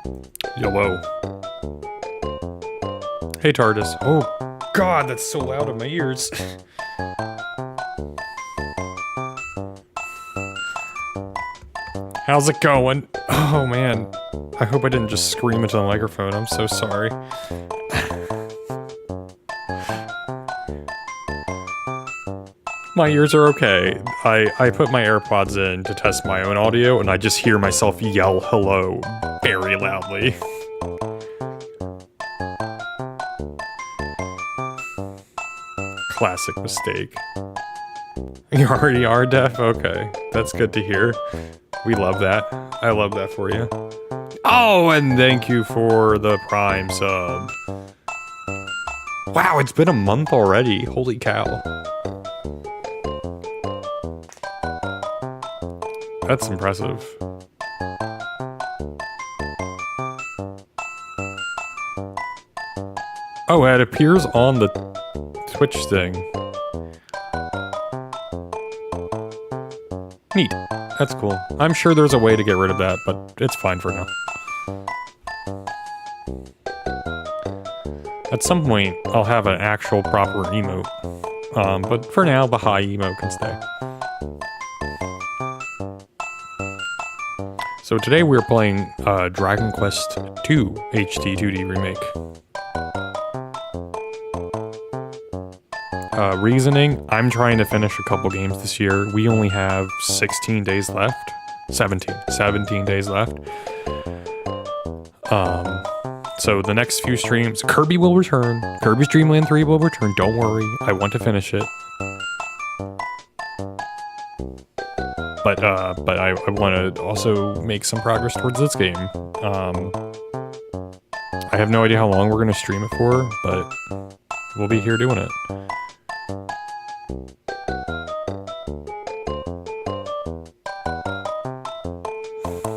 Hello. Hey, TARDIS. Oh, God, that's so loud in my ears. How's it going? Oh, man. I hope I didn't just scream into the microphone. I'm so sorry. My ears are okay. I put my AirPods in to test my own audio, and I just hear myself yell hello very loudly. Classic mistake. You already are deaf? Okay. That's good to hear. We love that. I love that for you. Oh, and thank you for the Prime sub. Wow, it's been a month already. Holy cow. That's impressive. Oh, it appears on the Twitch thing. Neat. That's cool. I'm sure there's a way to get rid of that, but it's fine for now. At some point, I'll have an actual proper emote. But for now, the high emote can stay. So today we're playing Dragon Quest II HD-2D Remake. Reasoning, I'm trying to finish a couple games this year. We only have 16 days left. 17 days left. So the next few streams, Kirby will return. Kirby's Dream Land 3 will return. Don't worry, I want to finish it. But I want to also make some progress towards this game. I have no idea how long we're going to stream it for, but we'll be here doing it.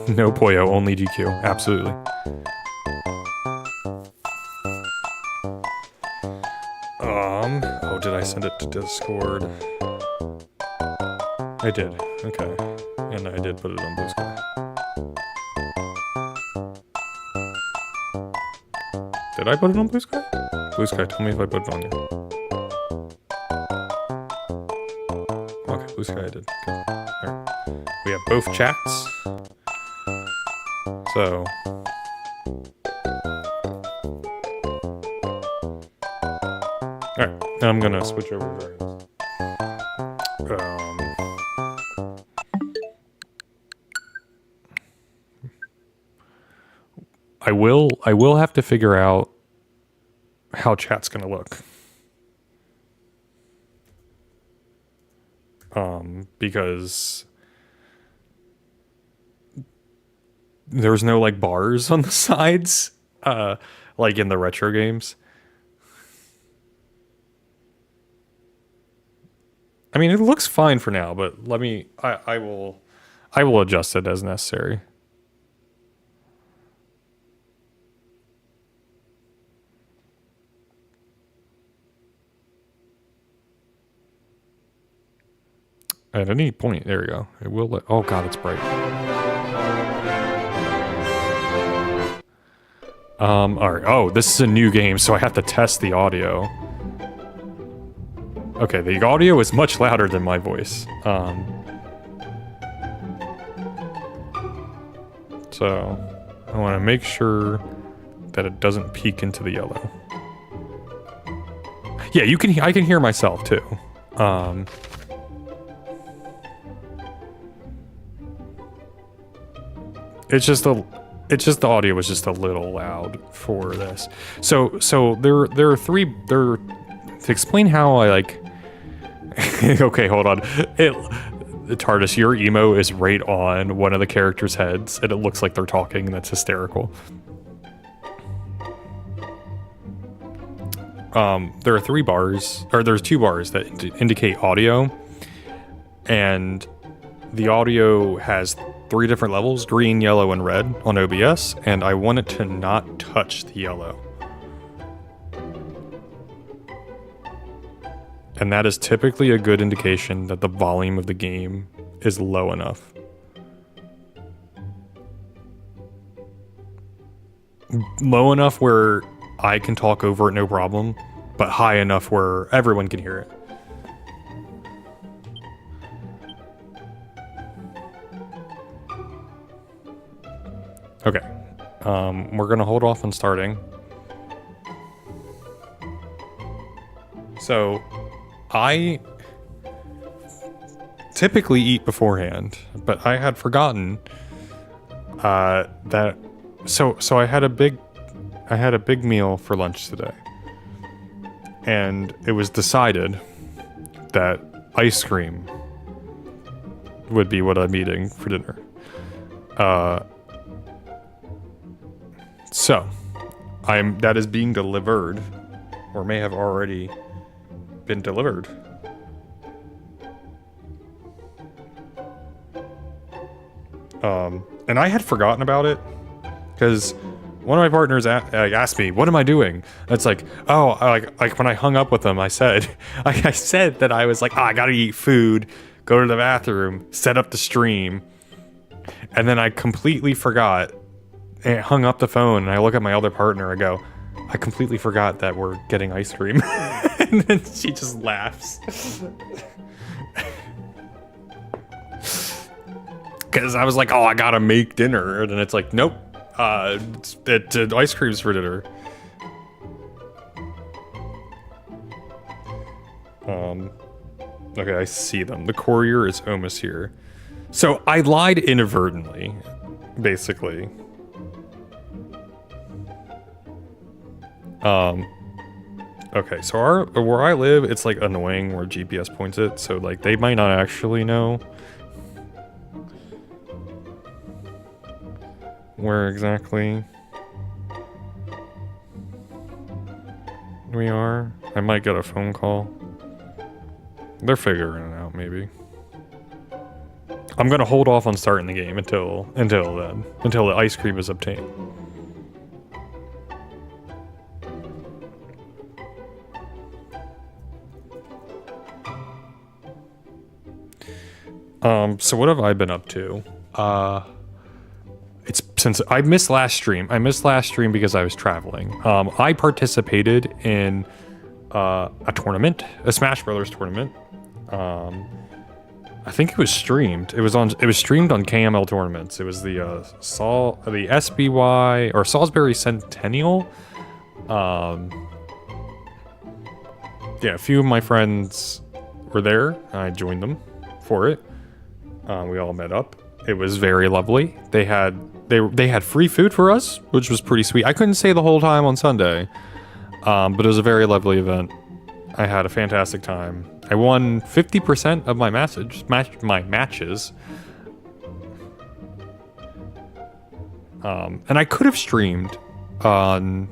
No Poyo, only GQ. Absolutely. Oh, did I send it to Discord? I did. Okay. And I did put it on Blue Sky. Did I put it on Blue Sky? Blue Sky, tell me if I put it on there. Okay, Blue Sky I did. Good. Alright. We have both chats. So... Alright, I'm gonna switch over to Dragons. I will have to figure out how chat's gonna look. Because there's no like bars on the sides, like in the retro games. I mean, it looks fine for now, but I will adjust it as necessary. At any point, there we go. It will let, oh god, it's bright. Alright, oh, this is a new game, so I have to test the audio. Okay, the audio is much louder than my voice. So, I want to make sure that it doesn't peek into the yellow. Yeah, I can hear myself too. It's just the audio was just a little loud for this. So there are three, to explain how I like, okay, hold on. TARDIS, your emo is right on one of the characters' heads, and it looks like they're talking, and that's hysterical. There are three bars, or there's two bars that indicate audio, and the audio has three different levels, green, yellow, and red on OBS, and I want it to not touch the yellow. And that is typically a good indication that the volume of the game is low enough. low enough where I can talk over it no problem, but high enough where everyone can hear it. Okay, we're gonna hold off on starting. So, I typically eat beforehand, but I had forgotten that. So I had a big meal for lunch today, and it was decided that ice cream would be what I'm eating for dinner. So that is being delivered, or may have already been delivered. And I had forgotten about it because one of my partners asked me, "What am I doing?" It's like, oh, like when I hung up with them, I said, I said that I was like, I gotta eat food, go to the bathroom, set up the stream, and then I completely forgot. And hung up the phone, and I look at my other partner. I go, I completely forgot that we're getting ice cream, and then she just laughs. Because I was like, oh, I gotta make dinner. And then it's like, nope, ice cream's for dinner. Okay, I see them. The courier is almost here. So I lied inadvertently, basically. Okay, so where I live, it's like annoying where GPS points it, so like they might not actually know where exactly we are. I might get a phone call. They're figuring it out, maybe. I'm gonna hold off on starting the game until the ice cream is obtained. So what have I been up to? It's since I missed last stream. I missed last stream because I was traveling. I participated in a tournament, a Smash Brothers tournament. I think it was streamed. It was streamed on KML Tournaments. It was the SBY or Salisbury Centennial. Yeah, a few of my friends were there. I joined them for it. We all met up. It was very lovely. They had free food for us, which was pretty sweet. I couldn't stay the whole time on Sunday, but it was a very lovely event. I had a fantastic time. I won 50% of my matches. And I could have streamed on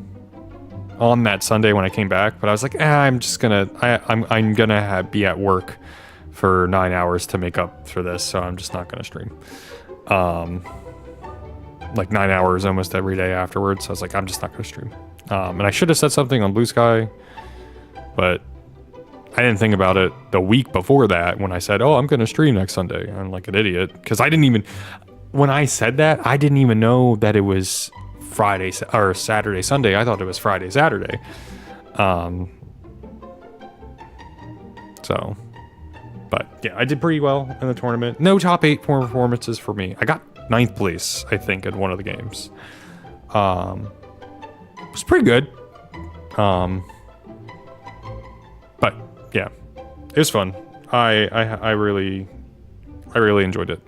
that Sunday when I came back, but I was like, I'm gonna be at work for 9 hours to make up for this, so I'm just not gonna stream. Like 9 hours almost every day afterwards. So I was like, I'm just not gonna stream. And I should have said something on Blue Sky, but I didn't think about it the week before that when I said, oh, I'm gonna stream next Sunday. I'm like an idiot, because when I said that, I didn't even know that it was Friday or Saturday, Sunday. I thought it was Friday, Saturday. But yeah, I did pretty well in the tournament. No top 8 performances for me. I got 9th place, I think, in one of the games. It was pretty good. But yeah, it was fun. I really enjoyed it.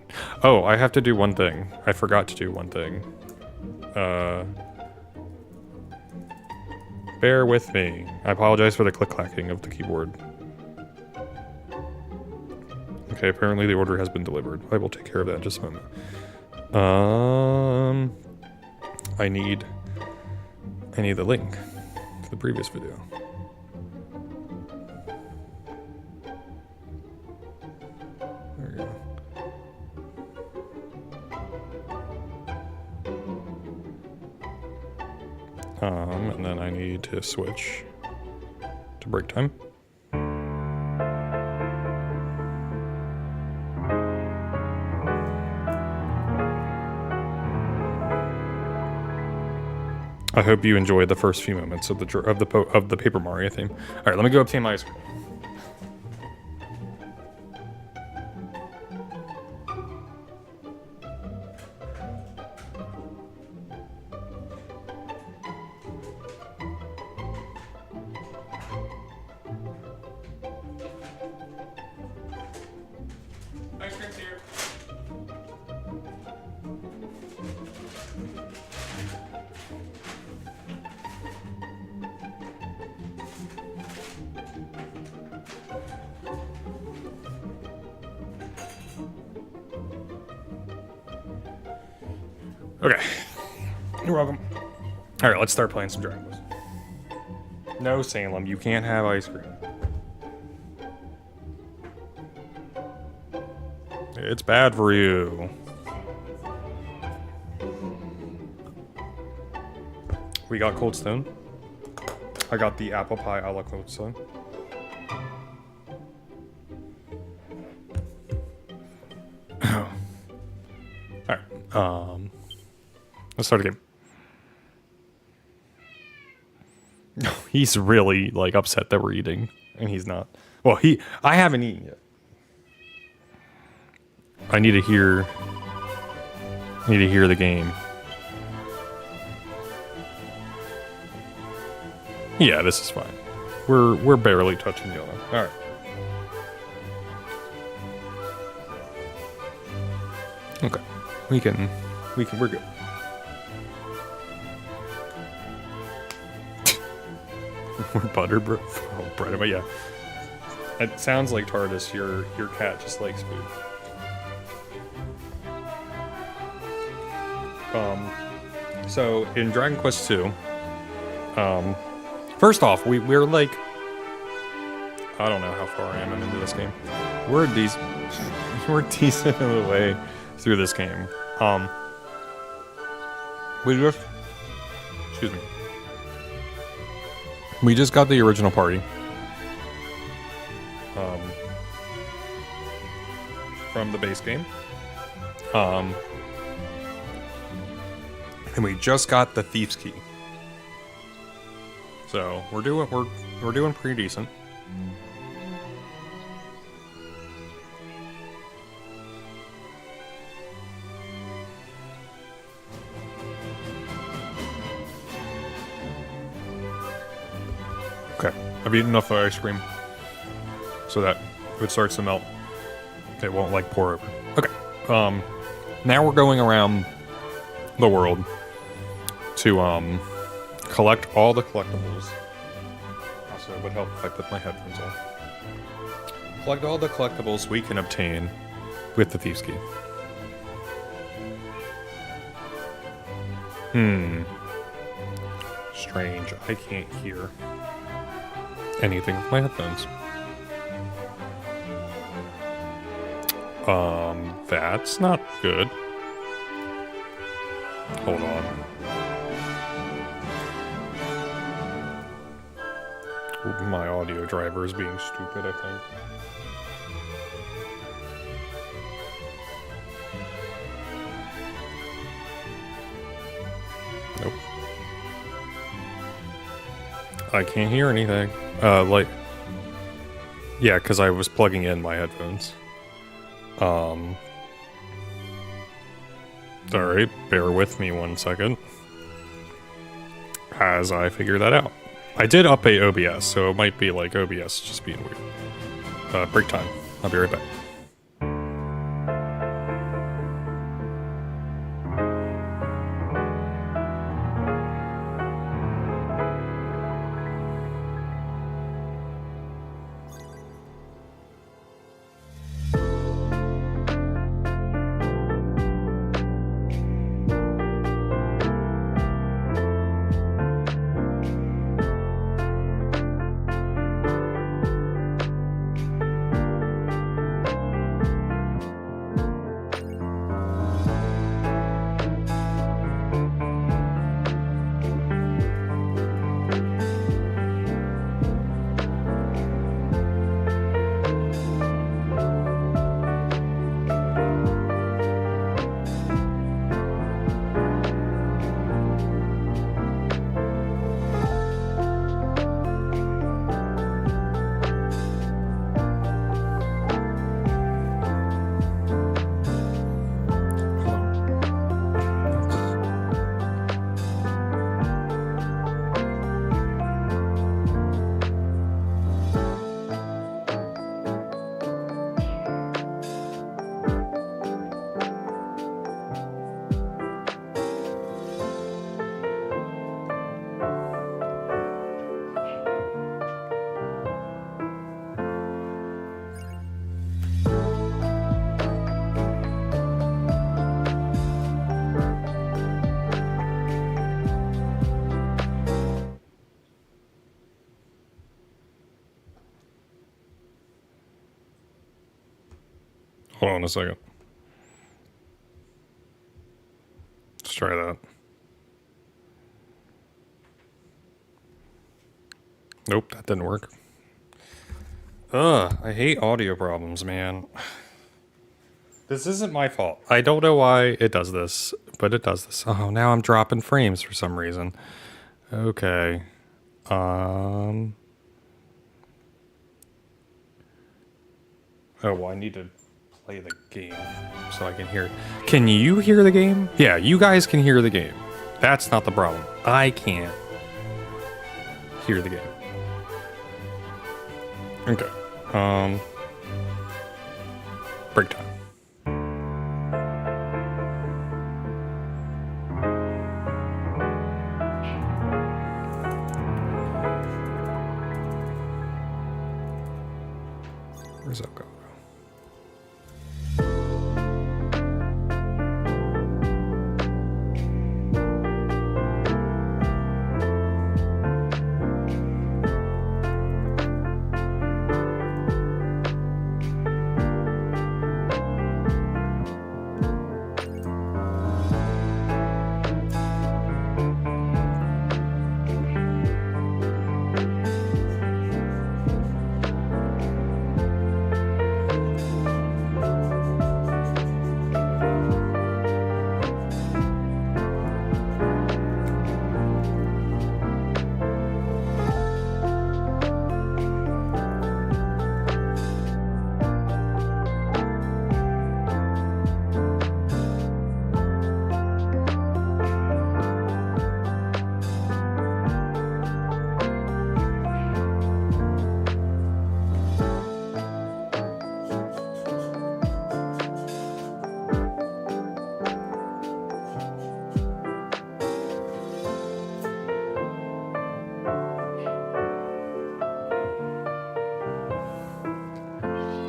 Oh, I have to do one thing. I forgot to do one thing. Bear with me. I apologize for the click-clacking of the keyboard. Okay, apparently the order has been delivered. I will take care of that in just a moment. I need the link to the previous video. There we go. And then I need to switch to break time. I hope you enjoyed the first few moments of the Paper Mario theme. All right, let me go obtain my ice cream. Ice cream's here. Okay. You're welcome. All right, let's start playing some Dragon Quest. No, Salem, you can't have ice cream. It's bad for you. We got Cold Stone. I got the apple pie a la Cold Stone. Alright, let's start a game. He's really, like, upset that we're eating, and he's not. Well, I haven't eaten yet. I need to hear the game. Yeah, this is fine. We're barely touching the other. All right. Okay. We're good. We're butter, bro. Oh, bread, but yeah. It sounds like TARDIS. Your cat just likes food. So in Dragon Quest II, first off, we're like, I don't know how far I am into this game. We're decent of the way through this game. We just got the original party. From the base game. And we just got the Thief's Key. So we're doing pretty decent. Okay, I've eaten enough ice cream so that if it starts to melt, it won't like pour over. Okay, now we're going around the world to collect all the collectibles. Also, it would help if I put my headphones on. Collect all the collectibles we can obtain with the Thief's Key. Strange. I can't hear anything with my headphones. That's not good. Hold on. My audio driver is being stupid, I think. Nope. I can't hear anything. Yeah, because I was plugging in my headphones. Alright, bear with me 1 second as I figure that out. I did update OBS, so it might be like OBS just being weird. Break time. I'll be right back. Hold on a second. Let's try that. Nope, that didn't work. Ugh, I hate audio problems, man. This isn't my fault. I don't know why it does this, but it does this. Oh, now I'm dropping frames for some reason. Okay. Oh, well, I need to play the game so I can hear it. Can you hear the game? Yeah, you guys can hear the game. That's not the problem. I can't hear the game. Okay. Break time. Where's that go?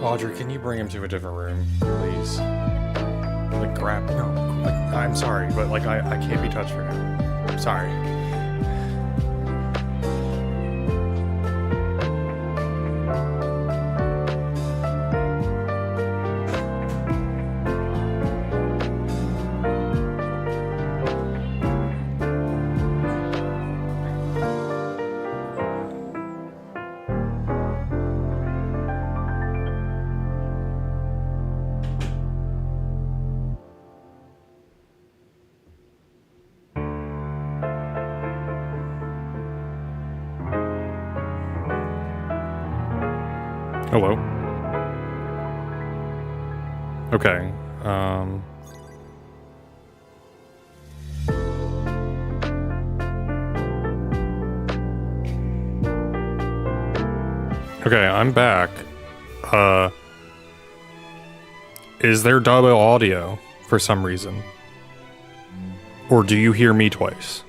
Audrey, can you bring him to a different room, please? Like, grab... No, like, I'm sorry, but, like, I can't be touched right now. I'm sorry. Hello. Okay. Okay, I'm back. Is there double audio for some reason? Or do you hear me twice?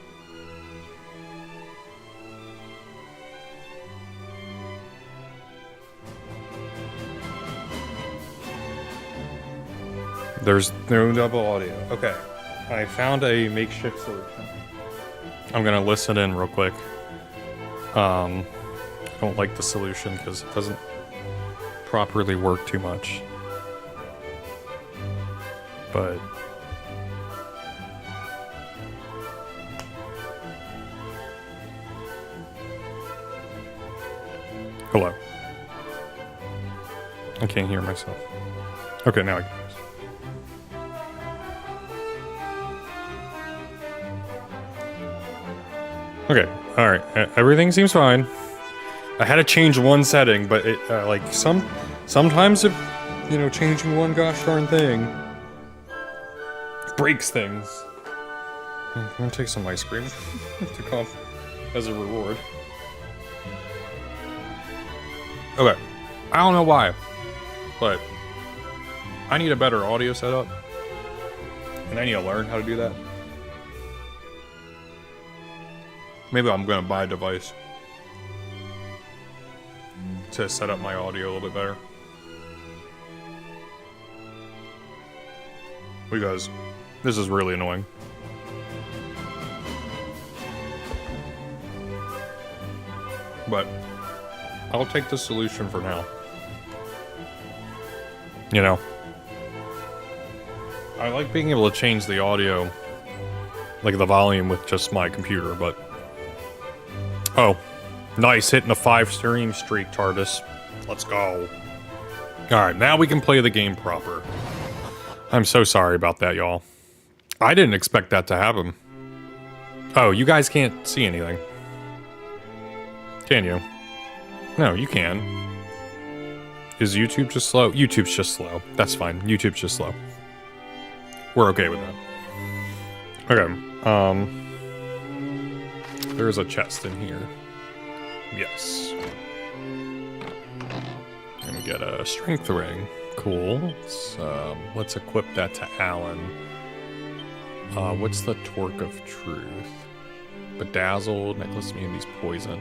There's no double audio. Okay. I found a makeshift solution. I'm gonna listen in real quick. I don't like the solution because it doesn't properly work too much. But... Hello. I can't hear myself. Okay, now I can. Okay, alright, everything seems fine. I had to change one setting, but it, like, sometimes it, you know, changing one gosh darn thing breaks things. I'm gonna take some ice cream to come as a reward. Okay, I don't know why, but I need a better audio setup, and I need to learn how to do that. Maybe I'm gonna buy a device to set up my audio a little bit better. Because this is really annoying. But I'll take the solution for now. You know, I like being able to change the audio, like the volume with just my computer, but... Oh, nice, hitting a 5 stream streak, TARDIS. Let's go. Alright, now we can play the game proper. I'm so sorry about that, y'all. I didn't expect that to happen. Oh, you guys can't see anything. Can you? No, you can. Is YouTube just slow? YouTube's just slow. That's fine. YouTube's just slow. We're okay with that. Okay, there's a chest in here. Yes. Gonna get a strength ring. Cool. Let's equip that to Alan. What's the torque of truth? Bedazzled, necklace immunity's poison.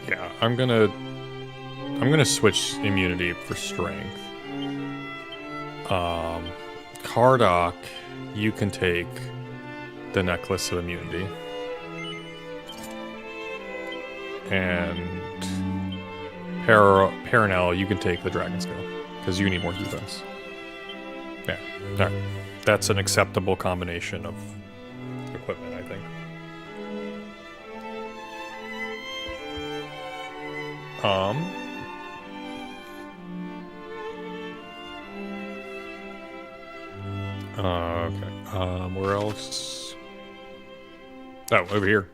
Yeah, I'm gonna switch immunity for strength. Kardak, you can take the necklace of immunity. And Paranel, you can take the dragon skill, because you need more defense. Yeah, alright. That's an acceptable combination of equipment, I think. Okay. Where else? Oh, over here.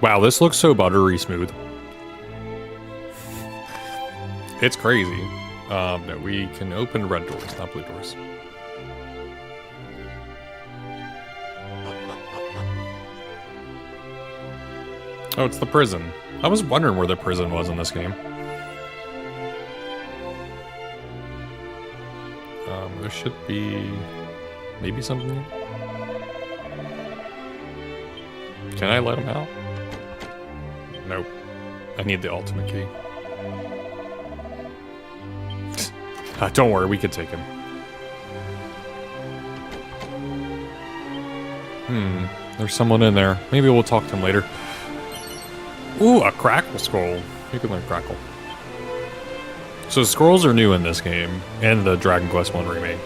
Wow, this looks so buttery smooth. It's crazy. No, we can open red doors, not blue doors. Oh, it's the prison. I was wondering where the prison was in this game. There should be maybe something here. Can I let him out? Nope. I need the ultimate key. Don't worry, we could take him. There's someone in there. Maybe we'll talk to him later. Ooh, a crackle scroll. You can learn crackle. So scrolls are new in this game, and the Dragon Quest I remake.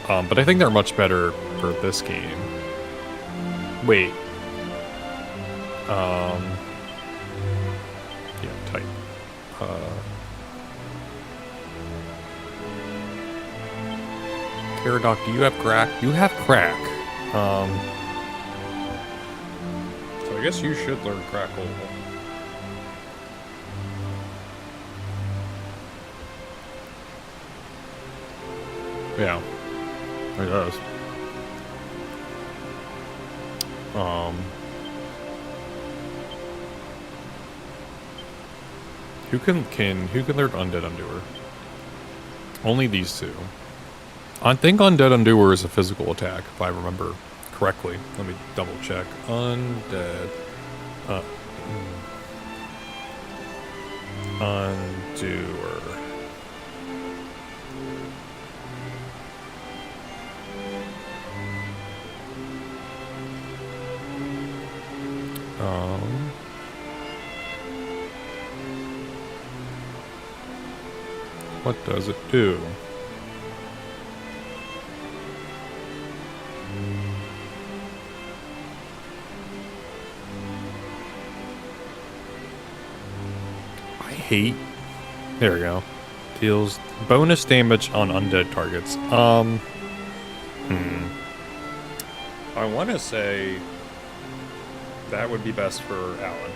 But I think they're much better for this game. Wait. Yeah, type. Paradox, do you have crack? You have crack. So I guess you should learn crackle. Yeah, it does. Who can learn Undead Undoer? Only these two. I think Undead Undoer is a physical attack, if I remember correctly. Let me double check. Undead Undoer. What does it do? There we go. Deals bonus damage on undead targets. I want to say that would be best for Alan.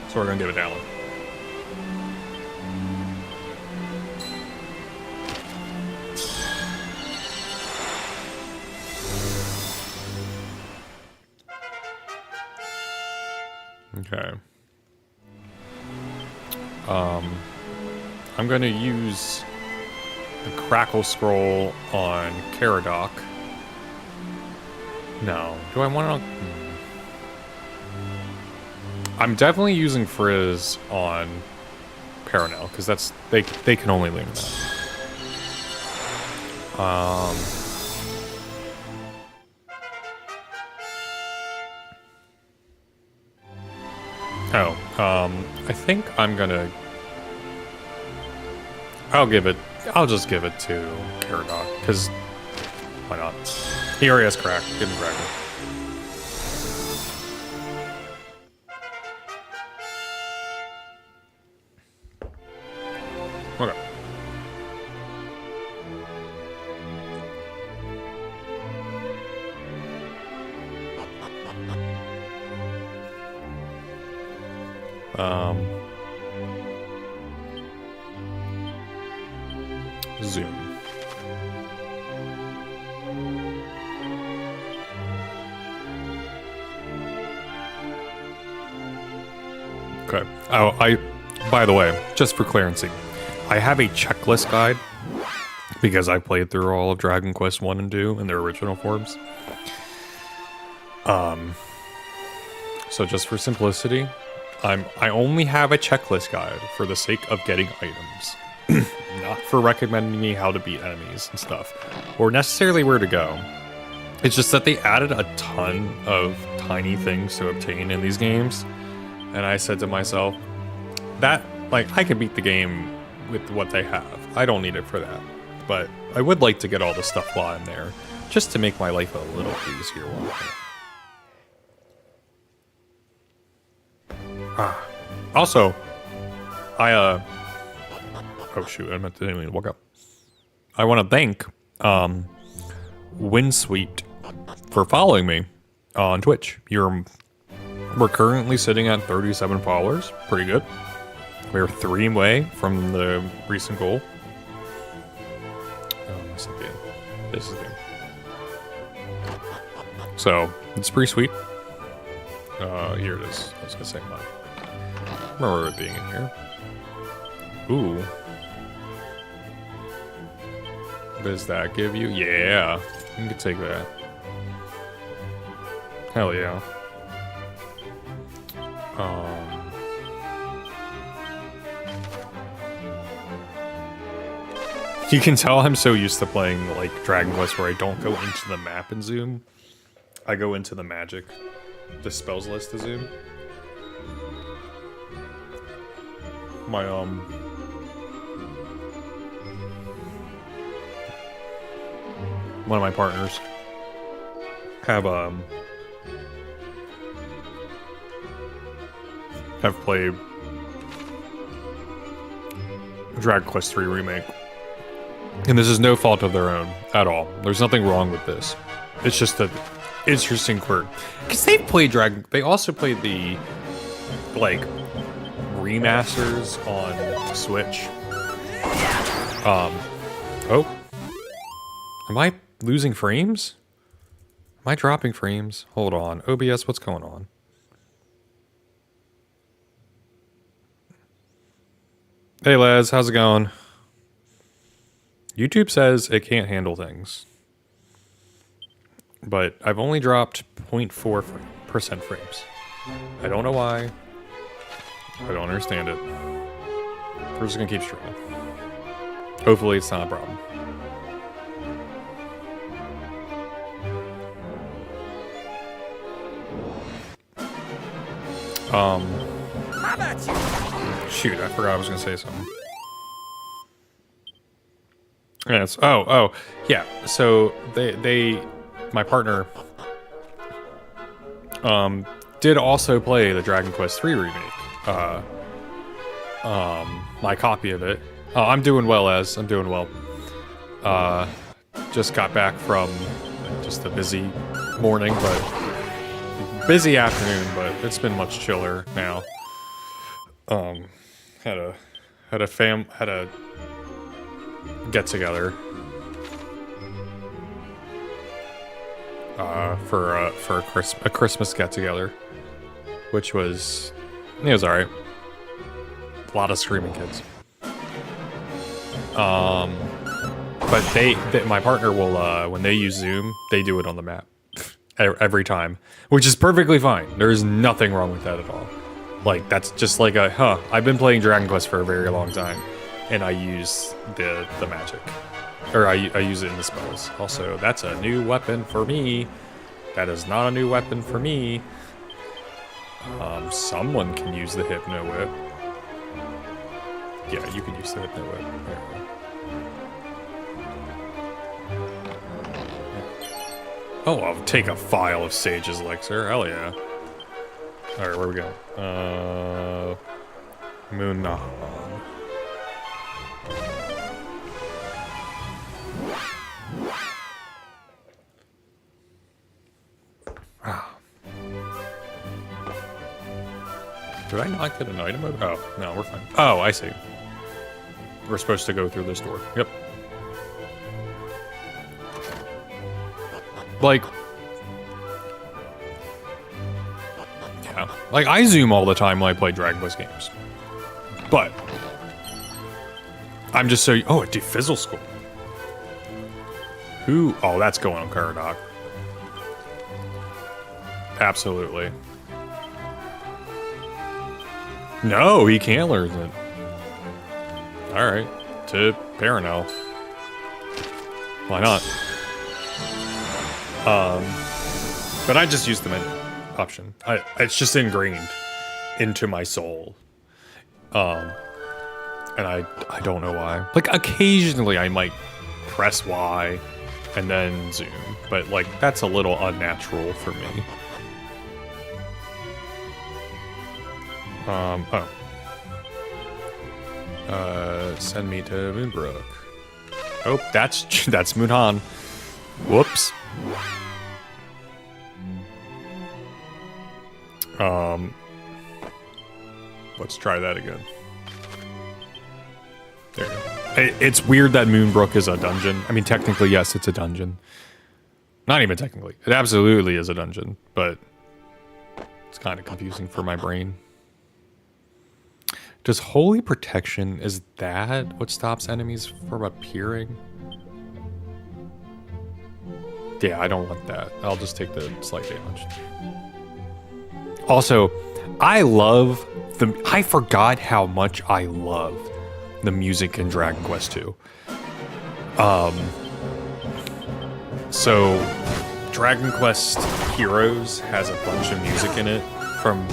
So we're going to give it to Alan. Okay. I'm going to use the Crackle Scroll on Caradoc. No. Do I want to... I'm definitely using Frizz on Paranel, because that's... They can only lean that. Oh, I think I'm gonna... I'll just give it to Caradoc, because why not? He already has crack. Give him cracker. Okay. Zoom. Okay. Oh, by the way, just for clarity, I have a checklist guide because I played through all of Dragon Quest 1 and 2 in their original forms. So just for simplicity, I only have a checklist guide for the sake of getting items. Not for recommending me how to beat enemies and stuff, or necessarily where to go. It's just that they added a ton of tiny things to obtain in these games, and I said to myself, that, like, I can beat the game with what they have. I don't need it for that, but I would like to get all the stuff while I'm there, just to make my life a little easier while I'm there. Also, oh shoot, I didn't even walk up. I want to thank Winsweet for following me on Twitch. We're currently sitting at 37 followers, pretty good. We're 3 away from the recent goal. Oh, this is good. This is good. So it's pretty sweet. Here it is. I was gonna say mine. Remember it being in here. Ooh. What does that give you? Yeah. You can take that. Hell yeah. You can tell I'm so used to playing like Dragon Quest where I don't go into the map and zoom. I go into the magic, the spells list to zoom. My one of my partners have played Dragon Quest 3 Remake. And this is no fault of their own at all. There's nothing wrong with this. It's just an interesting quirk. Because they've played they also played the, like, remasters on Switch. Oh. Am I losing frames? Am I dropping frames? Hold on. OBS, what's going on? Hey, Les, how's it going? YouTube says it can't handle things. But I've only dropped 0.4% frames. I don't know why. I don't understand it. We're just gonna keep streaming. Hopefully it's not a problem. Shoot, I forgot I was gonna say something. Yes. Oh, yeah. So my partner, did also play the Dragon Quest 3 remake. My copy of it. I'm doing well, I'm doing well. Just got back from just a busy morning, but busy afternoon, but it's been much chiller now. Had a get together for a Christmas get together, which was all right. A lot of screaming kids. But my partner will when they use Zoom, they do it on the map every time, which is perfectly fine. There's nothing wrong with that at all. Like, that's just like I've been playing Dragon Quest for a very long time, and I use the magic. Or I use it in the spells. Also, that's a new weapon for me. That is not a new weapon for me. Someone can use the Hypno Whip. Yeah, you can use the Hypno Whip. There you go. Oh, I'll take a vial of Sage's Elixir. Hell yeah. Alright, where we go? Munahan. Did I not get an item? Oh, no, we're fine. Oh, I see. We're supposed to go through this door. Yep. Like... yeah. Like, I zoom all the time when I play Dragon Quest games. But... I'm just so... Oh, a Defizzle School. Who... Oh, that's going on Caradoc. Absolutely. No, he can't learn it. Alright. To Paranel. Why not? But I just used the menu option. It's just ingrained into my soul. And I don't know why. Like, occasionally I might press Y and then zoom. But, like, that's a little unnatural for me. Send me to Moonbrook. Oh, that's Moonhan. Whoops. Let's try that again. There you go. It's weird that Moonbrook is a dungeon. I mean, technically, yes, it's a dungeon. Not even technically. It absolutely is a dungeon, but it's kind of confusing for my brain. Does Holy Protection, is that what stops enemies from appearing? Yeah, I don't want that. I'll just take the slight damage. Also, I forgot how much I love the music in Dragon Quest II. So, Dragon Quest Heroes has a bunch of music in it from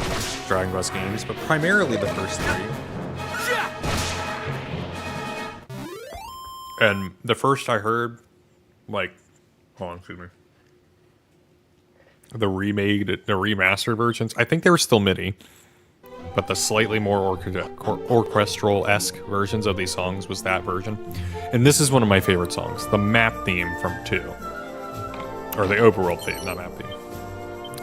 Dragon Quest games, but primarily the first three. And the first I heard, like, hold on, excuse me. The remastered versions, I think they were still MIDI, but the slightly more orchestral-esque versions of these songs was that version. And this is one of my favorite songs, the map theme from 2. Or the overworld theme, not map theme.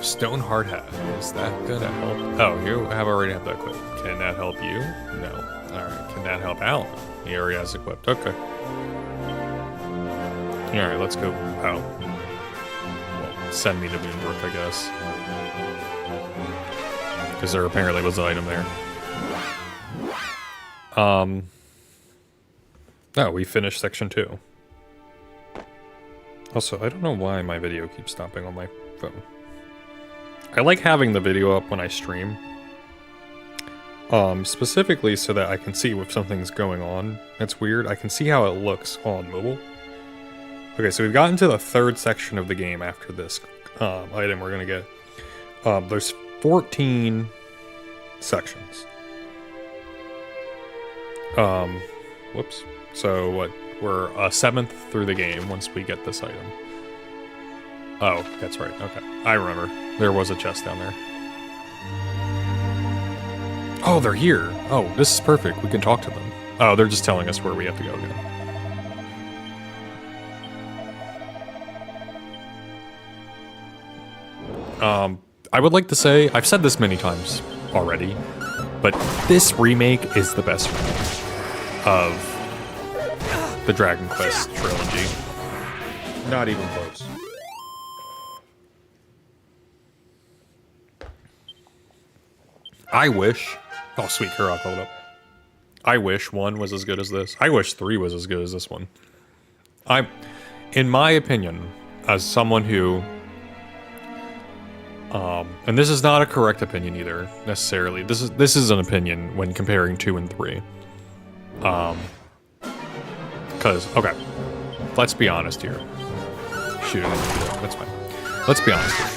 Stone Hard Hat, is that gonna help? Oh, you already have that equipped. Can that help you? No. Alright, can that help Alan? He already has equipped, okay. Alright, let's go. Oh. Well, send me to Moonbrook, I guess. Because there apparently was an item there. Oh, we finished section 2. Also, I don't know why my video keeps stopping on my phone. I like having the video up when I stream. Specifically so that I can see if something's going on. That's weird. I can see how it looks on mobile. Okay, so we've gotten to the third section of the game after this item we're gonna get. There's 14 sections. Whoops. So what? We're a 7th through the game once we get this item. Oh, that's right. Okay. I remember. There was a chest down there. Oh, they're here. Oh, this is perfect. We can talk to them. Oh, they're just telling us where we have to go again. I would like to say, I've said this many times already, but this remake is the best remake of the Dragon Quest trilogy. Not even close. I wish... Oh, sweet, Kurok, hold up. I wish 1 was as good as this. I wish 3 was as good as this one. In my opinion, as someone who... and this is not a correct opinion either, necessarily. This is an opinion when comparing 2 and 3. Because, okay, let's be honest here. Shoot, that's fine. Let's be honest here.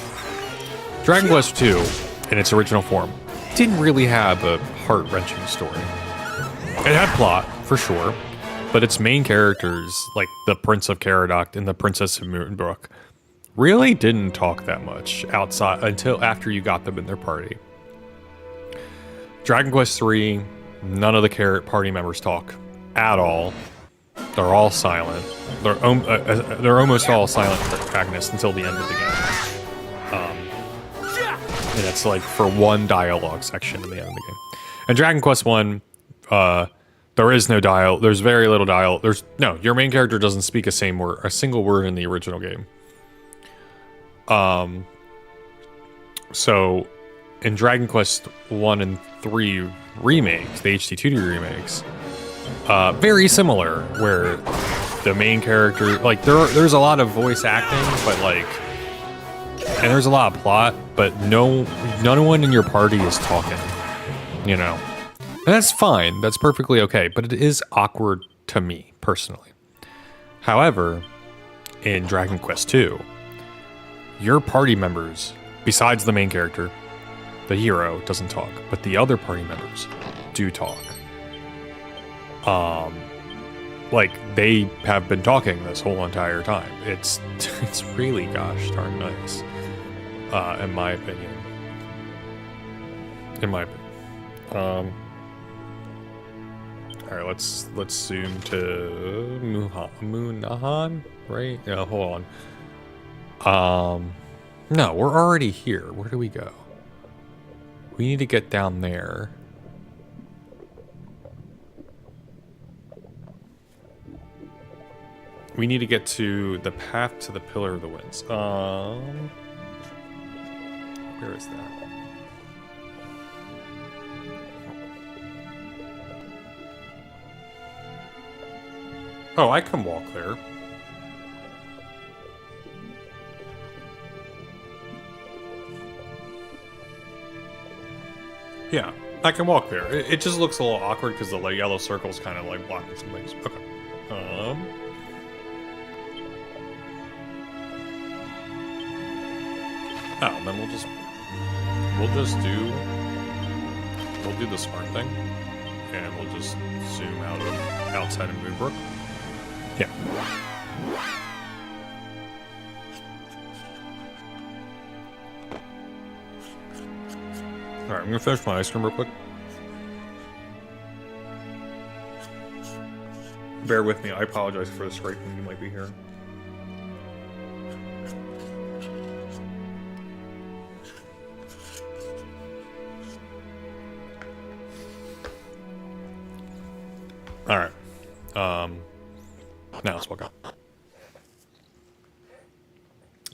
Dragon Quest II in its original form, didn't really have a heart-wrenching story. It had plot, for sure, but its main characters, like the Prince of Caradoc and the Princess of Moonbrook, really didn't talk that much outside until after you got them in their party. Dragon Quest III, none of the party members talk at all. They're all silent. They're almost all silent protagonists until the end of the game. And it's like for one dialogue section in the end of the game. In Dragon Quest I, there is no dialogue. There's very little dialogue. Your main character doesn't speak a single word in the original game. So in Dragon Quest 1 and 3 remakes, the HD-2D remakes, very similar, where the main character, like, there's a lot of voice acting, but like, and there's a lot of plot, but no one in your party is talking, you know. And that's fine, that's perfectly okay, but it is awkward to me, personally. However, in Dragon Quest II, your party members, besides the main character, the hero, doesn't talk, but the other party members do talk. Like, they have been talking this whole entire time. It's really gosh darn nice, in my opinion. All right, let's zoom to Moonahan, right? Yeah, hold on. No, we're already here. Where do we go? We need to get down there. We need to get to the path to the Pillar of the Winds. Where is that? Oh, I can walk there. Yeah, I can walk there. It just looks a little awkward because the yellow circle's kind of like blocking some things. Okay. Oh, and then we'll do the smart thing, and we'll just zoom outside of Moonbrook. Yeah. All right, I'm gonna finish my ice cream real quick. Bear with me. I apologize for the scraping you might be hearing. All right. Now let's walk up.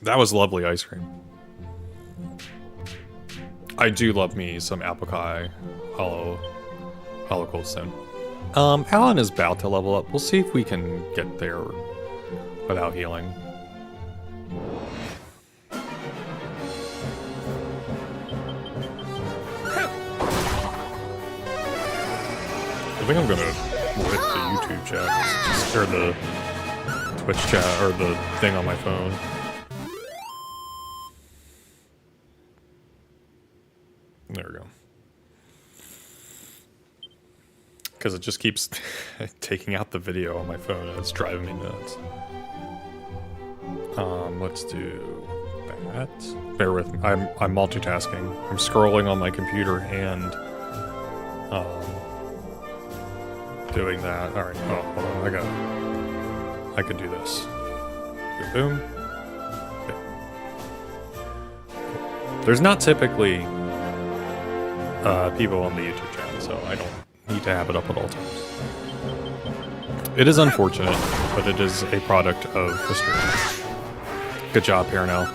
That was lovely ice cream. I do love me some apple pie, hollow cold stone. Alan is about to level up. We'll see if we can get there without healing. I think I'm gonna quit the YouTube chat, or the Twitch chat, or the thing on my phone. There we go. Because it just keeps taking out the video on my phone, and it's driving me nuts. Let's do that. Bear with me. I'm multitasking. I'm scrolling on my computer and doing that. All right. Oh, hold on. I could do this. Boom. Okay. There's not typically people on the YouTube channel, so I don't need to have it up at all times. It is unfortunate, but it is a product of history. Good job, Parnell.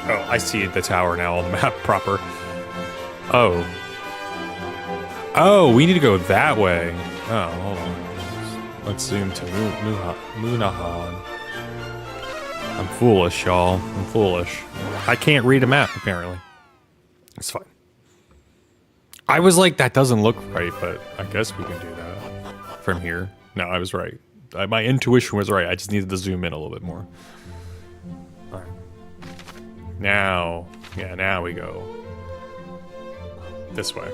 Oh, I see the tower now on the map proper. Oh. Oh, we need to go that way. Oh, hold on. Let's zoom to Moonahan. I'm foolish, y'all. I'm foolish. I can't read a map, apparently. It's fine. I was like, that doesn't look right, but I guess we can do that from here. No, I was right. My intuition was right. I just needed to zoom in a little bit more. All right. Now, yeah, now we go this way.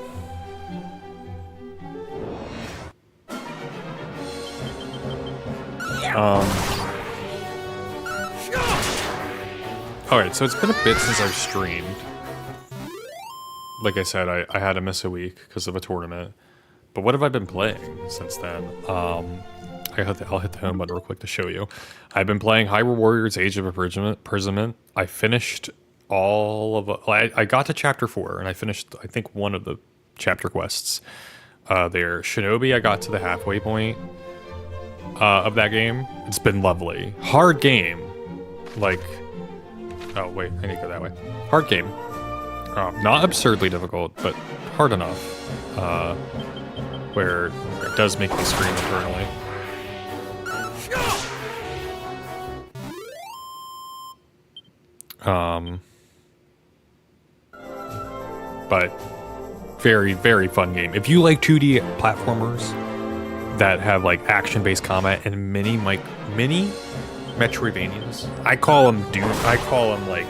Alright, so it's been a bit since I've streamed. Like I said, I had to miss a week because of a tournament. But what have I been playing since then? I'll hit the home button real quick to show you. I've been playing Hyrule Warriors Age of Imprisonment. I finished all of... I got to Chapter 4, and I finished, I think, one of the chapter quests there. Shinobi, I got to the halfway point of that game. It's been lovely. Hard game. Like... Oh, wait, I need to go that way. Hard game. Not absurdly difficult, but hard enough. Where it does make me scream internally. But very, very fun game. If you like 2D platformers that have like action-based combat and mini Metroidvanias. I call them Doom. I call them like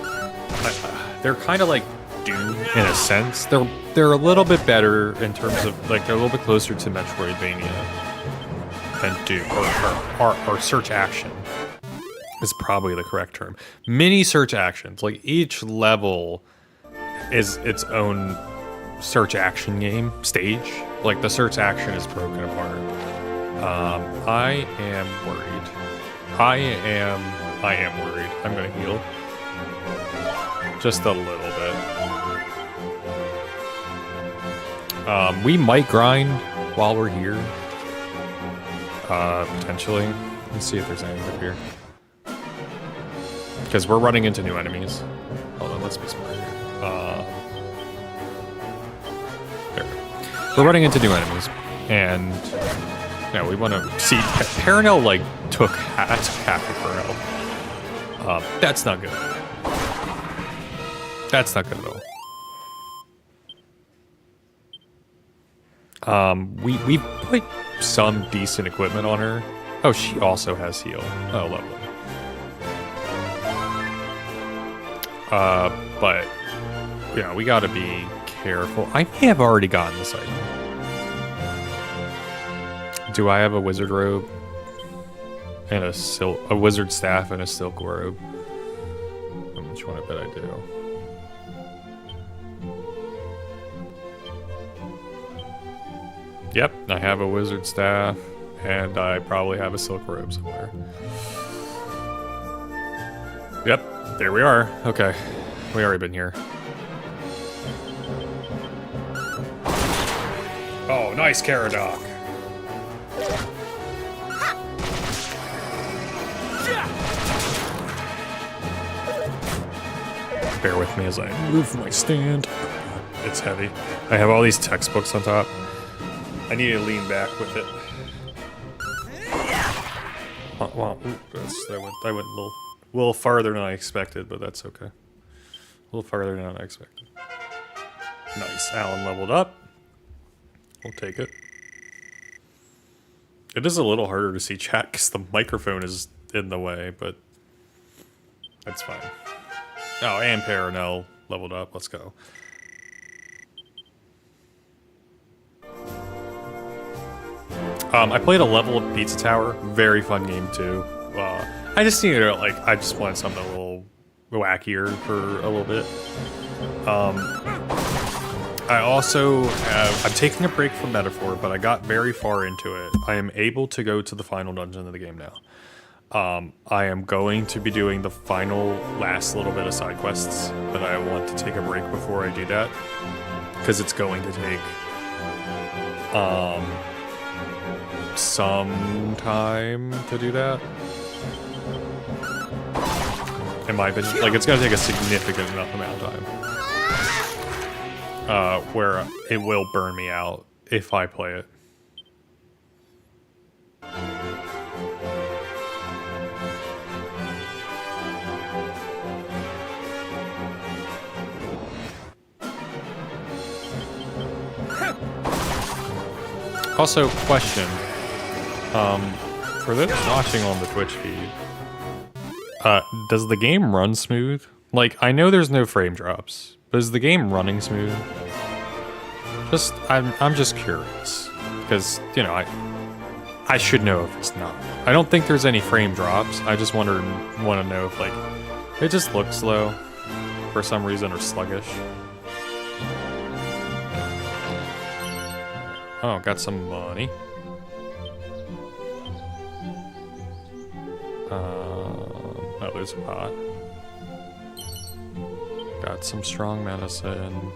they're kind of like Doom in a sense. They're a little bit better in terms of like they're a little bit closer to Metroidvania than Doom or search action is probably the correct term. Mini search actions, like each level is its own search action game stage. Like the search action is broken apart. I am worried. I am worried. I'm gonna heal. Just a little bit. We might grind while we're here. Potentially. Let's see if there's anything up here. Because we're running into new enemies. Hold on, let's be smart here. There. We're running into new enemies. And... yeah, we want to see... Paranel, like, took half of her health. That's not good. That's not good at all. We put some decent equipment on her. Oh, she also has heal. Oh, lovely. But, you know, we gotta be careful. I may have already gotten this item. Do I have a wizard robe? And a wizard staff and a silk robe? Which one I bet I do. Yep, I have a wizard staff, and I probably have a silk robe somewhere. Yep, there we are. Okay, we already been here. Oh, nice Caradoc. Bear with me as I move my stand. It's heavy. I have all these textbooks on top. I need to lean back with it. Well, I went a little farther than I expected, but that's okay. A little farther than I expected. Nice. Alan leveled up. We'll take it. It is a little harder to see chat because the microphone is in the way, but that's fine. Oh, and Paranel leveled up. Let's go. I played a level of Pizza Tower. Very fun game too. I just needed to, like, I just wanted something a little wackier for a little bit. I also have, I'm taking a break from Metaphor, but I got very far into it. I am able to go to the final dungeon of the game now. I am going to be doing the last little bit of side quests, but I want to take a break before I do that. Because it's going to take, some time to do that. In my opinion, like, it's gonna take a significant enough amount of time. Where it will burn me out if I play it. Also, question. For those watching on the Twitch feed, does the game run smooth? Like, I know there's no frame drops, but is the game running smooth? I'm just curious, because, you know, I should know if it's not. I don't think there's any frame drops. I just want to know if, like, it just looks slow for some reason or sluggish. Oh, got some money. Oh, there's a pot. Got some strong medicine.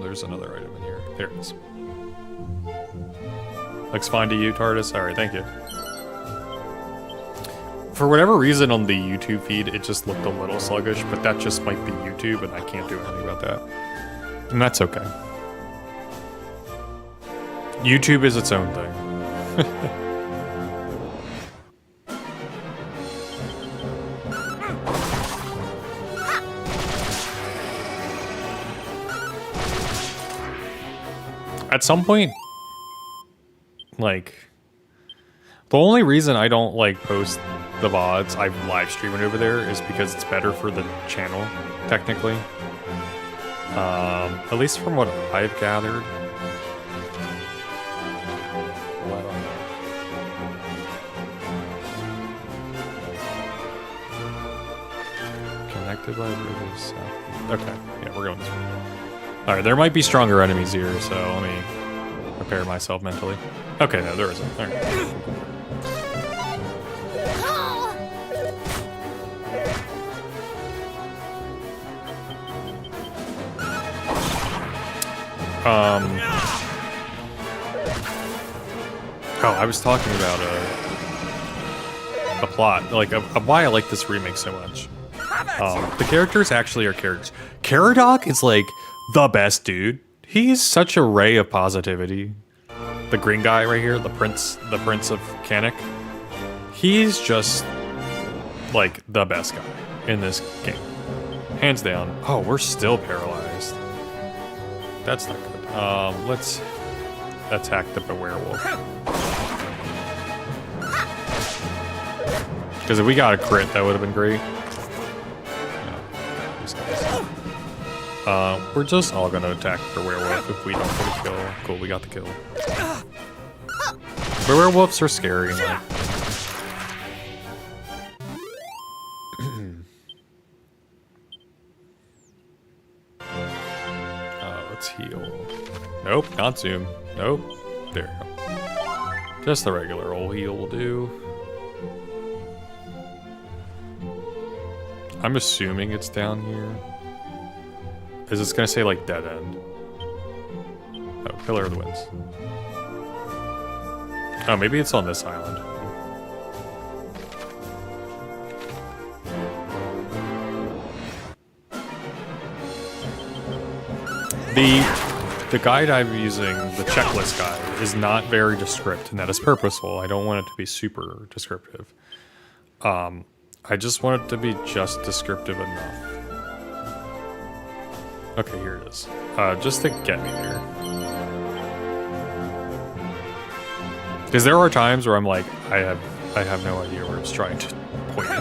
There's another item in here. There it is. Looks fine to you, TARDIS? Alright, thank you. For whatever reason on the YouTube feed, it just looked a little sluggish, but that just might be YouTube, and I can't do anything about that. And that's okay. YouTube is its own thing. At some point, like, the only reason I don't, like, post the VODs I live stream it over there is because it's better for the channel, technically. At least from what I've gathered. Connected by bridges. Okay, yeah, we're going this way. Alright, there might be stronger enemies here, so let me prepare myself mentally. Okay, no, there isn't. Alright. Oh, I was talking about a plot, like why I like this remake so much. The characters actually are characters. Caradoc is like the best dude. He's such a ray of positivity. The green guy right here, the prince of Canik. He's just like the best guy in this game, hands down. Oh, we're still paralyzed. That's not good. Let's attack the werewolf. Because if we got a crit, that would have been great. We're just all gonna attack the werewolf if we don't get a kill. Cool, we got the kill. The werewolves are scary. Like. Let's heal. Nope, not zoom. Nope. There we go. Just the regular old heal will do. I'm assuming it's down here. Is this gonna say like dead end? Oh, Pillar of the Winds. Oh, maybe it's on this island. The guide I'm using, the checklist guide, is not very descriptive, and that is purposeful. I don't want it to be super descriptive. I just want it to be just descriptive enough. Okay, here it is. Just to get me there. Because there are times where I'm like, I have no idea where it's trying to point me.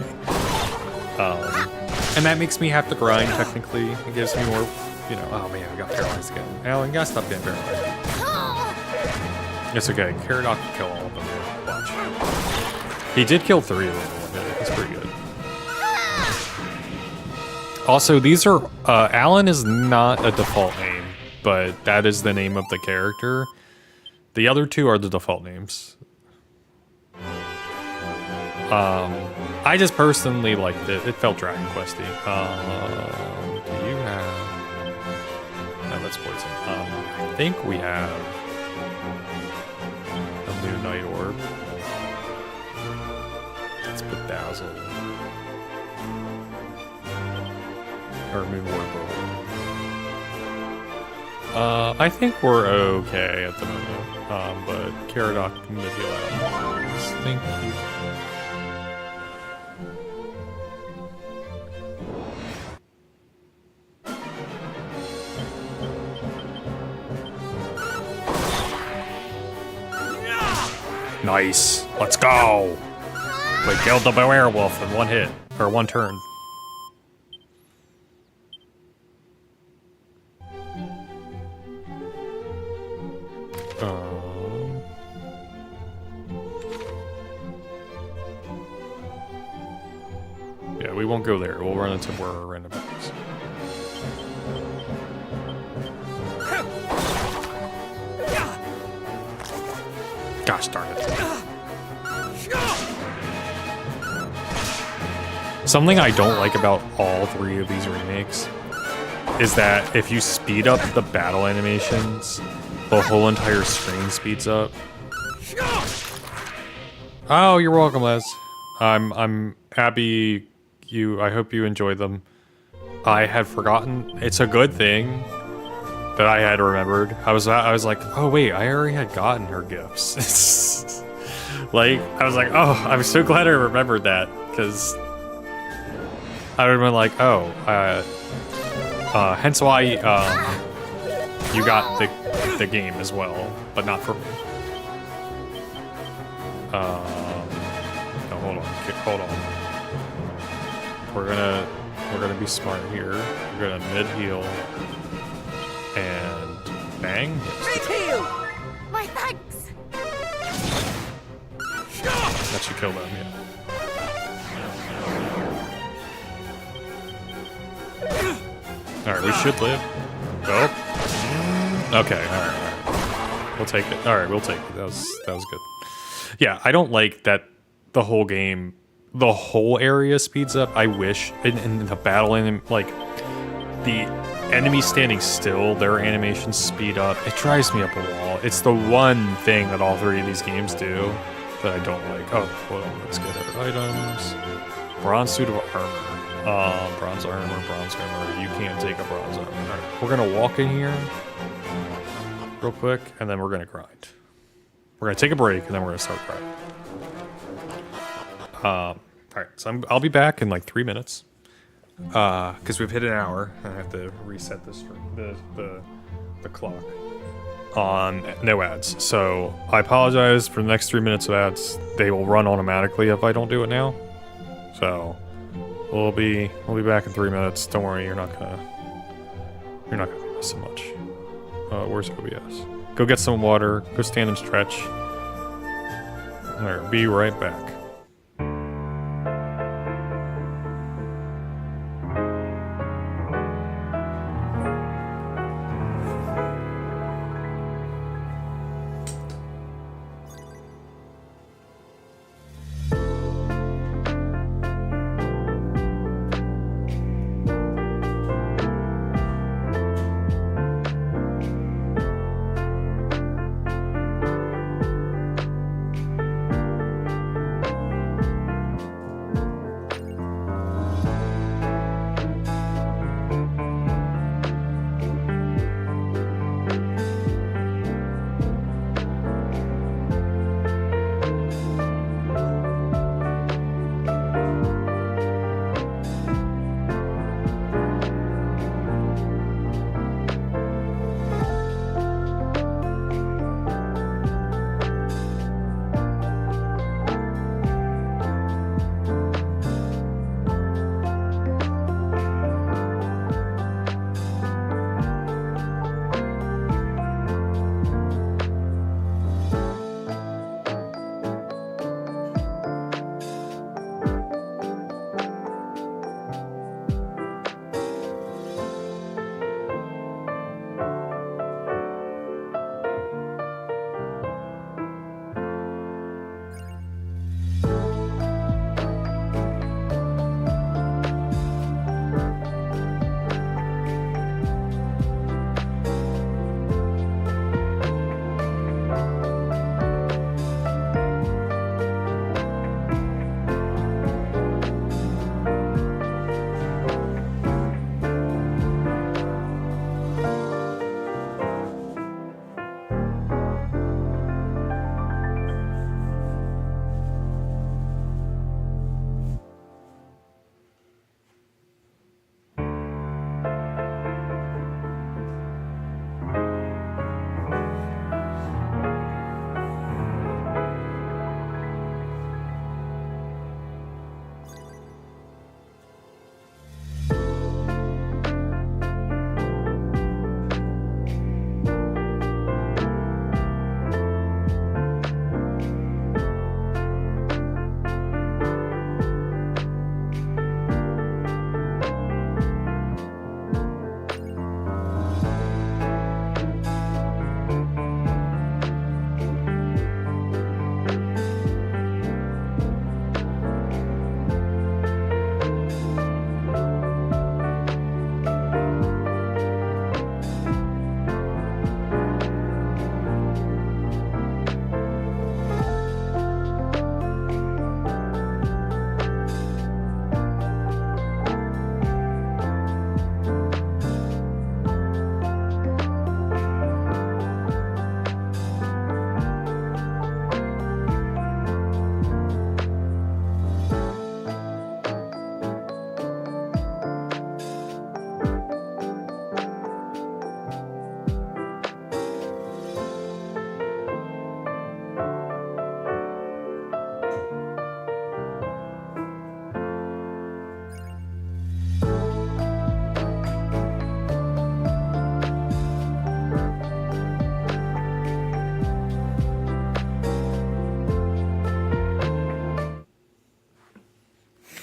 And that makes me have to grind, technically. It gives me more, you know, oh man, I got paralyzed again. Alan, you gotta stop getting paralyzed. It's okay, Caradoc can kill all of them. Watch. He did kill 3 of them in one hit. That's pretty good. Also, these are, Alan is not a default name, but that is the name of the character. The other 2 are the default names. I just personally liked it. It felt Dragon Questy. Do you have... No, that's poison. I think we have a new Night Orb. Let's bedazzle. Or Moon Orb. I think we're okay at the moment. But Caradoc can heal out. Thank you. Nice. Let's go. We killed the werewolf in one hit, or one turn. Yeah, we won't go there. We'll run into where our random is. Gosh darn it. Something I don't like about all three of these remakes is that if you speed up the battle animations, the whole entire screen speeds up. Oh, you're welcome, Les. I'm happy I hope you enjoyed them. I had forgotten. It's a good thing that I had remembered. I was like, oh wait, I already had gotten her gifts. Like, I was like, oh, I'm so glad I remembered that, because I would have been like, oh, hence why you got the game as well, but not for me. No, hold on. We're gonna be smart here. We're gonna mid heal and bang. Mid heal. My thanks. That should kill them. Yeah. All right, we should live. Oh. Okay. All right. We'll take it. All right, we'll take it. That was good. Yeah, I don't like that the whole game, the whole area speeds up. I wish in the battle, like the enemy standing still, their animations speed up. It drives me up a wall. It's the one thing that all three of these games do that I don't like. Oh, hold on. Let's get our items. Bronze suit of armor. Bronze armor. You can't take a bronze armor. All right, we're gonna walk in here real quick, and then we're gonna grind. We're gonna take a break, and then we're gonna start grinding. All right, so I'll be back in like 3 minutes, because we've hit an hour. I have to reset the clock on no ads. So I apologize for the next 3 minutes of ads. They will run automatically if I don't do it now. So we'll be back in 3 minutes. Don't worry, you're not gonna miss so much. Where's OBS? Go get some water. Go stand and stretch. All right, be right back.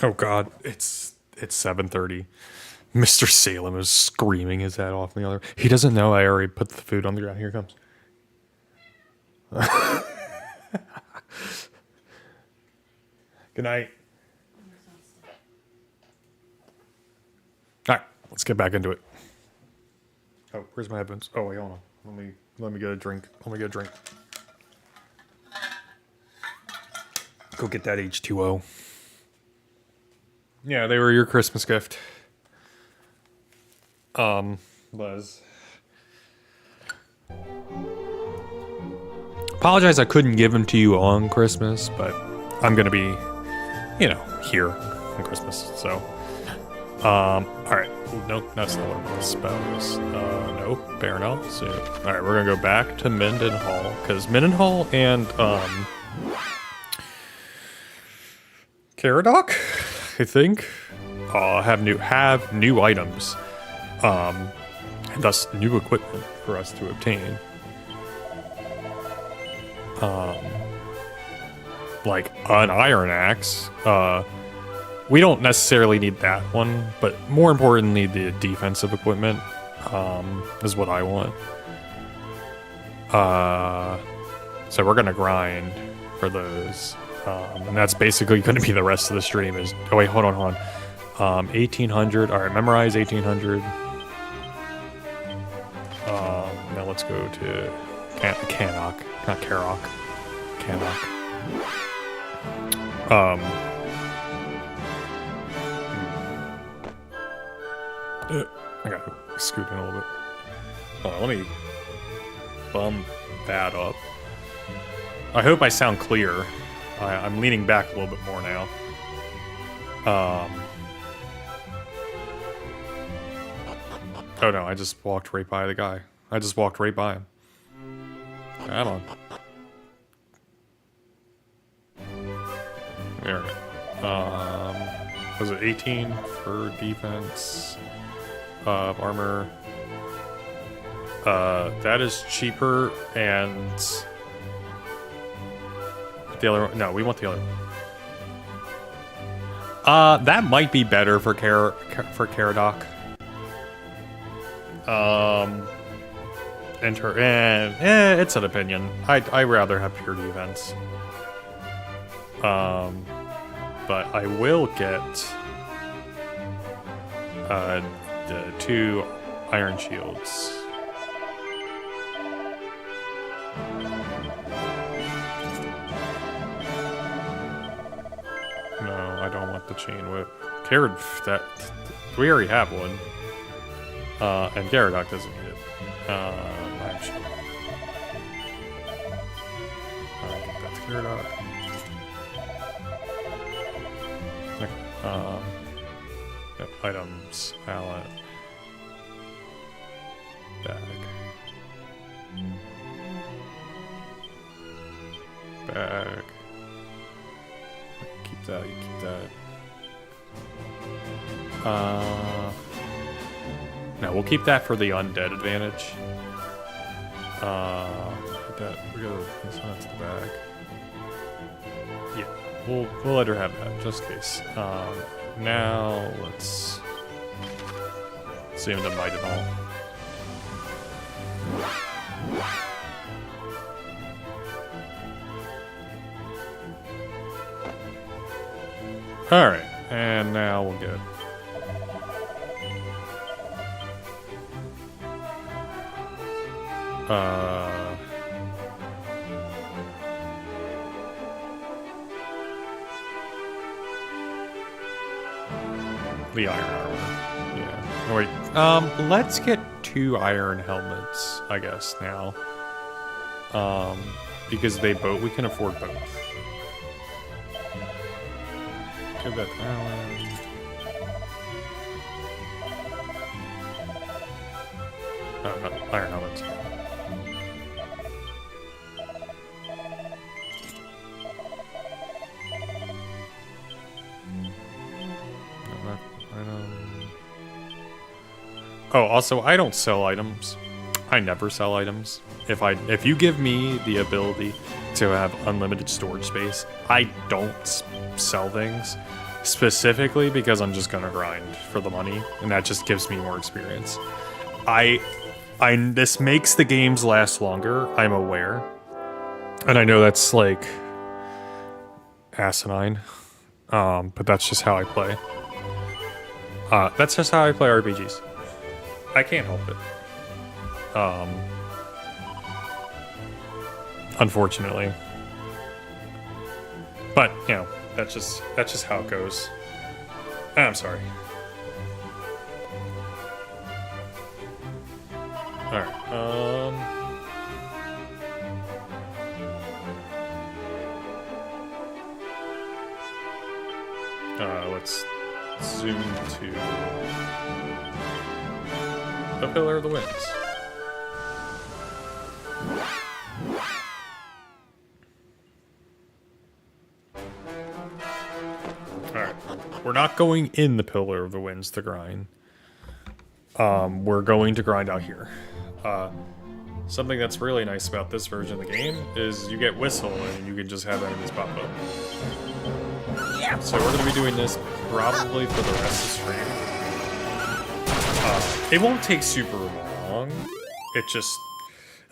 Oh God, it's 7:30. Mr. Salem is screaming his head off in the other. He doesn't know I already put the food on the ground. Here it comes. Good night. All right, let's get back into it. Oh, where's my headphones? Oh wait, hold on. Let me get a drink. Let me get a drink. Go get that H2O. Yeah, they were your Christmas gift. Les. Apologize I couldn't give them to you on Christmas, but I'm gonna be, here on Christmas, so. Alright. Nope, that's not what the spells. Nope, Baronel. So, alright, we're gonna go back to Mendenhall, because Mendenhall and, Caradoc, I think, have new items, and thus new equipment for us to obtain. Like an iron axe. We don't necessarily need that one, but more importantly, the defensive equipment is what I want. So we're gonna grind for those. And that's basically going to be the rest of the stream is... Oh, wait, hold on. 1800. All right, memorize 1800. Now let's go to Cannock. Not Karok. Cannock. I gotta scoot in a little bit. Hold on, let me bump that up. I hope I sound clear. I'm leaning back a little bit more now. Oh no, I just walked right by the guy. I just walked right by him. Come on. There we go. Was it 18 for defense? Armor. That is cheaper, and... The other one? No, we want the other one. That might be better for Caradoc. It's an opinion. I'd rather have pure defense. But I will get the 2 iron shields. No, I don't want the chain whip. We already have one. And Gyaradoc doesn't need it. Iron shield. Get that to Gyaradoc. Yep, items, palette. Bag. Bag. Keep that, you keep that. No, we'll keep that for the undead advantage. Put that, we gotta assign it to the bag. Yeah, we'll let her have that, just in case. Now, let's see him to bite it all. Alright, and now we'll get... the iron armor. Yeah. Oh, wait. Let's get 2 iron helmets, I guess, now. Because we can afford both. Give that Alan. Oh, not iron helmets. Oh, also, I don't sell items. I never sell items. If you give me the ability to have unlimited storage space, I don't sell things. specifically because I'm just gonna grind for the money, and that just gives me more experience. This makes the games last longer, I'm aware. And I know that's like asinine. But that's just how I play. That's just how I play RPGs. I can't help it. Unfortunately. But, you know, that's just how it goes. I'm sorry. Alright, let's zoom to the Pillar of the Winds. Alright, we're not going in the Pillar of the Winds to grind. We're going to grind out here. Something that's really nice about this version of the game is you get Whistle and you can just have enemies pop up. So we're going to be doing this probably for the rest of the stream. It won't take super long. It'll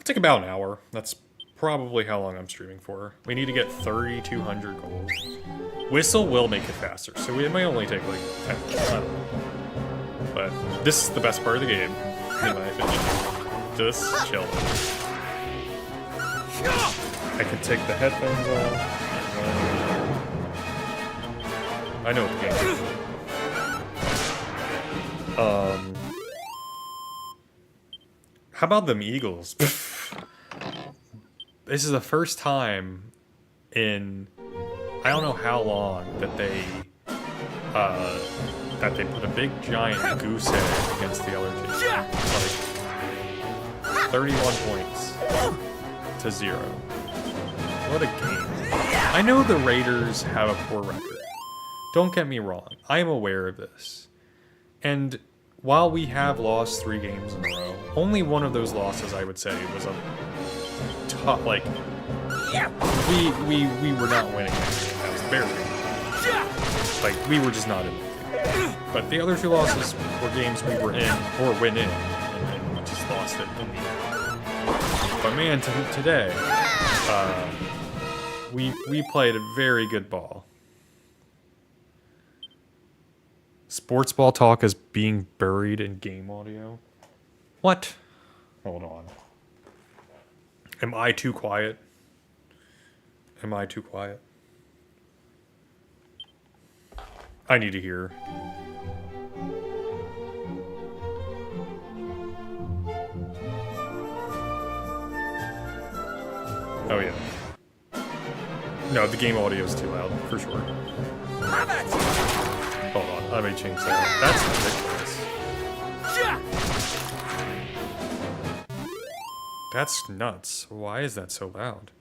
take about an hour. That's probably how long I'm streaming for. We need to get 3,200 gold. Whistle will make it faster, so it might only take like 10 minutes. I don't know. But this is the best part of the game, in my opinion. Just chill. I can take the headphones off. I know what the game is. How about them Eagles? This is the first time in I don't know how long that they put a big giant goose egg against the other team. Like 31 points to 0. What a game. I know the Raiders have a poor record. Don't get me wrong, I am aware of this. And while we have lost 3 games in a row, only one of those losses, I would say, was a tough, like, we were not winning that game. That was the Bear game. Like, we were just not in the game. But the other 2 losses were games we were in, or went in, and then we just lost it in the end. But man, today, we played a very good ball. Sports ball talk is being buried in game audio. What? Hold on. Am I too quiet? Am I too quiet? I need to hear. Oh yeah. No, the game audio is too loud, for sure. Hold on, I may change that. That's ridiculous. That's nuts. Why is that so loud?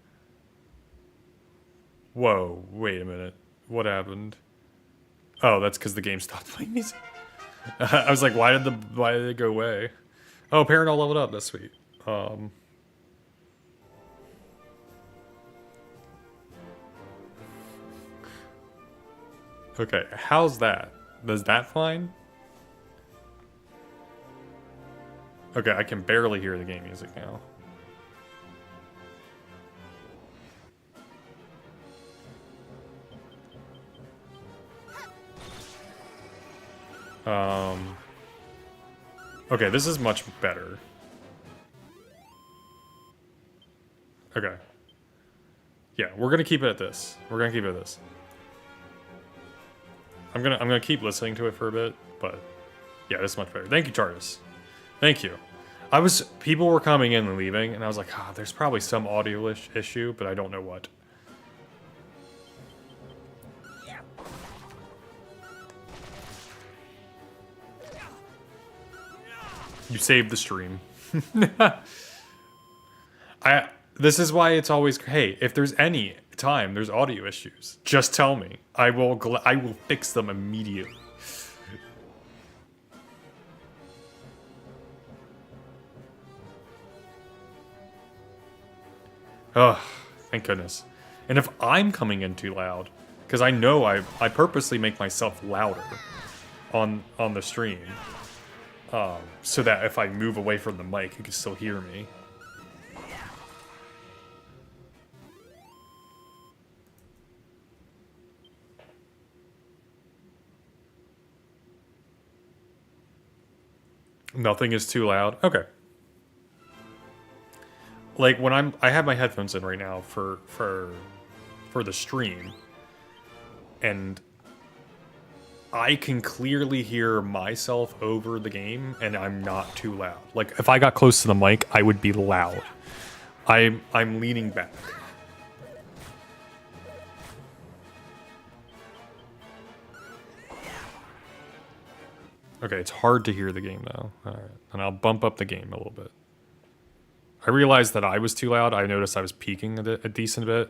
Whoa, wait a minute. What happened? Oh, that's because the game stopped playing music. I was like, why did it go away? Oh, Parent all leveled up. That's sweet. Okay, how's that? Is that fine? Okay, I can barely hear the game music now. Okay, this is much better. Okay. Yeah, we're gonna keep it at this. We're gonna keep it at this. I'm gonna keep listening to it for a bit, but yeah, this is much better. Thank you, Chartis. Thank you. People were coming in and leaving, and I was like, there's probably some audio issue, but I don't know what. You saved the stream. This is why it's always, hey, if there's any time there's audio issues, just tell me. I will fix them immediately. Oh, thank goodness. And if I'm coming in too loud, Because I know I purposely make myself louder on the stream. So that if I move away from the mic, you can still hear me. Nothing is too loud. Okay. Like when I have my headphones in right now for the stream, and I can clearly hear myself over the game, and I'm not too loud. Like if I got close to the mic, I would be loud. I'm leaning back. Okay, it's hard to hear the game though. All right, and I'll bump up the game a little bit. I realized that I was too loud. I noticed I was peaking a decent bit.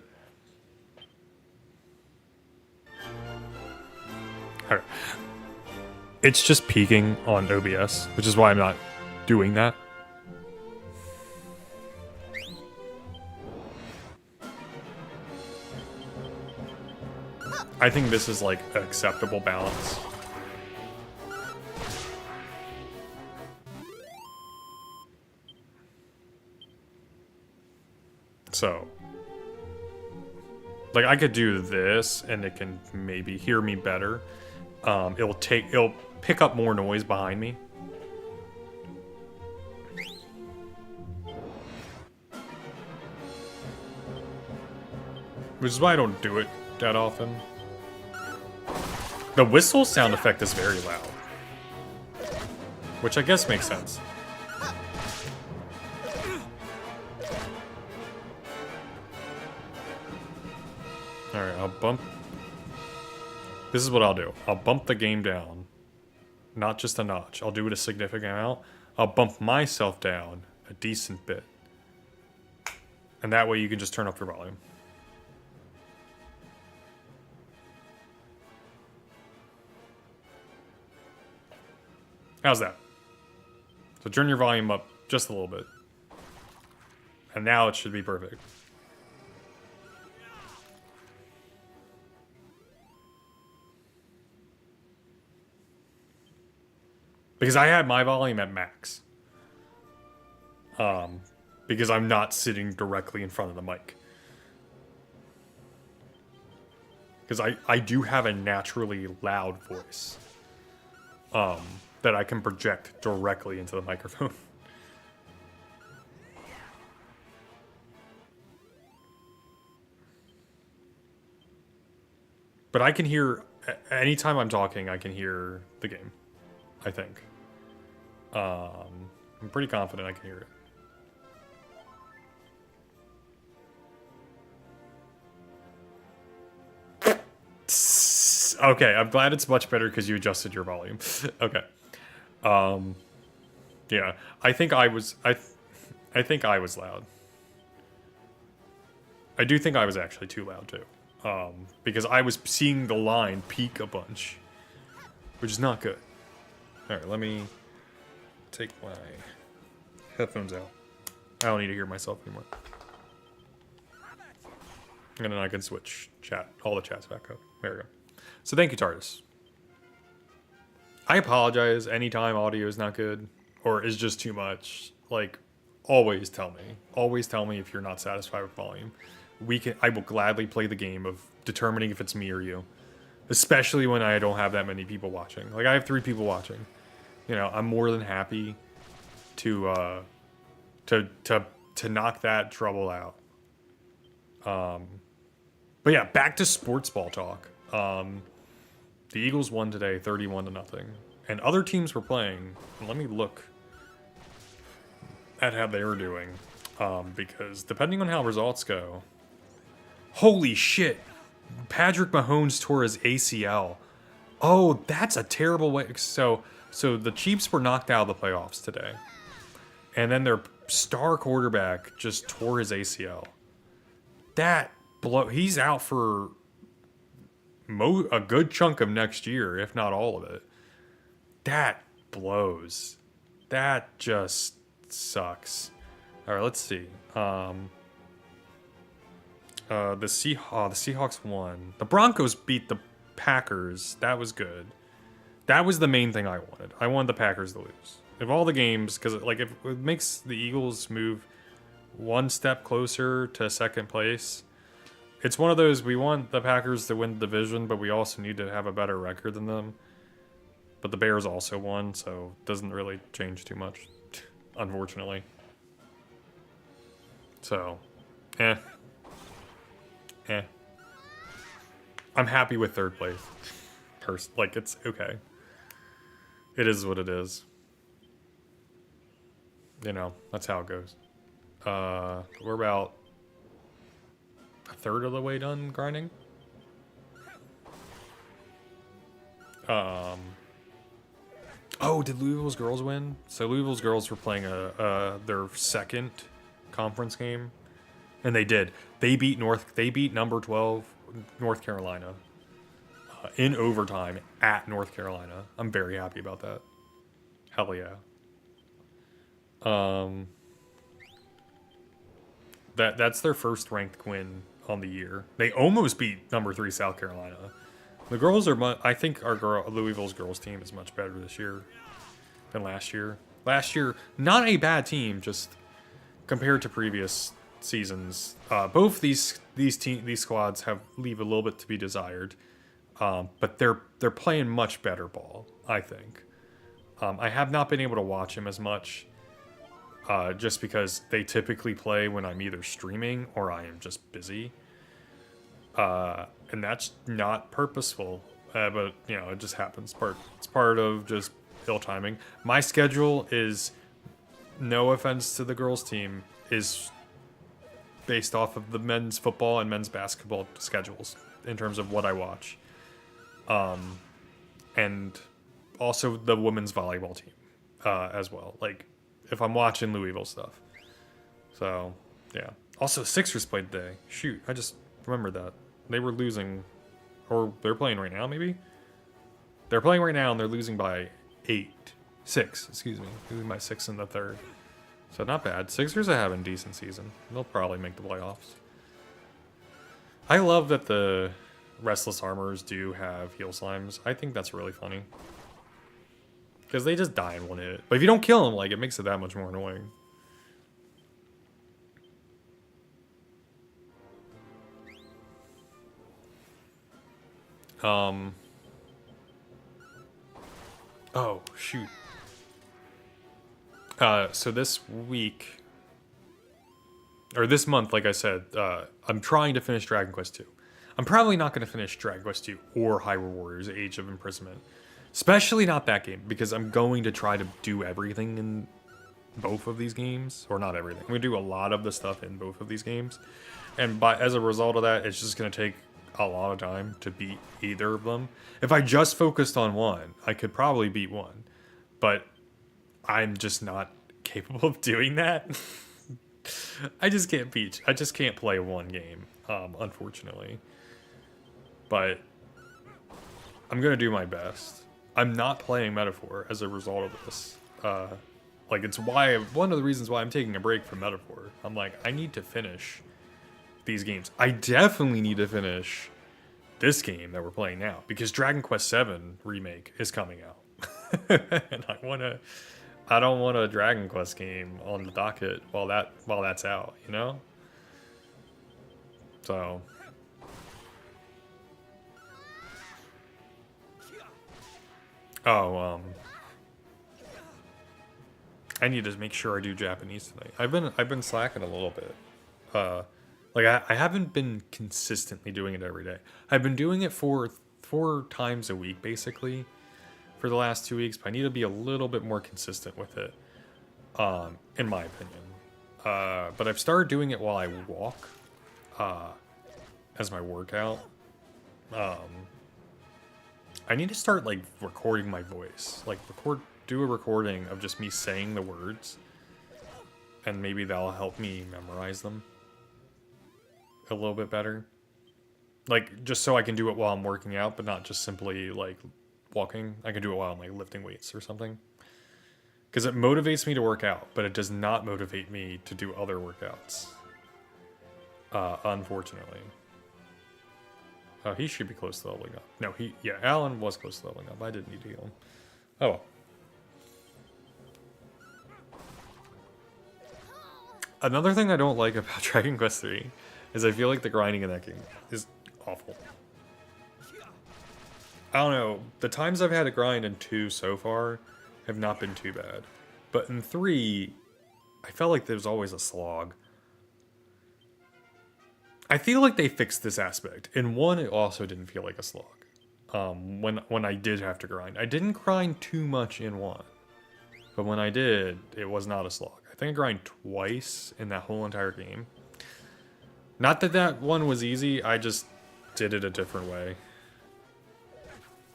Okay. It's just peaking on OBS, which is why I'm not doing that. I think this is like an acceptable balance. So, like I could do this and it can maybe hear me better. It'll pick up more noise behind me. Which is why I don't do it that often. The whistle sound effect is very loud. Which I guess makes sense. Alright, I'll bump... This is what I'll do. I'll bump the game down. Not just a notch. I'll do it a significant amount. I'll bump myself down a decent bit. And that way you can just turn up your volume. How's that? So turn your volume up just a little bit. And now it should be perfect. Because I had my volume at max. Because I'm not sitting directly in front of the mic. Because I do have a naturally loud voice. That I can project directly into the microphone. But I can hear, anytime I'm talking, I can hear the game, I think. I'm pretty confident I can hear it. Okay, I'm glad it's much better because you adjusted your volume. Okay. Yeah, I think I was loud. I do think I was actually too loud too. Because I was seeing the line peak a bunch, which is not good. All right, let me take my headphones out. I don't need to hear myself anymore. And then I can switch all the chats back up. There we go. So thank you, TARDIS. I apologize anytime audio is not good or is just too much. Like, always tell me. Always tell me if you're not satisfied with volume. I will gladly play the game of determining if it's me or you. Especially when I don't have that many people watching. Like, I have 3 people watching. You know, I'm more than happy to knock that trouble out. But yeah, back to sports ball talk. The Eagles won today, 31-0. And other teams were playing. Let me look at how they were doing. Because depending on how results go... Holy shit! Patrick Mahomes tore his ACL. Oh, that's a terrible way... So the Chiefs were knocked out of the playoffs today. And then their star quarterback just tore his ACL. He's out for... a good chunk of next year, if not all of it. That blows. That just sucks. All right, let's see. The Seahawks won. The Broncos beat the Packers. That was good. That was the main thing I wanted. I wanted the Packers to lose. Of all the games, because like if it makes the Eagles move one step closer to second place, it's one of those, we want the Packers to win the division, but we also need to have a better record than them. But the Bears also won, so it doesn't really change too much, unfortunately. So, eh. I'm happy with third place. Like, it's okay. It is what it is. You know, that's how it goes. We're about a third of the way done grinding. Oh, did Louisville's girls win? So Louisville's girls were playing their second conference game, and they did. They beat number 12 North Carolina in overtime at North Carolina. I'm very happy about that. Hell yeah. That's their first ranked win on the year. They almost beat number 3 South Carolina. The girls are I think Louisville's girls team is much better this year than last year. Last year, not a bad team, just compared to previous seasons. Both these squads leave a little bit to be desired, but they're playing much better ball, I think. I have not been able to watch them as much, just because they typically play when I'm either streaming or I am just busy. And that's not purposeful, but you know, it just happens. It's part of just ill timing. My schedule is, no offense to the girls team, is based off of the men's football and men's basketball schedules in terms of what I watch. And also the women's volleyball team, as well. Like, if I'm watching Louisville stuff. So, yeah. Also, Sixers played today. Shoot, I just remembered that. They were losing, or they're playing right now, maybe? They're playing right now, and they're losing by 6, excuse me. Losing by 6 in the third. So not bad. Sixers are having a decent season. They'll probably make the playoffs. I love that the Restless Armors do have heal slimes. I think that's really funny. Because they just die in one hit. But if you don't kill them, like, it makes it that much more annoying. Oh, shoot. So this week, or this month, like I said, I'm trying to finish Dragon Quest 2. I'm probably not going to finish Dragon Quest 2 or Hyrule Warriors Age of Imprisonment. Especially not that game, because I'm going to try to do everything in both of these games. Or not everything. I'm going to do a lot of the stuff in both of these games. And as a result of that, it's just going to take a lot of time to beat either of them. If I just focused on one, I could probably beat one. But I'm just not capable of doing that. I just can't play one game, unfortunately. But I'm going to do my best. I'm not playing Metaphor as a result of this. Like, it's one of the reasons why I'm taking a break from Metaphor. I'm like, I need to finish these games. I definitely need to finish this game that we're playing now, because Dragon Quest VII Remake is coming out. And I don't want a Dragon Quest game on the docket while that's out, you know? So I need to make sure I do Japanese tonight. I've been slacking a little bit. Like, I haven't been consistently doing it every day. I've been doing it four times a week, basically, for the last 2 weeks, but I need to be a little bit more consistent with it, in my opinion. But I've started doing it while I walk, as my workout. I need to start, like, recording my voice. Like, do a recording of just me saying the words, and maybe that'll help me memorize them a little bit better. Like, just so I can do it while I'm working out, but not just simply, like, walking. I can do it while I'm, like, lifting weights or something. Because it motivates me to work out, but it does not motivate me to do other workouts. unfortunately. He should be close to leveling up. No, Alan was close to leveling up. I didn't need to heal him. Oh well. Another thing I don't like about Dragon Quest III is I feel like the grinding in that game is awful. I don't know, the times I've had to grind in 2 so far have not been too bad. But in 3, I felt like there was always a slog. I feel like they fixed this aspect. In 1, it also didn't feel like a slog. When I did have to grind. I didn't grind too much in 1. But when I did, it was not a slog. I think I grind twice in that whole entire game. Not that that one was easy, I just did it a different way.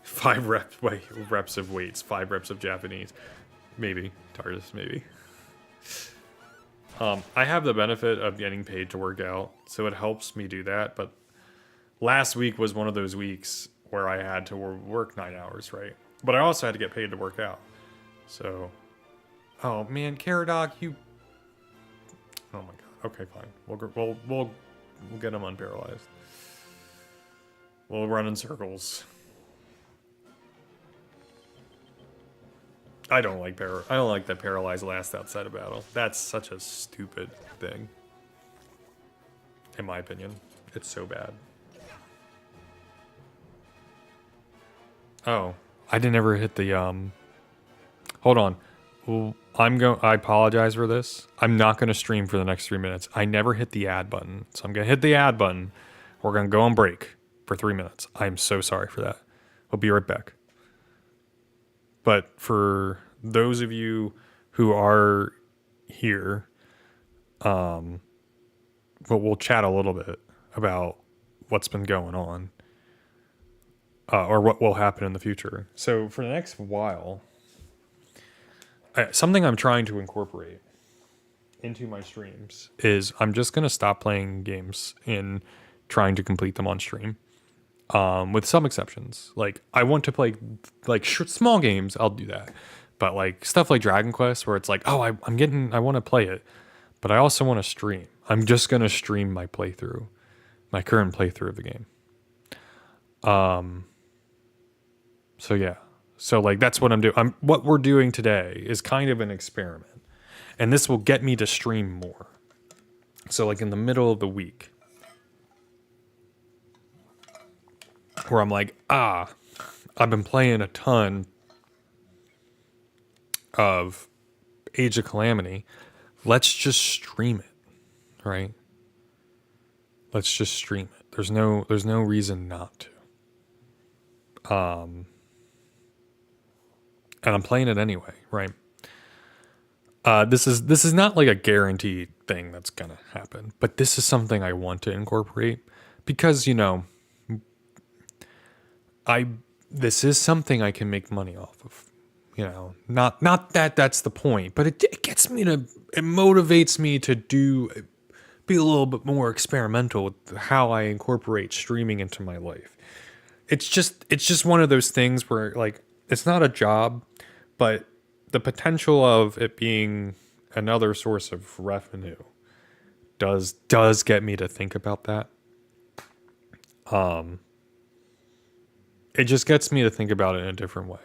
5 reps of weights, 5 reps of Japanese. Maybe. TARDIS, maybe. I have the benefit of getting paid to work out, so it helps me do that, but last week was one of those weeks where I had to work 9 hours, right? But I also had to get paid to work out. So, oh man, Caradoc, you... Oh my god. Okay, fine. We'll get him unparalyzed. We'll run in circles. I don't like that paralyzed lasts outside of battle. That's such a stupid thing. In my opinion. It's so bad. Oh, I didn't ever hit the hold on. Well, I apologize for this. I'm not going to stream for the next 3 minutes. I never hit the add button. So I'm going to hit the add button. We're going to go on break for 3 minutes. I'm so sorry for that. I'll be right back. But for those of you who are here, but we'll chat a little bit about what's been going on, or what will happen in the future. So for the next while, something I'm trying to incorporate into my streams is I'm just going to stop playing games and trying to complete them on stream. With some exceptions. Like, I want to play, like, small games, I'll do that. But, like, stuff like Dragon Quest, where it's like, oh, I want to play it. But I also want to stream. I'm just going to stream my playthrough. My current playthrough of the game. So, yeah. So, like, that's what I'm doing. What we're doing today is kind of an experiment. And this will get me to stream more. So, like, in the middle of the week, where I'm like, I've been playing a ton of Age of Calamity. Let's just stream it, right? Let's just stream it. There's no reason not to. And I'm playing it anyway, right? This is not like a guaranteed thing that's gonna happen, but this is something I want to incorporate because, you know, this is something I can make money off of, you know, not that that's the point, but it gets me it motivates me to be a little bit more experimental with how I incorporate streaming into my life. It's just one of those things where, like, it's not a job, but the potential of it being another source of revenue does get me to think about that. It just gets me to think about it in a different way.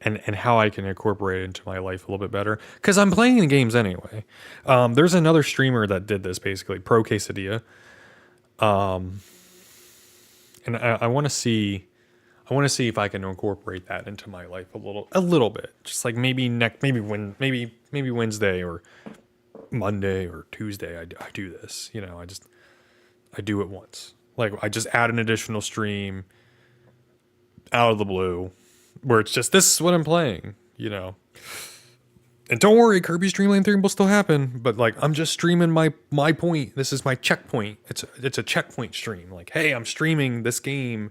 And how I can incorporate it into my life a little bit better. Because I'm playing the games anyway. There's another streamer that did this, basically, Pro Quesadilla. And I want to see if I can incorporate that into my life a little bit. Just like maybe Wednesday or Monday or Tuesday I do this. You know, I do it once. Like, I just add an additional stream out of the blue where it's just, this is what I'm playing, you know. And don't worry, Kirby's Dream Lane 3 will still happen, but, like, I'm just streaming my point. This is my checkpoint. It's a checkpoint stream. Like, hey, I'm streaming this game,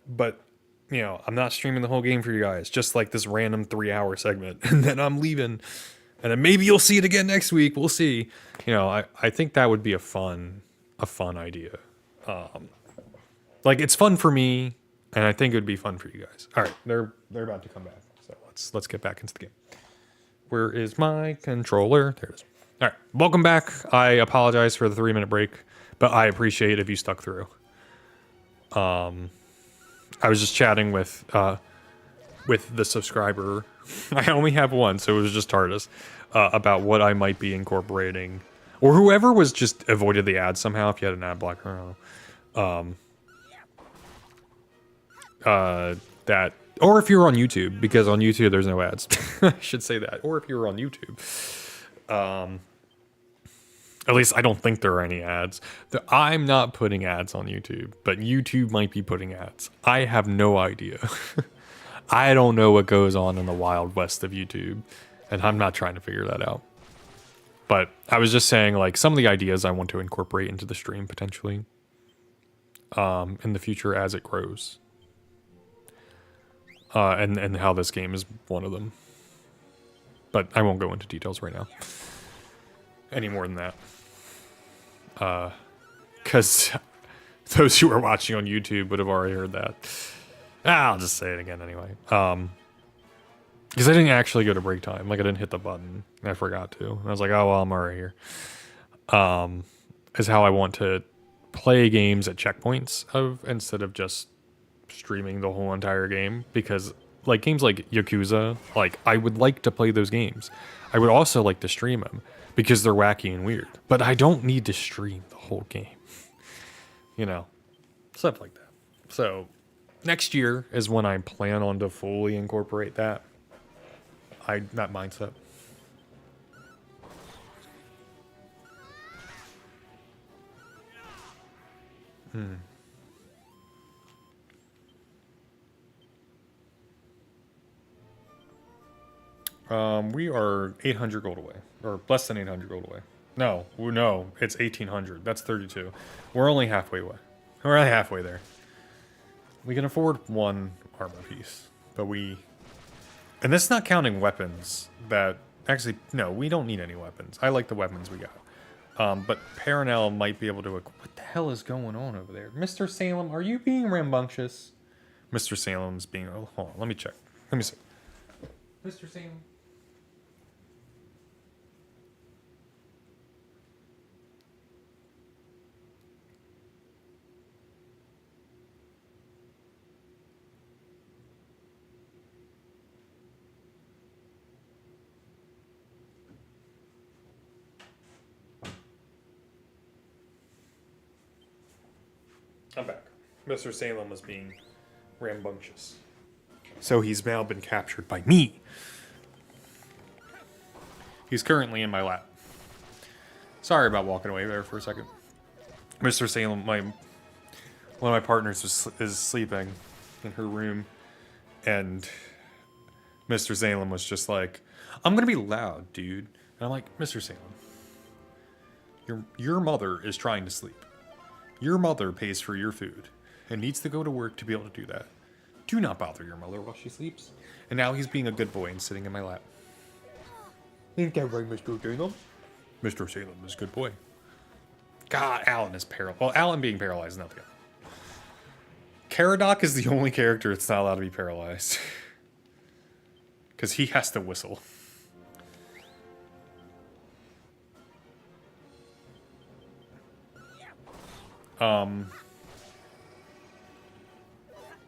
but, you know, I'm not streaming the whole game for you guys. Just like this random 3-hour segment, and then I'm leaving. And then maybe you'll see it again next week. We'll see. You know, I think that would be a fun idea. Like, it's fun for me, and I think it would be fun for you guys. All right, they're about to come back, so let's get back into the game. Where is my controller? There it is. All right, welcome back. I apologize for the 3-minute break, but I appreciate if you stuck through. I was just chatting with the subscriber. I only have one, so it was just Tardis, about what I might be incorporating, or whoever was just avoided the ad somehow. If you had an ad blocker, I don't know. That, or if you're on YouTube, because on YouTube there's no ads. I should say that. Or if you're on YouTube. At least I don't think there are any ads. I'm not putting ads on YouTube, but YouTube might be putting ads. I have no idea. I don't know what goes on in the wild west of YouTube, and I'm not trying to figure that out. But I was just saying, like, some of the ideas I want to incorporate into the stream potentially in the future as it grows. And how this game is one of them. But I won't go into details right now. Any more than that. Because those who are watching on YouTube would have already heard that. I'll just say it again anyway. Because I didn't actually go to break time. Like, I didn't hit the button. And I forgot to. And I was like, oh, well, I'm already here. Is how I want to play games at checkpoints instead of just streaming the whole entire game. Because, like, games like Yakuza, like, I would like to play those games. I would also like to stream them because they're wacky and weird. But I don't need to stream the whole game. You know, stuff like that. So, next year is when I plan on to fully incorporate that mindset. We are 800 gold away, or less than 800 gold away. No, it's 1800. That's 32. We're only halfway away. We're only halfway there. We can afford one armor piece, but and that's not counting weapons that, actually, no, we don't need any weapons. I like the weapons we got. But Paranel might be able to, what the hell is going on over there? Mr. Salem, are you being rambunctious? Mr. Salem's being, oh, hold on, let me check. Let me see. Mr. Salem. I'm back. Mr. Salem was being rambunctious. So he's now been captured by me. He's currently in my lap. Sorry about walking away there for a second. Mr. Salem, one of my partners is sleeping in her room, and Mr. Salem was just like, I'm gonna be loud, dude. And I'm like, Mr. Salem, your mother is trying to sleep. Your mother pays for your food and needs to go to work to be able to do that. Do not bother your mother while she sleeps. And now he's being a good boy and sitting in my lap. Ain't that right, Mr. Salem? Mr. Salem is a good boy. God, Alan is paralyzed. Well, Alan being paralyzed is nothing. Caradoc is the only character that's not allowed to be paralyzed. Because he has to whistle.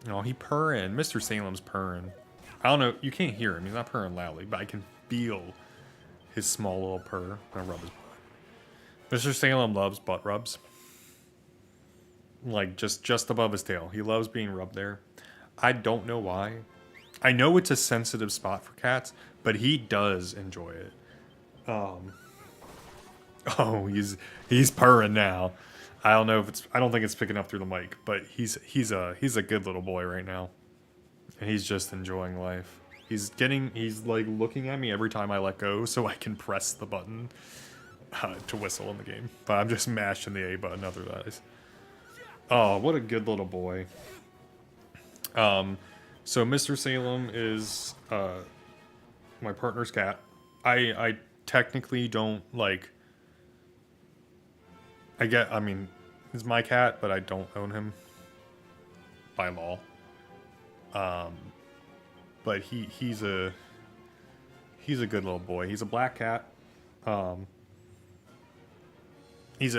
Oh, he purring. Mr. Salem's purring. I don't know. You can't hear him. He's not purring loudly, but I can feel his small little purr. I rub his butt. Mr. Salem loves butt rubs. Like, just above his tail. He loves being rubbed there. I don't know why. I know it's a sensitive spot for cats, but he does enjoy it. Oh, he's purring now. I don't know if I don't think it's picking up through the mic, but he's a good little boy right now. And he's just enjoying life. He's like looking at me every time I let go so I can press the button to whistle in the game. But I'm just mashing the A button otherwise. Oh, what a good little boy. So Mr. Salem is my partner's cat. I technically don't like. I mean, he's my cat, but I don't own him by law. But he's a good little boy. He's a black cat. he's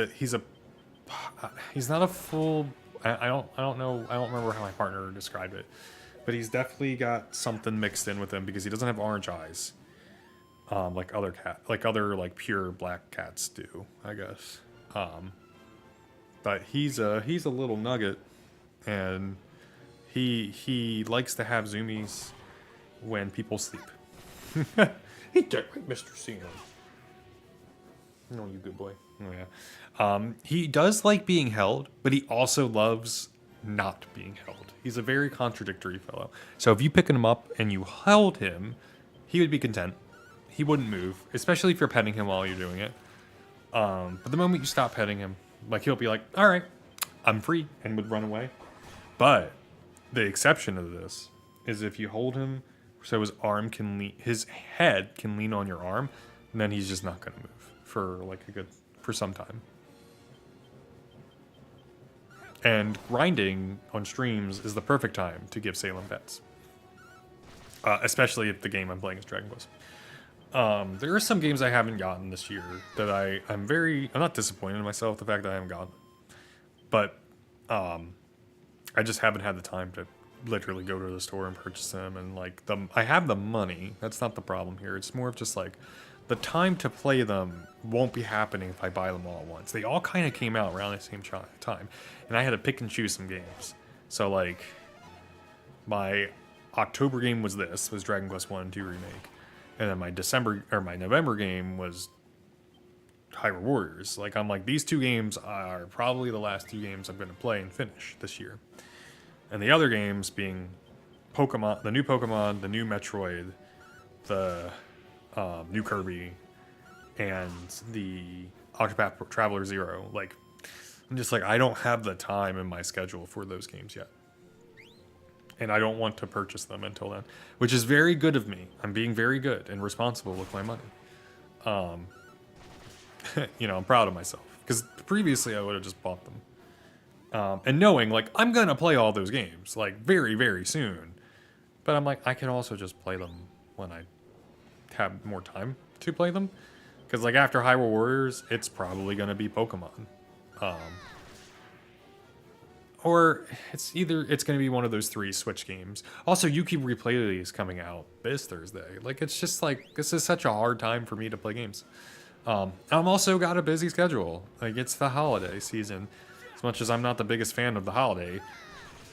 not a full. I don't know. I don't remember how my partner described it, but he's definitely got something mixed in with him because he doesn't have orange eyes, like other like pure black cats do, I guess. But he's a little nugget, and he likes to have zoomies when people sleep. He did, Mr. Cena. No, you good boy. Oh yeah. He does like being held, but he also loves not being held. He's a very contradictory fellow. So if you pick him up and you held him, he would be content. He wouldn't move, especially if you're petting him while you're doing it. But the moment you stop petting him, like he'll be like, "All right, I'm free," and would run away. But the exception to this is if you hold him so his head can lean on your arm, and then he's just not going to move for some time. And grinding on streams is the perfect time to give Salem pets, especially if the game I'm playing is Dragon Quest. There are some games I haven't gotten this year that I'm not disappointed in myself the fact that I haven't gotten, but I just haven't had the time to literally go to the store and purchase them, and I have the money. That's not the problem here. It's more of just like the time to play them won't be happening if I buy them all at once. They all kind of came out around the same time, and I had to pick and choose some games. So like my October game was Dragon Quest 1 and 2 Remake. And then my November game was Hyrule Warriors. Like, I'm like, these two games are probably the last two games I'm going to play and finish this year. And the other games being Pokemon, the new Metroid, the new Kirby, and the Octopath Traveler 0. Like, I'm just like, I don't have the time in my schedule for those games yet. And I don't want to purchase them until then, which is very good of me. I'm being very good and responsible with my money. I'm proud of myself because previously I would have just bought them. And knowing like I'm gonna play all those games like very, very soon, but I'm like I can also just play them when I have more time to play them, because like after Hyrule Warriors, it's probably gonna be Pokemon. Or it's going to be one of those 3 Switch games. Also, Yuki Replay is coming out this Thursday. Like, it's just like, this is such a hard time for me to play games. I'm also got a busy schedule. Like, it's the holiday season. As much as I'm not the biggest fan of the holiday,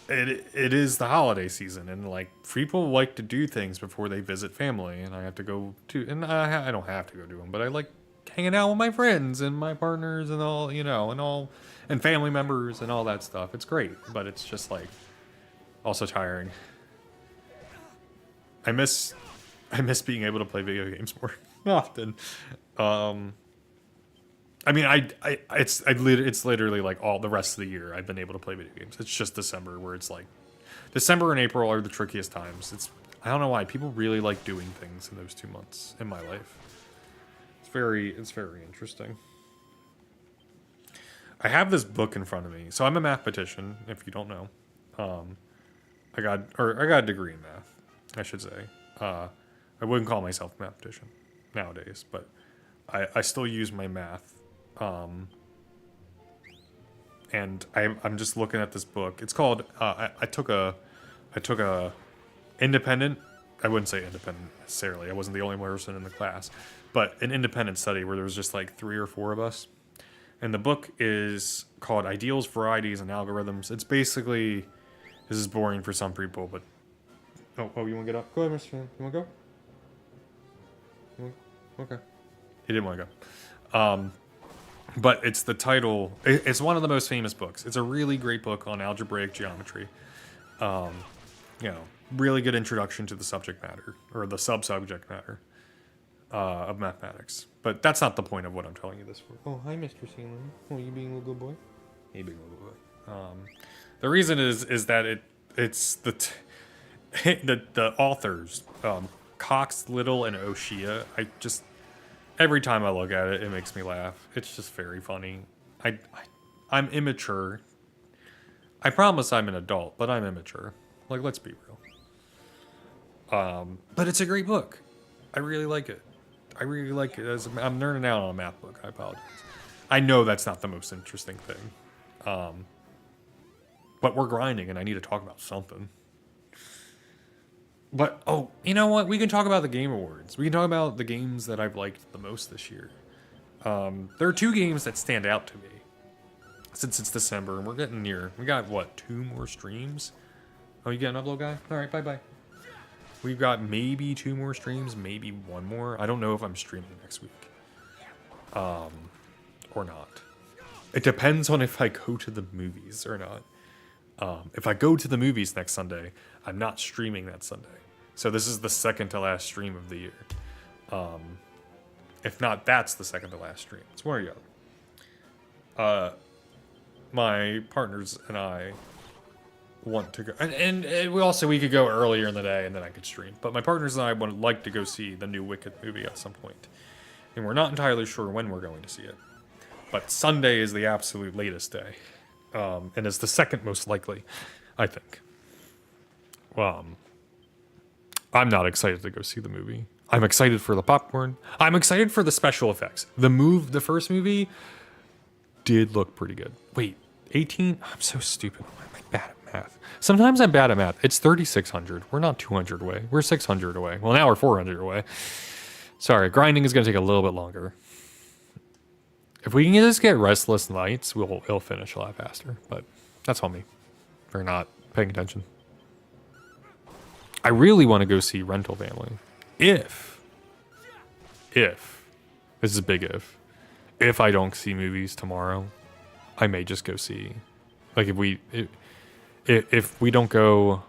it is the holiday season. And, like, people like to do things before they visit family. And I have to go to, and I don't have to go do them, but I like hanging out with my friends and my partners and all, and family members and all that stuff. It's great, but it's just like also tiring. I miss being able to play video games more often. I mean, it's literally like all the rest of the year I've been able to play video games. It's just December where it's like December and April are the trickiest times. I don't know why people really like doing things in those 2 months in my life. It's very interesting. I have this book in front of me. So I'm a mathematician, if you don't know. I got a degree in math, I should say. I wouldn't call myself a mathematician nowadays, but I still use my math. And I'm just looking at this book. It's called I took a independent, I wouldn't say independent necessarily. I wasn't the only person in the class, but an independent study where there was just like 3 or 4 of us. And the book is called Ideals, Varieties, and Algorithms. It's basically, this is boring for some people, but... Oh, you want to get up? Go ahead, Mr. Fan. You want to go? Okay. He didn't want to go. But it's the title... It's one of the most famous books. It's a really great book on algebraic geometry. Really good introduction to the subject matter, or the sub-subject matter of mathematics. But that's not the point of what I'm telling you this for. Oh, hi, Mr. Seaman. Oh, you being a little good boy? Hey, being a little boy. The reason is that it's the authors, Cox, Little, and O'Shea. Every time I look at it, it makes me laugh. It's just very funny. I'm immature. I promise I'm an adult, but I'm immature. Like, let's be real. But it's a great book. I really like it. I'm nerding out on a math book. I apologize. I know that's not the most interesting thing. But we're grinding and I need to talk about something. But, oh, you know what? We can talk about the Game Awards. We can talk about the games that I've liked the most this year. There are 2 games that stand out to me. Since it's December and we're getting near. We got, what, 2 more streams? Oh, you getting upload guy? Alright, bye-bye. We've got maybe 2 more streams, maybe 1 more. I don't know if I'm streaming next week. Or not. It depends on if I go to the movies or not. If I go to the movies next Sunday, I'm not streaming that Sunday. So this is the second to last stream of the year. If not, that's the second to last stream. It's one or the other. My partners and I want to go, and we could go earlier in the day and then I could stream. But my partners and I would like to go see the new Wicked movie at some point, and we're not entirely sure when we're going to see it. But Sunday is the absolute latest day, and is the second most likely, I think. I'm not excited to go see the movie. I'm excited for the popcorn. I'm excited for the special effects. The first movie did look pretty good. Wait, 18? I'm so stupid. Why am I bad at math? Sometimes I'm bad at math. It's 3,600. We're not 200 away. We're 600 away. Well, now we're 400 away. Sorry, grinding is going to take a little bit longer. If we can just get Restless Nights, it'll finish a lot faster. But that's on me for not paying attention. I really want to go see Rental Family. If, this is a big if I don't see movies tomorrow, I may just go see, like if we don't go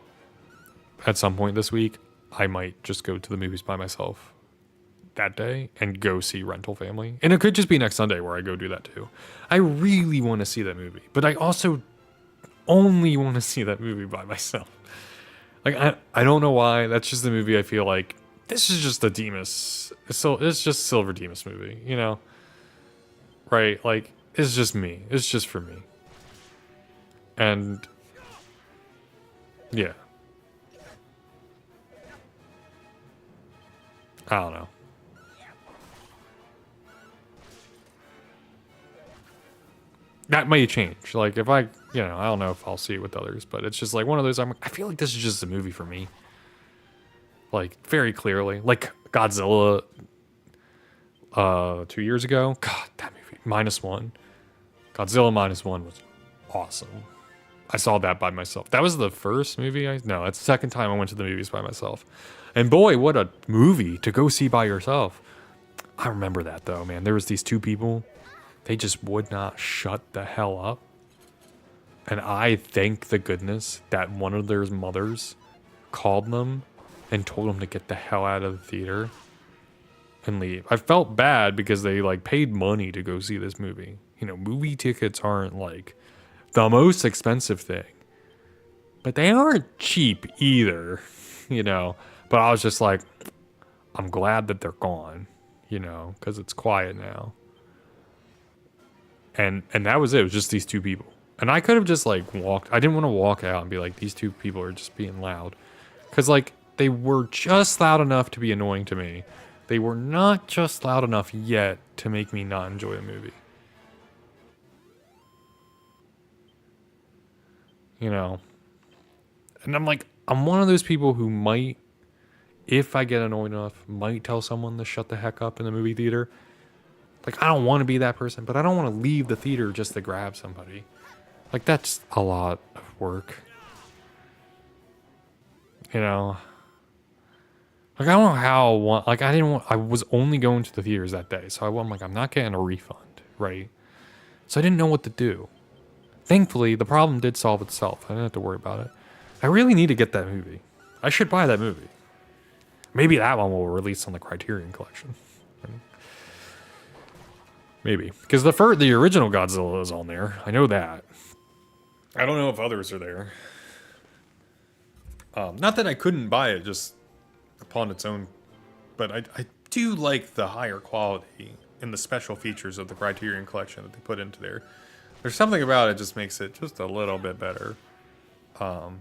at some point this week, I might just go to the movies by myself that day and go see Rental Family. And it could just be next Sunday where I go do that too. I really want to see that movie, but I also only want to see that movie by myself. Like, I don't know why. That's just the movie I feel like, this is just a Demas. It's just Silver Demas movie, you know? Right? Like, it's just me. It's just for me. And, yeah. I don't know. That may change. Like, if I don't know if I'll see it with others, but it's just like one of those, I feel like this is just a movie for me. Like, very clearly. Like, Godzilla 2 years ago. God, that movie. -1. Godzilla -1 was awesome. I saw that by myself. That was the first movie no, it's the second time I went to the movies by myself. And boy, what a movie to go see by yourself. I remember that though, man. There was these 2 people. They just would not shut the hell up. And I thank the goodness that one of their mothers called them and told them to get the hell out of the theater and leave. I felt bad because they like paid money to go see this movie. You know, movie tickets aren't like the most expensive thing, but they aren't cheap either, you know. But I was just like, I'm glad that they're gone, you know, because it's quiet now. And that was it. It was just these 2 people. And I could have just like walked. I didn't want to walk out and be like, these 2 people are just being loud. Because like they were just loud enough to be annoying to me. They were not just loud enough yet to make me not enjoy a movie. You know. And I'm like, I'm one of those people who might, if I get annoyed enough, might tell someone to shut the heck up in the movie theater. Like, I don't want to be that person, but I don't want to leave the theater just to grab somebody. Like, that's a lot of work. You know? Like, I don't know how, I was only going to the theaters that day, so I'm like, I'm not getting a refund, right? So I didn't know what to do. Thankfully, the problem did solve itself. I didn't have to worry about it. I really need to get that movie. I should buy that movie. Maybe that one will release on the Criterion Collection. Maybe. Because the original Godzilla is on there. I know that. I don't know if others are there. Not that I couldn't buy it just upon its own, but I do like the higher quality and the special features of the Criterion Collection that they put into there. There's something about it just makes it just a little bit better. And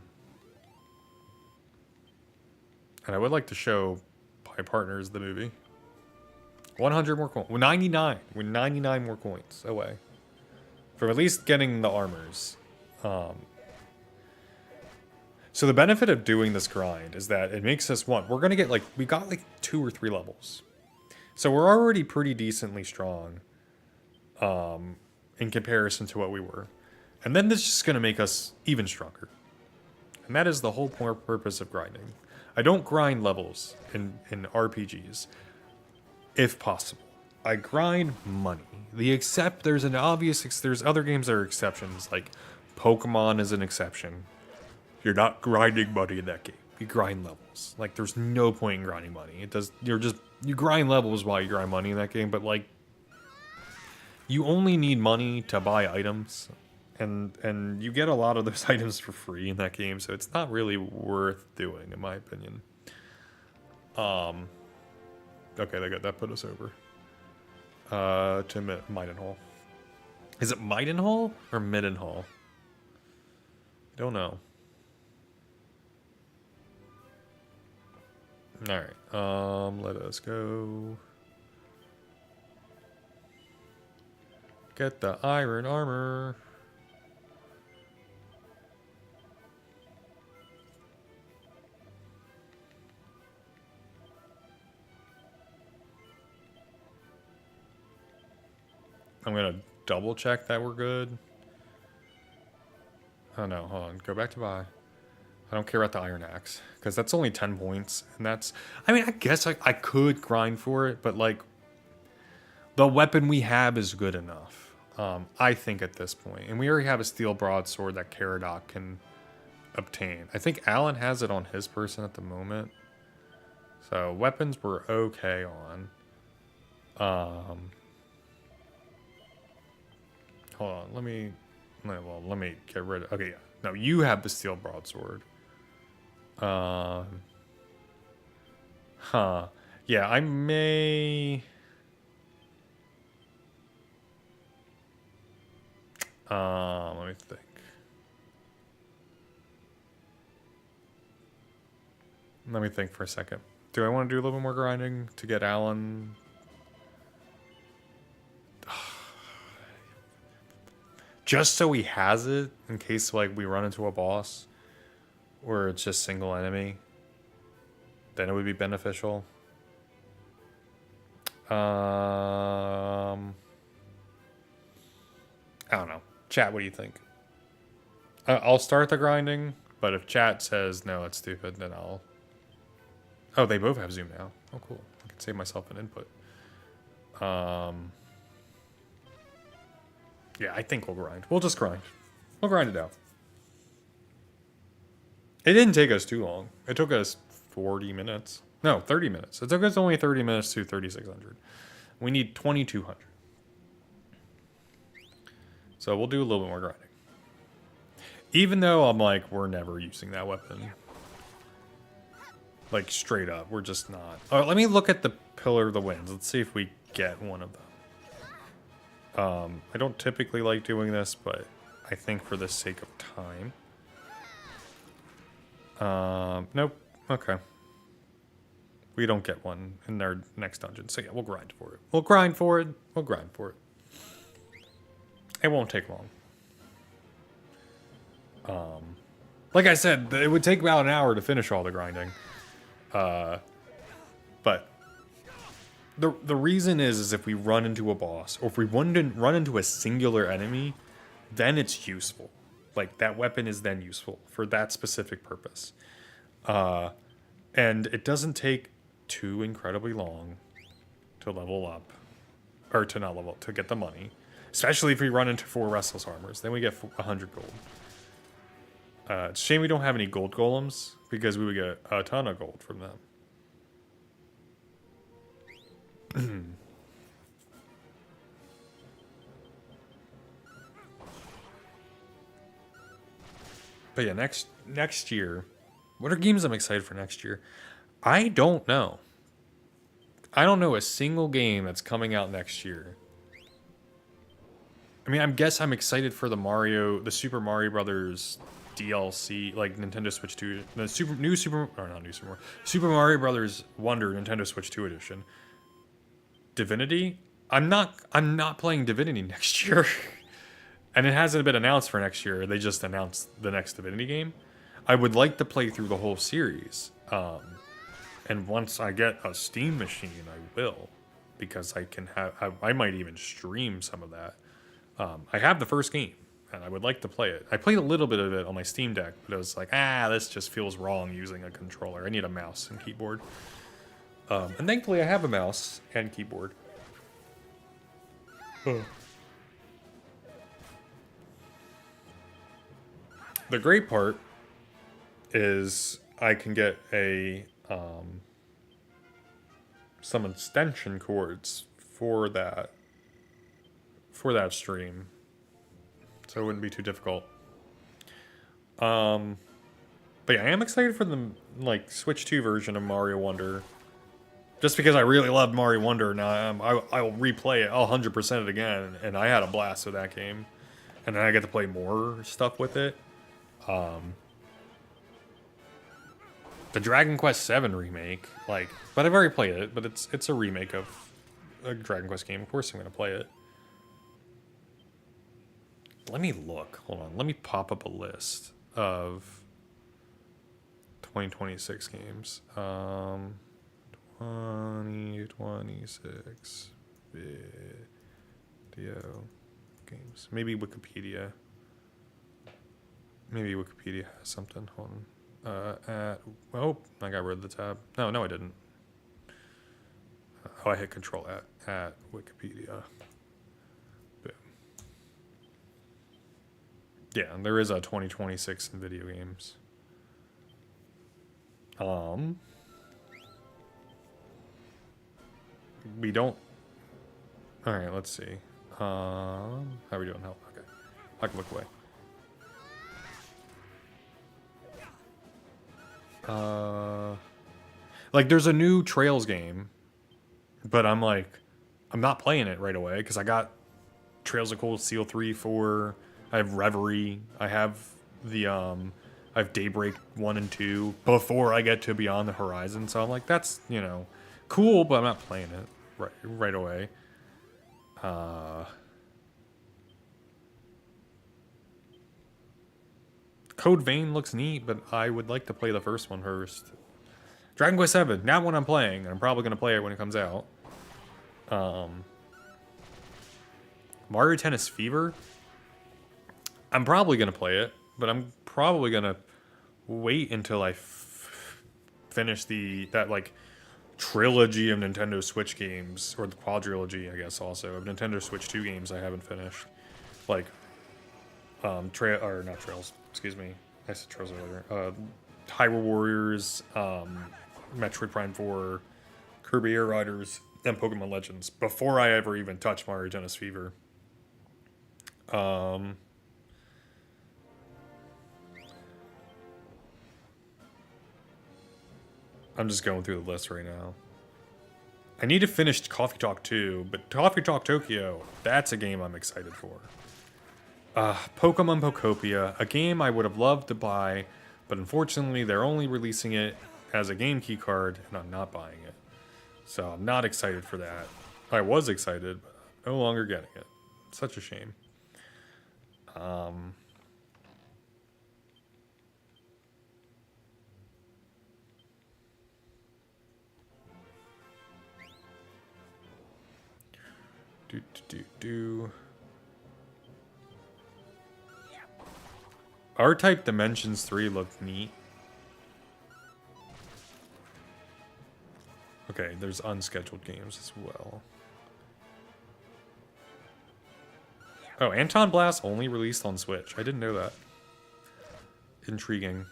I would like to show my partners the movie. 100 more coins. 99. We're 99 more coins away from at least getting the armors. So the benefit of doing this grind is that it makes us we're gonna get like, we got like 2 or 3 levels. So we're already pretty decently strong in comparison to what we were. And then this is just gonna make us even stronger. And that is the whole purpose of grinding. I don't grind levels in RPGs, if possible. I grind money. There's other games that are exceptions, like Pokemon is an exception. You're not grinding money in that game. You grind levels. Like, there's no point in grinding money. You grind levels while you grind money in that game, but like, you only need money to buy items, and you get a lot of those items for free in that game, so it's not really worth doing, in my opinion. Okay, that put us over. To Maidenhall. Is it Maidenhall or Middenhall? I don't know. Alright, let us go. Get the iron armor. I'm gonna double check that we're good. Oh no, hold on. Go back to buy. I don't care about the iron axe, because that's only 10 points, and that's... I mean, I guess I could grind for it, but like, the weapon we have is good enough. I think at this point. And we already have a steel broadsword that Caradoc can obtain. I think Alan has it on his person at the moment. So weapons we're okay on. Hold on, let me get rid of... Okay, yeah. No, you have the steel broadsword. Huh. Yeah, I may... let me think. Let me think for a second. Do I want to do a little bit more grinding to get Alan? Just so he has it in case like we run into a boss where it's just single enemy, then it would be beneficial. I don't know. Chat, what do you think? I'll start the grinding, but if chat says no, it's stupid, then I'll... Oh, they both have zoom now. Oh, cool. I can save myself an input. Yeah, I think we'll grind. We'll just grind. We'll grind it out. It didn't take us too long. It took us 40 minutes. No, 30 minutes. It took us only 30 minutes to 3,600. We need 2,200. So we'll do a little bit more grinding. Even though I'm like, we're never using that weapon. Like, straight up, we're just not. Oh, let me look at the Pillar of the Winds. Let's see if we get one of them. I don't typically like doing this, but I think for the sake of time. Nope. Okay. We don't get one in our next dungeon. So yeah, we'll grind for it. We'll grind for it. We'll grind for it. It won't take long. Like I said, it would take about an hour to finish all the grinding. But the reason is if we run into a boss, or if we run into a singular enemy, then it's useful. Like, that weapon is then useful for that specific purpose. And it doesn't take too incredibly long to level up. Or to not level up, to get the money. Especially if we run into 4 Restless Armors. Then we get 100 gold. It's a shame we don't have any gold golems, because we would get a ton of gold from them. But yeah, next year, what are games I'm excited for next year? I don't know. I don't know a single game that's coming out next year. I mean, I guess I'm excited for the Super Mario Brothers DLC, like Nintendo Switch 2, the Super Mario Brothers Wonder Nintendo Switch 2 edition. Divinity. I'm not playing Divinity next year. And it hasn't been announced for next year. They just announced the next Divinity game. I would like to play through the whole series. And once I get a Steam machine, I will. Because I can have... I might even stream some of that. I have the first game, and I would like to play it. I played a little bit of it on my Steam Deck, but it was like, this just feels wrong using a controller. I need a mouse and keyboard. And thankfully I have a mouse and keyboard. The great part is I can get some extension cords for that stream, so it wouldn't be too difficult. But yeah, I am excited for the Switch 2 version of Mario Wonder, just because I really loved Mario Wonder. Now I'll replay it. I'll 100% it again, and I had a blast with that game, and then I get to play more stuff with it. The Dragon Quest VII remake, but I've already played it, but it's a remake of a Dragon Quest game. Of course I'm gonna play it. Let me look. Hold on. Let me pop up a list of 2026 games. 2026 video games. Maybe Wikipedia. Maybe Wikipedia has something. Hold on. Oh, I got rid of the tab. No, I didn't. Oh, I hit Control at Wikipedia. Boom. Yeah, there is a 2026 in video games. We don't. All right, let's see. How are we doing? Help. Okay, I can look away. There's a new Trails game, but I'm not playing it right away because I got Trails of Cold Steel 3, 4. I have Reverie. I have I have Daybreak 1 and 2 before I get to Beyond the Horizon. So I'm like, that's, cool, but I'm not playing it right away. Code Vein looks neat, but I would like to play the first one first. Dragon Quest VII, not one I'm playing, and I'm probably going to play it when it comes out. Mario Tennis Fever, I'm probably going to play it, but I'm probably going to wait until I finish that trilogy of Nintendo Switch games, or the quadrilogy, I guess, also, of Nintendo Switch 2 games I haven't finished. Not Trails, excuse me. I said Trails earlier. Hyrule Warriors, Metroid Prime 4, Kirby Air Riders, and Pokemon Legends before I ever even touched Mario Tennis Fever. I'm just going through the list right now. I need to finish Coffee Talk 2, but Coffee Talk Tokyo, that's a game I'm excited for. Pokemon Pokopia, a game I would have loved to buy, but unfortunately they're only releasing it as a game key card, and I'm not buying it. So I'm not excited for that. I was excited, but I'm no longer getting it. Such a shame. R-Type Dimensions 3 looked neat. Okay, there's unscheduled games as well. Oh, Anton Blast only released on Switch. I didn't know that. Intriguing.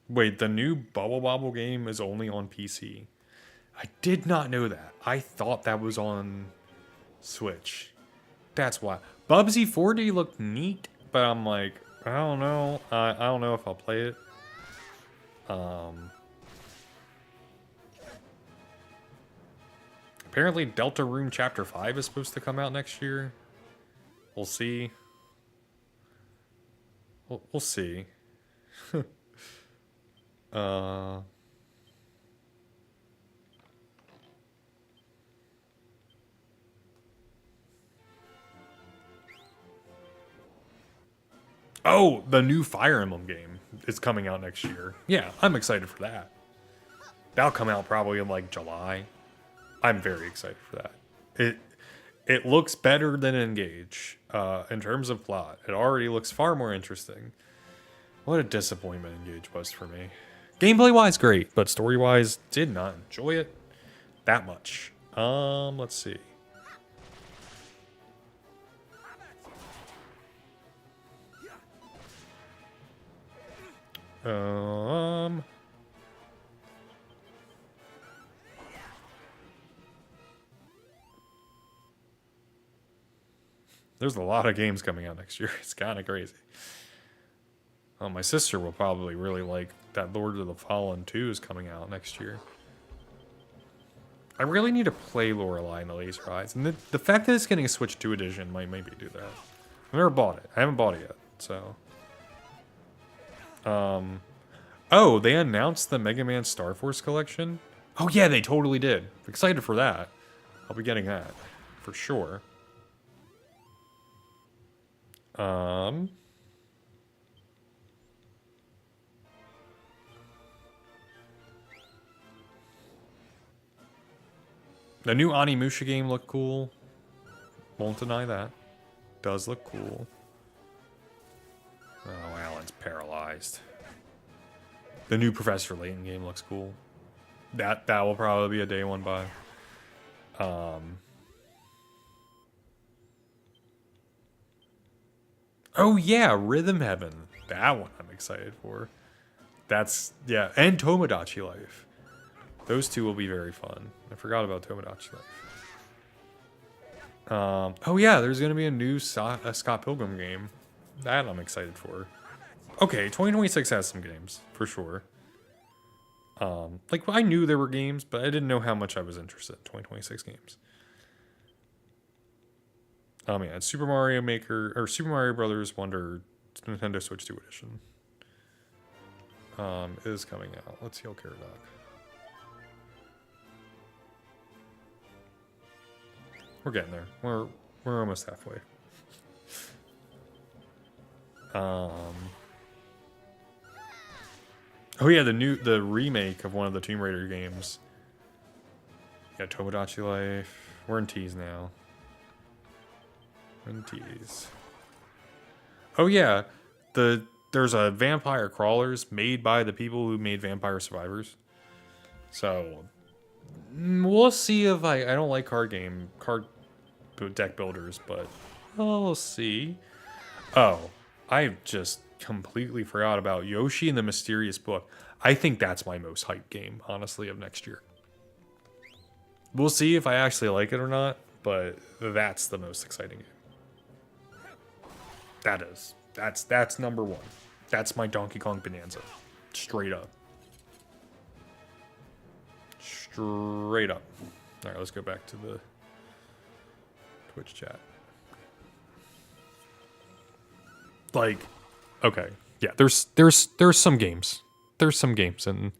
Wait, the new Bubble Bobble game is only on PC. I did not know that. I thought that was on Switch. That's why. Bubsy 4D looked neat, but I'm like, I don't know. I don't know if I'll play it. Apparently Deltarune Chapter 5 is supposed to come out next year. We'll see. We'll see. uh. Oh, the new Fire Emblem game is coming out next year. Yeah, I'm excited for that. That'll come out probably in like July. I'm very excited for that. It looks better than Engage in terms of plot. It already looks far more interesting. What a disappointment Engage was for me. Gameplay wise, great, but story wise, did not enjoy it that much. Let's see. There's a lot of games coming out next year. It's kind of crazy. Oh, my sister will probably really like that Lord of the Fallen 2 is coming out next year. I really need to play Lorelei and the Laser Eyes. And the fact that it's getting a Switch 2 edition might maybe do that. I've never bought it. I haven't bought it yet, so... Oh, they announced the Mega Man Star Force collection? Oh yeah, they totally did. Excited for that. I'll be getting that. For sure. The new Onimusha game looked cool. Won't deny that. Does look cool. Oh, Alan's paralyzed. The new Professor Layton game looks cool. That will probably be a day one buy. Oh yeah, Rhythm Heaven. That one I'm excited for. That's, yeah, and Tomodachi Life. Those two will be very fun. I forgot about Tomodachi Life. Oh yeah, there's gonna be a new Scott Pilgrim game. That I'm excited for. Okay, 2026 has some games, for sure. Like, I knew there were games, but I didn't know how much I was interested in 2026 games. Yeah, Super Mario Maker, or Super Mario Brothers Wonder Nintendo Switch 2 edition. Is coming out. Let's heal Caradoc. We're getting there. We're almost halfway. Oh yeah, the remake of one of the Tomb Raider games. Yeah, Tomodachi Life. We're in T's now. We're in T's. Oh yeah, there's a Vampire Crawlers made by the people who made Vampire Survivors. So we'll see if I don't like card deck builders, but we'll see. Oh, I just completely forgot about Yoshi and the Mysterious Book. I think that's my most hyped game, honestly, of next year. We'll see if I actually like it or not, but that's the most exciting game. That's number one. That's my Donkey Kong Bonanza. Straight up. Straight up. All right, let's go back to the Twitch chat. Like, okay, yeah. There's some games. There's some games in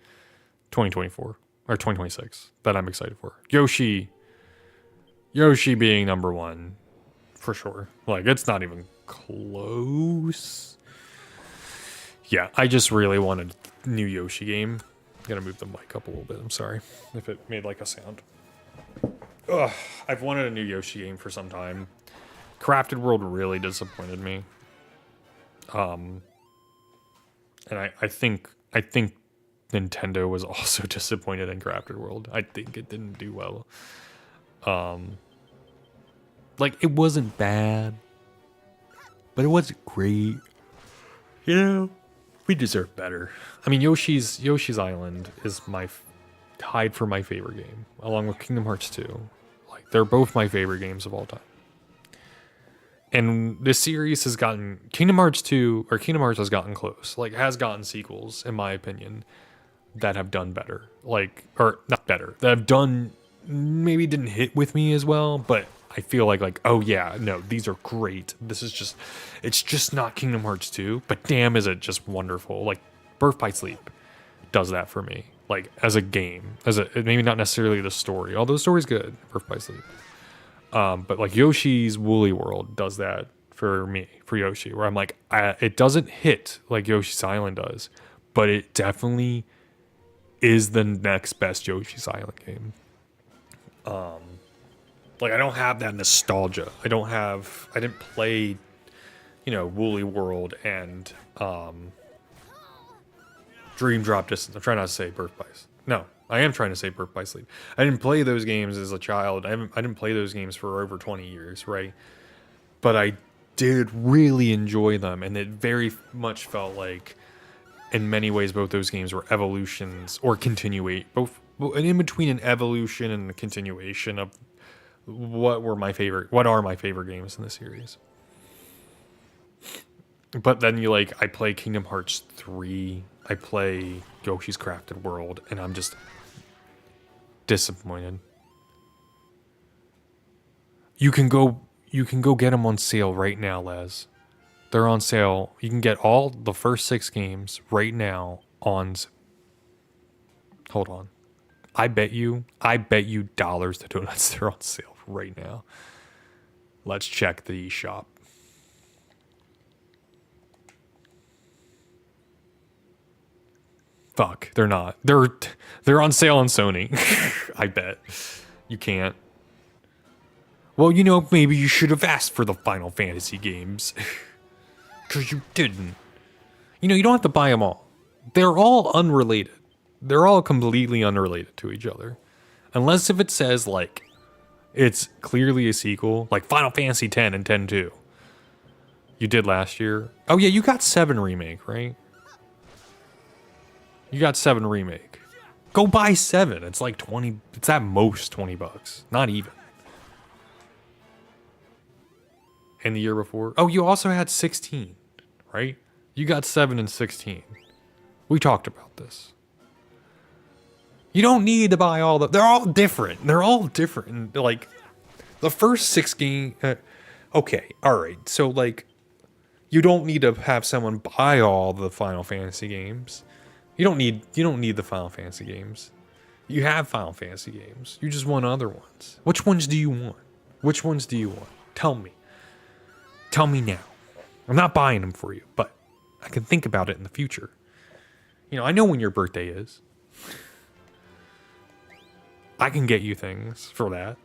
2024 or 2026 that I'm excited for. Yoshi being number one, for sure. Like, it's not even close. Yeah, I just really wanted a new Yoshi game. I'm gonna move the mic up a little bit. I'm sorry if it made like a sound. Ugh, I've wanted a new Yoshi game for some time. Crafted World really disappointed me. And I think Nintendo was also disappointed in Crafted World. I think it didn't do well. Like, it wasn't bad, but it wasn't great. You know, we deserve better. I mean, Yoshi's Island is tied for my favorite game, along with Kingdom Hearts 2. Like, they're both my favorite games of all time. And this series has gotten Kingdom Hearts has gotten close. Like, has gotten sequels, in my opinion, that have done better. Like, or not better, that have done, maybe didn't hit with me as well, but I feel like, oh yeah, no, these are great. It's just not Kingdom Hearts 2, but damn, is it just wonderful. Like, Birth by Sleep does that for me. Like, as a game, maybe not necessarily the story, although the story's good, Birth by Sleep. But like Yoshi's Woolly World does that for me, for Yoshi, where I'm like, it doesn't hit like Yoshi's Island does, but it definitely is the next best Yoshi's Island game. Like, I don't have that nostalgia. I didn't play, Woolly World and Dream Drop Distance. I'm trying not to say Birth by Sleep. No, I am trying to say Birth by Sleep. I didn't play those games as a child. I didn't play those games for over 20 years, right? But I did really enjoy them, and it very much felt like, in many ways, both those games were evolutions or both in between an evolution and a continuation of what are my favorite games in the series. But then I play Kingdom Hearts 3, I play Yoshi's Crafted World, and I'm just disappointed. You can go get them on sale right now, Les. They're on sale. You can get all the first 6 games right now on. Hold on. I bet you dollars to donuts they're on sale right now. Let's check the eShop. Fuck, they're not. They're on sale on Sony. I bet. You can't. Well, maybe you should have asked for the Final Fantasy games. Because you didn't. You don't have to buy them all. They're all unrelated. They're all completely unrelated to each other. Unless if it says, like, it's clearly a sequel. Like Final Fantasy X and X-2. You did last year. Oh, yeah, you got 7 Remake, right? You got 7 Remake. Go buy 7. It's like 20. It's at most $20. Not even. And the year before. Oh, you also had 16, right? You got 7 and 16. We talked about this. You don't need to buy all the. They're all different. They're all different. Like, the first 6 games. Okay, all right. So, like, you don't need to have someone buy all the Final Fantasy games. You don't need the Final Fantasy games. You have Final Fantasy games. You just want other ones. Which ones do you want? Which ones do you want? Tell me. Tell me now. I'm not buying them for you, but I can think about it in the future. I know when your birthday is. I can get you things for that.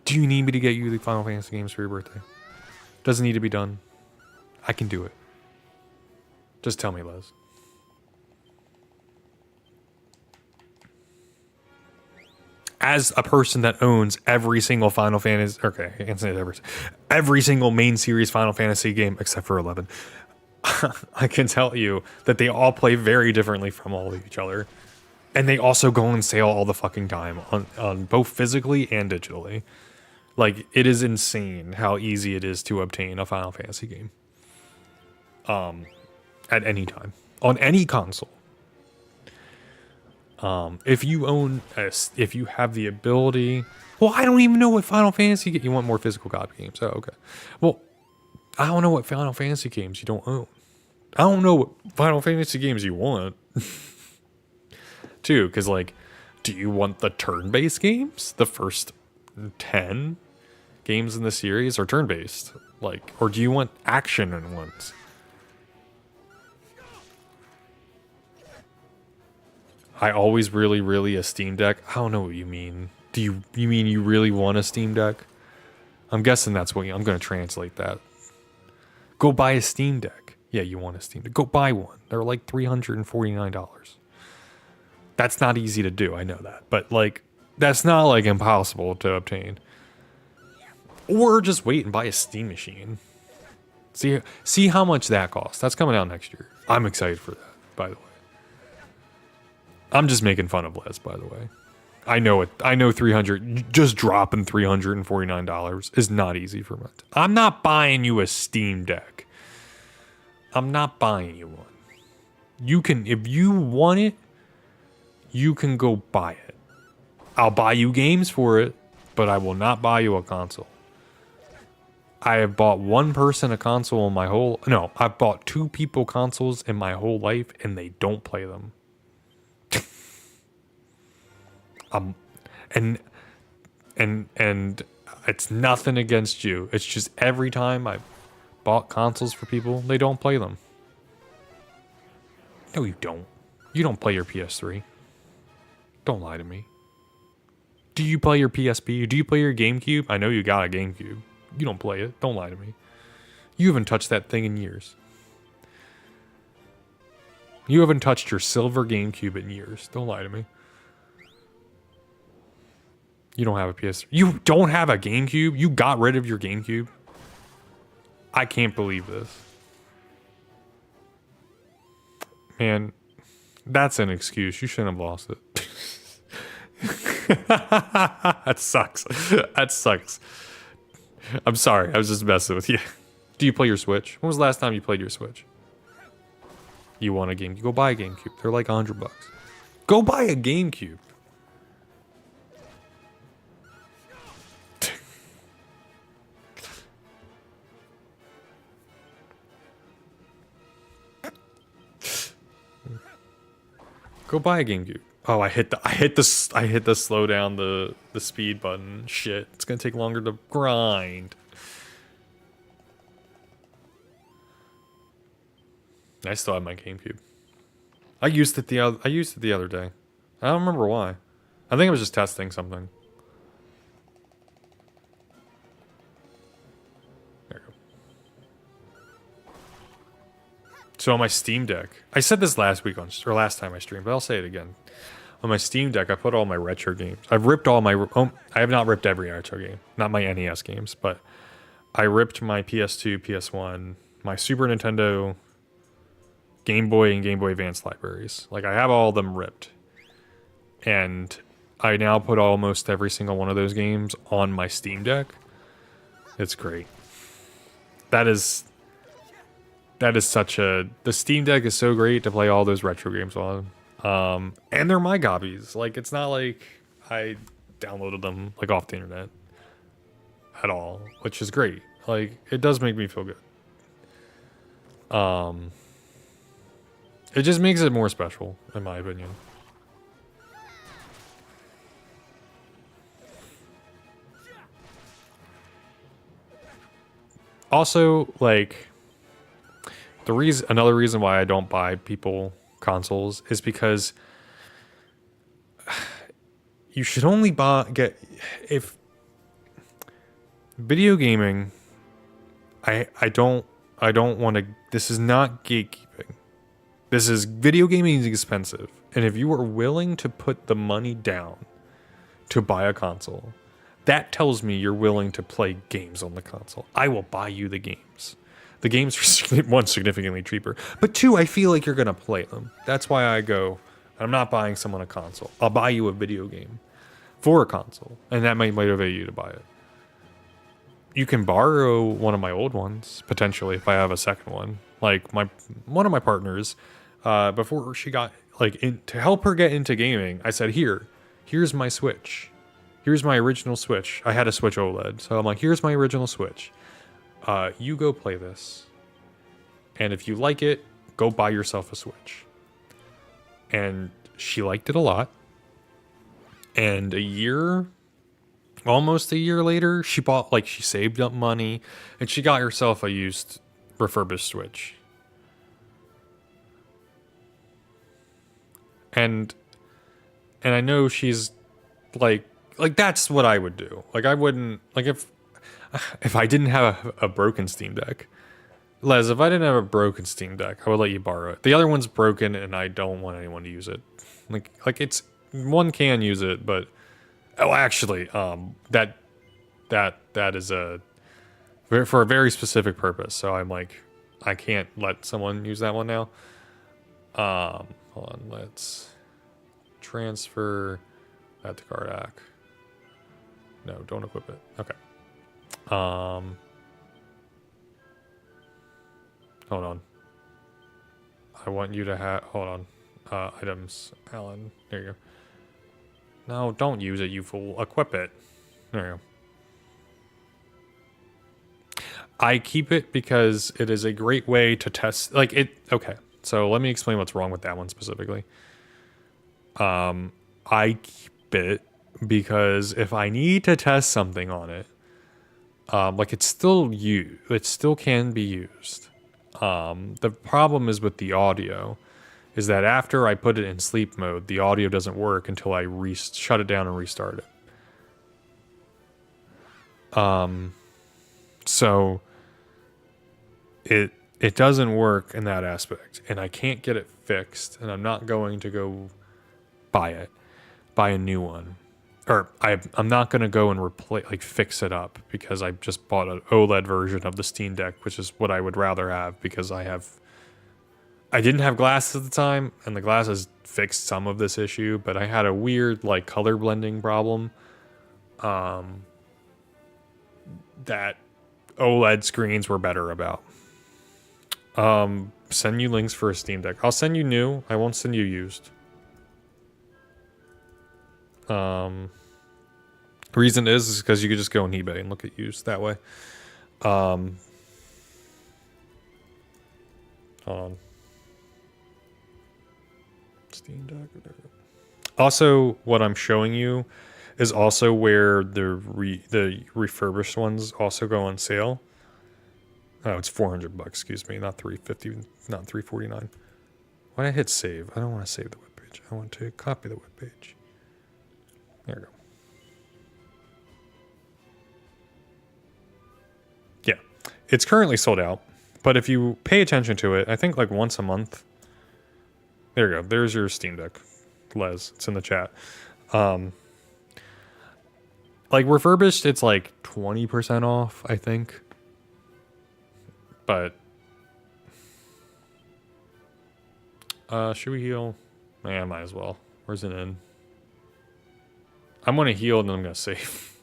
Do you need me to get you the Final Fantasy games for your birthday? Doesn't need to be done. I can do it. Just tell me, Les. As a person that owns every single Final Fantasy... Okay, I can't say every single main series Final Fantasy game, except for 11. I can tell you that they all play very differently from all of each other. And they also go on sale all the fucking time, on both physically and digitally. Like, it is insane how easy it is to obtain a Final Fantasy game. At any time. On any console. If you have the ability... Well, I don't even know what Final Fantasy... You want more physical copy games. Oh, okay. Well, I don't know what Final Fantasy games you don't own. I don't know what Final Fantasy games you want. Too, because, like, do you want the turn-based games? The first 10 games in the series are turn-based. Like, or do you want action in ones? I always really a Steam Deck. I don't know what you mean. Do you mean you really want a Steam Deck? I'm guessing that's what I'm going to translate that. Go buy a Steam Deck. Yeah, you want a Steam Deck. Go buy one. They're like $349. That's not easy to do. I know that. But, like, that's not, like, impossible to obtain. Or just wait and buy a Steam machine. See how much that costs. That's coming out next year. I'm excited for that, by the way. I'm just making fun of Les, by the way. I know it. I know just dropping $349 is not easy for me. I'm not buying you a Steam Deck. I'm not buying you one. You can, if you want it, you can go buy it. I'll buy you games for it, but I will not buy you a console. I have bought one person a console in my whole... No, I've bought 2 people consoles in my whole life, and they don't play them. And it's nothing against you. It's just every time I've bought consoles for people, they don't play them. No, you don't. You don't play your PS3. Don't lie to me. Do you play your PSP? Do you play your GameCube? I know you got a GameCube. You don't play it. Don't lie to me. You haven't touched that thing in years. You haven't touched your silver GameCube in years. Don't lie to me. You don't have a PS3. You don't have a GameCube? You got rid of your GameCube? I can't believe this. Man, that's an excuse. You shouldn't have lost it. That sucks. That sucks. I'm sorry. I was just messing with you. Do you play your Switch? When was the last time you played your Switch? You want a GameCube? Go buy a GameCube. They're like $100. Go buy a GameCube. Go buy a GameCube. Oh, I hit the slow down the speed button. Shit, it's gonna take longer to grind. I still have my GameCube. I used it the other day. I don't remember why. I think I was just testing something. There you go. So on my Steam Deck, I said this last time I streamed, but I'll say it again. On my Steam Deck, I put all my retro games. I've ripped all my... I have not ripped every retro game. Not my NES games, but I ripped my PS2, PS1, my Super Nintendo, Game Boy, and Game Boy Advance libraries. Like, I have all of them ripped. And I now put almost every single one of those games on my Steam Deck. It's great. That is such a... The Steam Deck is so great to play all those retro games on. And they're my gobbies. Like, it's not like I downloaded them, like, off the internet. At all. Which is great. Like, it does make me feel good. It just makes it more special, in my opinion. Also, like... Another reason why I don't buy people consoles is because you should only if video gaming. I don't want to. This is not gatekeeping. This is video gaming is expensive, and if you are willing to put the money down to buy a console, that tells me you're willing to play games on the console. I will buy you the games. The games are, 1, significantly cheaper, but 2, I feel like you're going to play them. That's why I go, I'm not buying someone a console. I'll buy you a video game for a console, and that might motivate you to buy it. You can borrow one of my old ones, potentially, if I have a second one. Like, one of my partners, before she got, like, to help her get into gaming, I said, here's my Switch. Here's my original Switch. I had a Switch OLED, so I'm like, here's my original Switch. You go play this, and if you like it, go buy yourself a Switch. And she liked it a lot. And almost a year later, she saved up money, and she got herself a used refurbished Switch. And I know she's like that's what I would do. Like, I wouldn't, like, if I didn't have a broken Steam Deck, Les, if I didn't have a broken Steam Deck, I would let you borrow it. The other one's broken, and I don't want anyone to use it. Like it's, one can use it, but actually, that is for a very specific purpose. So I'm like, I can't let someone use that one now. Hold on, let's transfer that to Cardac. No, don't equip it. Okay. Hold on. I want you to have, hold on. Items, Alan, there you go. No, don't use it, you fool. Equip it. There you go. I keep it because it is a great way to test, like it. Okay, so let me explain what's wrong with that one specifically. I keep it because if I need to test something on it, like it still can be used. The problem is with the audio, is that after I put it in sleep mode, the audio doesn't work until I shut it down and restart it. So it doesn't work in that aspect, and I can't get it fixed, and I'm not going to go buy a new one, or I'm not going to go and fix it up, because I just bought an OLED version of the Steam Deck, which is what I would rather have, because I didn't have glasses at the time, and the glasses fixed some of this issue, but I had a weird like color blending problem that OLED screens were better about. Send you links for a Steam Deck. I'll send you new. I won't send you used. Reason is because you could just go on eBay and look at used that way. Hold on. Steam Deck. Also, what I'm showing you is also where the refurbished ones also go on sale. Oh, it's $400. Excuse me, not $350, not $349. Why did I hit save? I don't want to save the webpage. I want to copy the webpage. There we go. Yeah, it's currently sold out, but if you pay attention to it, I think like once a month. There you go. There's your Steam Deck, Les. It's in the chat. Like refurbished, it's like 20% off, I think. But should we heal? Yeah, I might as well. Where's it in? I'm gonna heal and then I'm gonna save.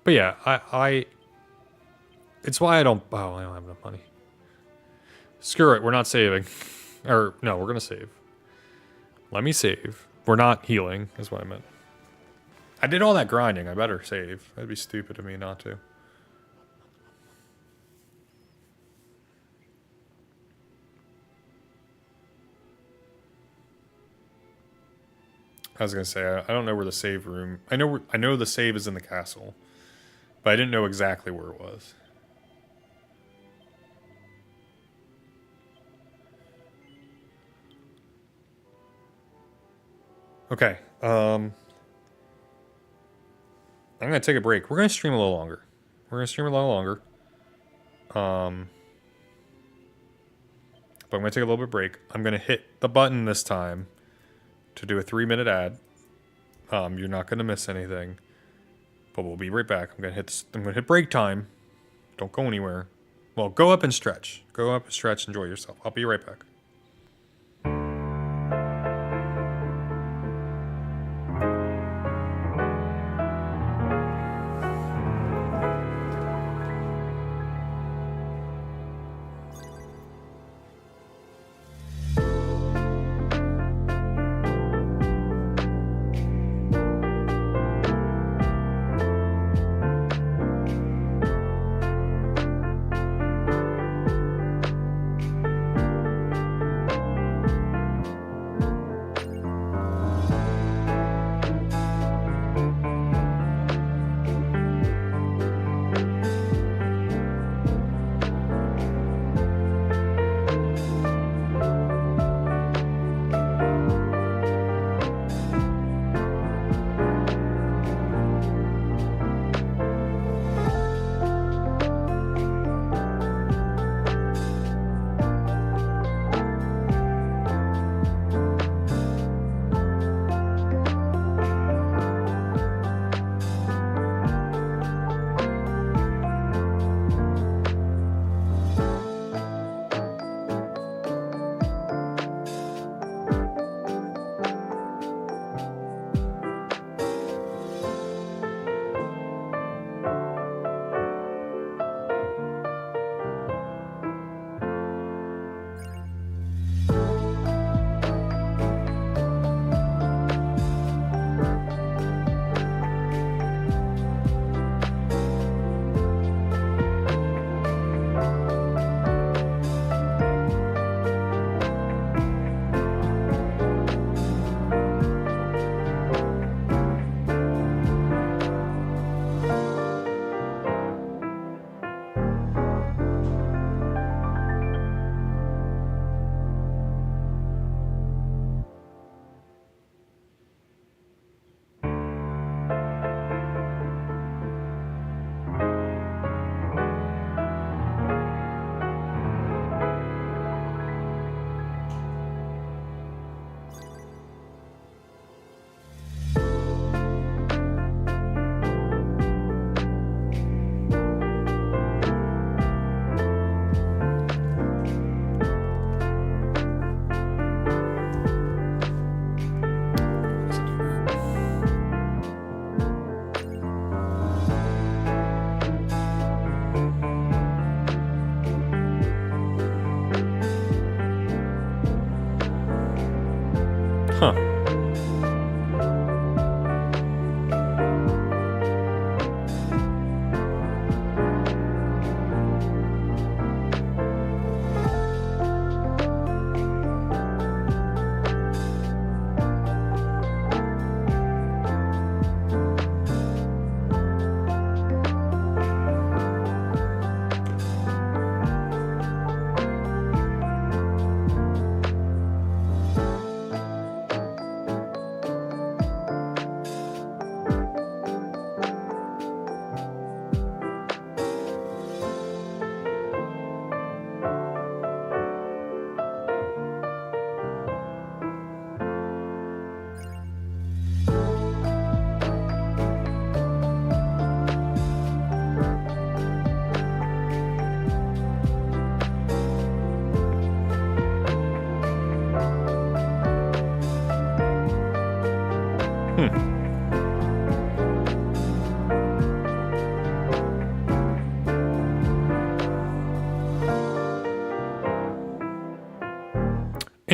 But yeah, I it's why I don't have enough money. Screw it, we're not saving. Or no, we're gonna save. Let me save. We're not healing, is what I meant. I did all that grinding, I better save. That'd be stupid of me not to. I was gonna say I don't know where the save room. I know the save is in the castle, but I didn't know exactly where it was. Okay. I'm gonna take a break. We're gonna stream a little longer. But I'm gonna take a little bit of break. I'm gonna hit the button this time to do a 3-minute ad. You're not gonna miss anything, but we'll be right back. I'm gonna hit break time. Don't go anywhere. Well, go up and stretch. Enjoy yourself. I'll be right back.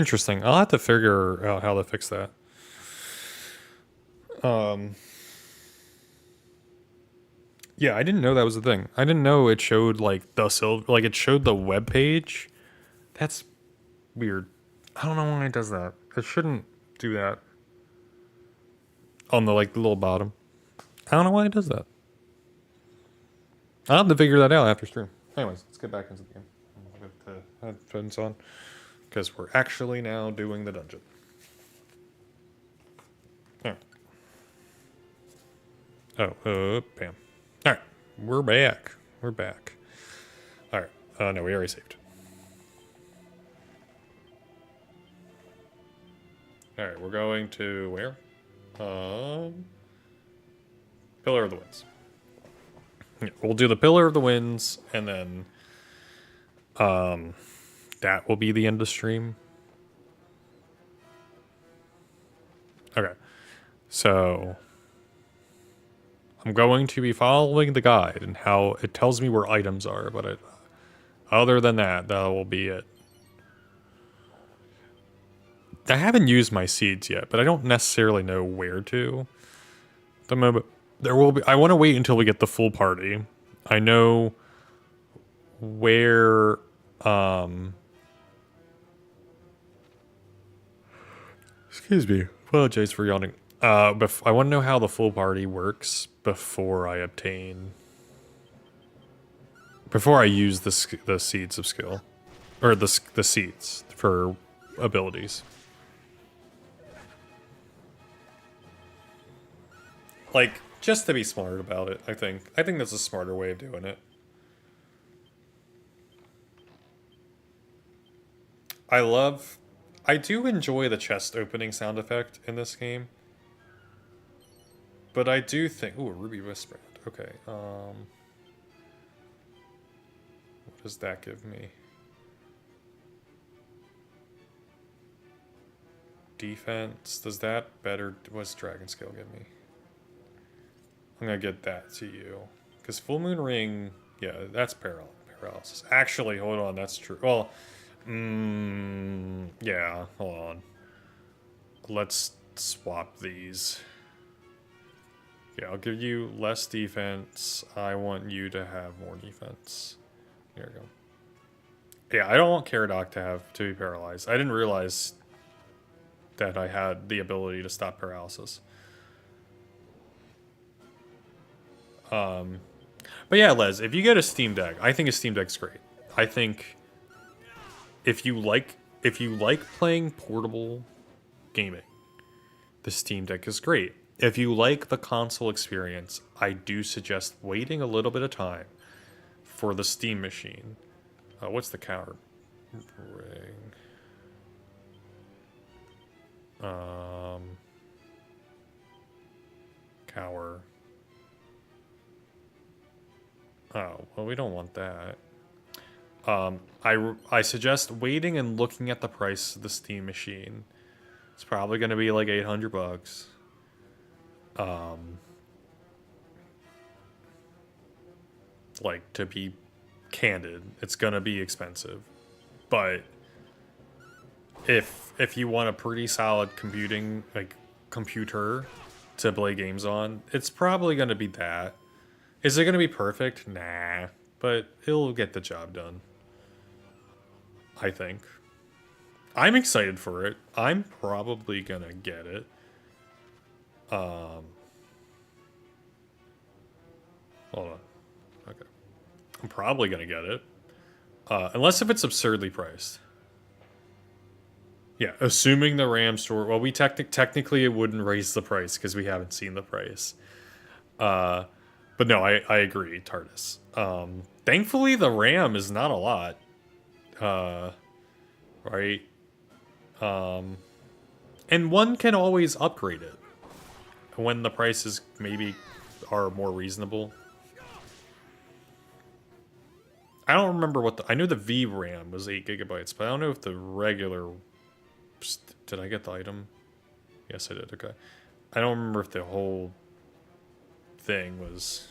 Interesting. I'll have to figure out how to fix that. Yeah, I didn't know that was a thing. I didn't know it showed like the silver, like it showed the web page. That's weird. I don't know why it does that. It shouldn't do that. On the like the little bottom. I don't know why it does that. I'll have to figure that out after stream. Anyways, let's get back into the game. I'll get the headphones on because we're actually now doing the dungeon. Alright. Bam. Alright, we're back. We're back. Alright, no, we already saved. Alright, we're going to where? Pillar of the Winds. Yeah, we'll do the Pillar of the Winds, and then that will be the end of stream. Okay, so I'm going to be following the guide and how it tells me where items are, but other than that, that will be it. I haven't used my seeds yet, but I don't necessarily know where to. At the moment, there will be. I want to wait until we get the full party. I know where. Excuse me. Apologize for yawning. I want to know how the full party works before I obtain. Before I use the seeds of skill, or the seeds for abilities. Like, just to be smart about it, I think. I think that's a smarter way of doing it. I do enjoy the chest opening sound effect in this game. But I do think, ooh, a ruby wristband. Okay, what does that give me? Defense, does that better, what's dragon scale give me? I'm gonna get that to you. Because full moon ring, yeah, that's paralysis. Actually, hold on, that's true. Well, yeah, hold on. Let's swap these. Yeah, I'll give you less defense. I want you to have more defense. There we go. Yeah, I don't want Caradoc to be paralyzed. I didn't realize that I had the ability to stop paralysis. But yeah, Les, if you get a Steam Deck, I think a Steam Deck's great. I think if you like playing portable gaming, the Steam Deck is great. If you like the console experience, I do suggest waiting a little bit of time for the Steam machine. What's the counter ring? Cower. Oh, well, we don't want that. I suggest waiting and looking at the price of the Steam machine. It's probably going to be like $800. Like, to be candid, it's going to be expensive. But if you want a pretty solid computer to play games on, it's probably going to be that. Is it going to be perfect? Nah, but it'll get the job done. I think. I'm excited for it. I'm probably going to get it. Hold on. Okay. I'm probably going to get it. Unless if it's absurdly priced. Yeah, assuming the RAM store... Well, we technically it wouldn't raise the price because we haven't seen the price. But no, I agree, TARDIS. Thankfully, the RAM is not a lot. Right? And one can always upgrade it. When the prices maybe are more reasonable. I don't remember what I knew the VRAM was 8 gigabytes, but I don't know if the regular... Did I get the item? Yes, I did, okay. I don't remember if the whole thing was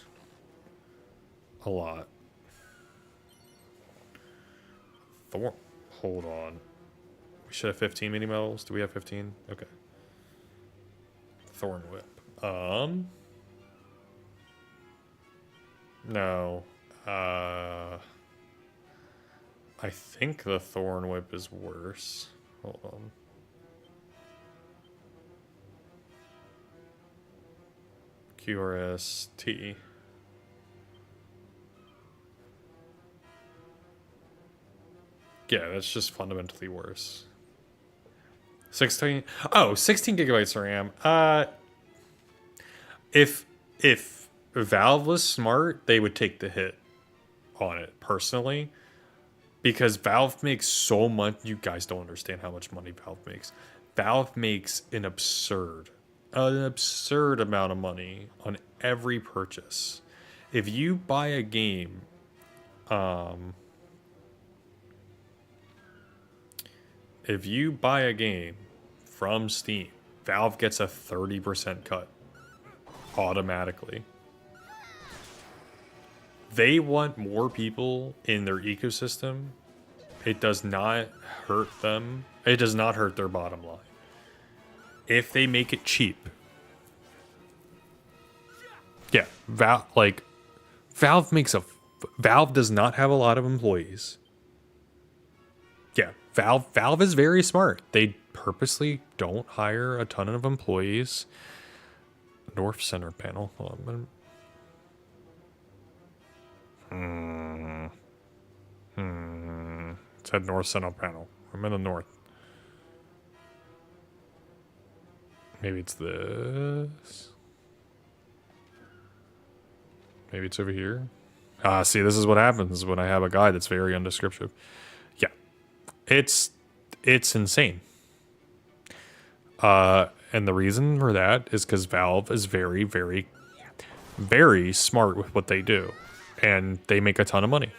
a lot. Hold on. We should have 15 mini medals. Do we have 15? Okay. Thorn Whip. No. I think the Thorn Whip is worse. Hold on. QRST. Yeah, that's just fundamentally worse. 16 gigabytes of RAM. If Valve was smart, they would take the hit on it personally. Because Valve makes so much, you guys don't understand how much money Valve makes. Valve makes an absurd amount of money on every purchase. If you buy a game, from Steam, Valve gets a 30% cut automatically. They want more people in their ecosystem. It does not hurt them. It does not hurt their bottom line. If they make it cheap. Yeah, Valve does not have a lot of employees. Yeah, Valve is very smart. They purposely don't hire a ton of employees. North center panel. Hold on. It said north center panel. I'm in the north. Maybe it's this. Maybe it's over here. See, this is what happens when I have a guide that's very undescriptive. Yeah. It's insane. And the reason for that is because Valve is very, very, very smart with what they do. And they make a ton of money.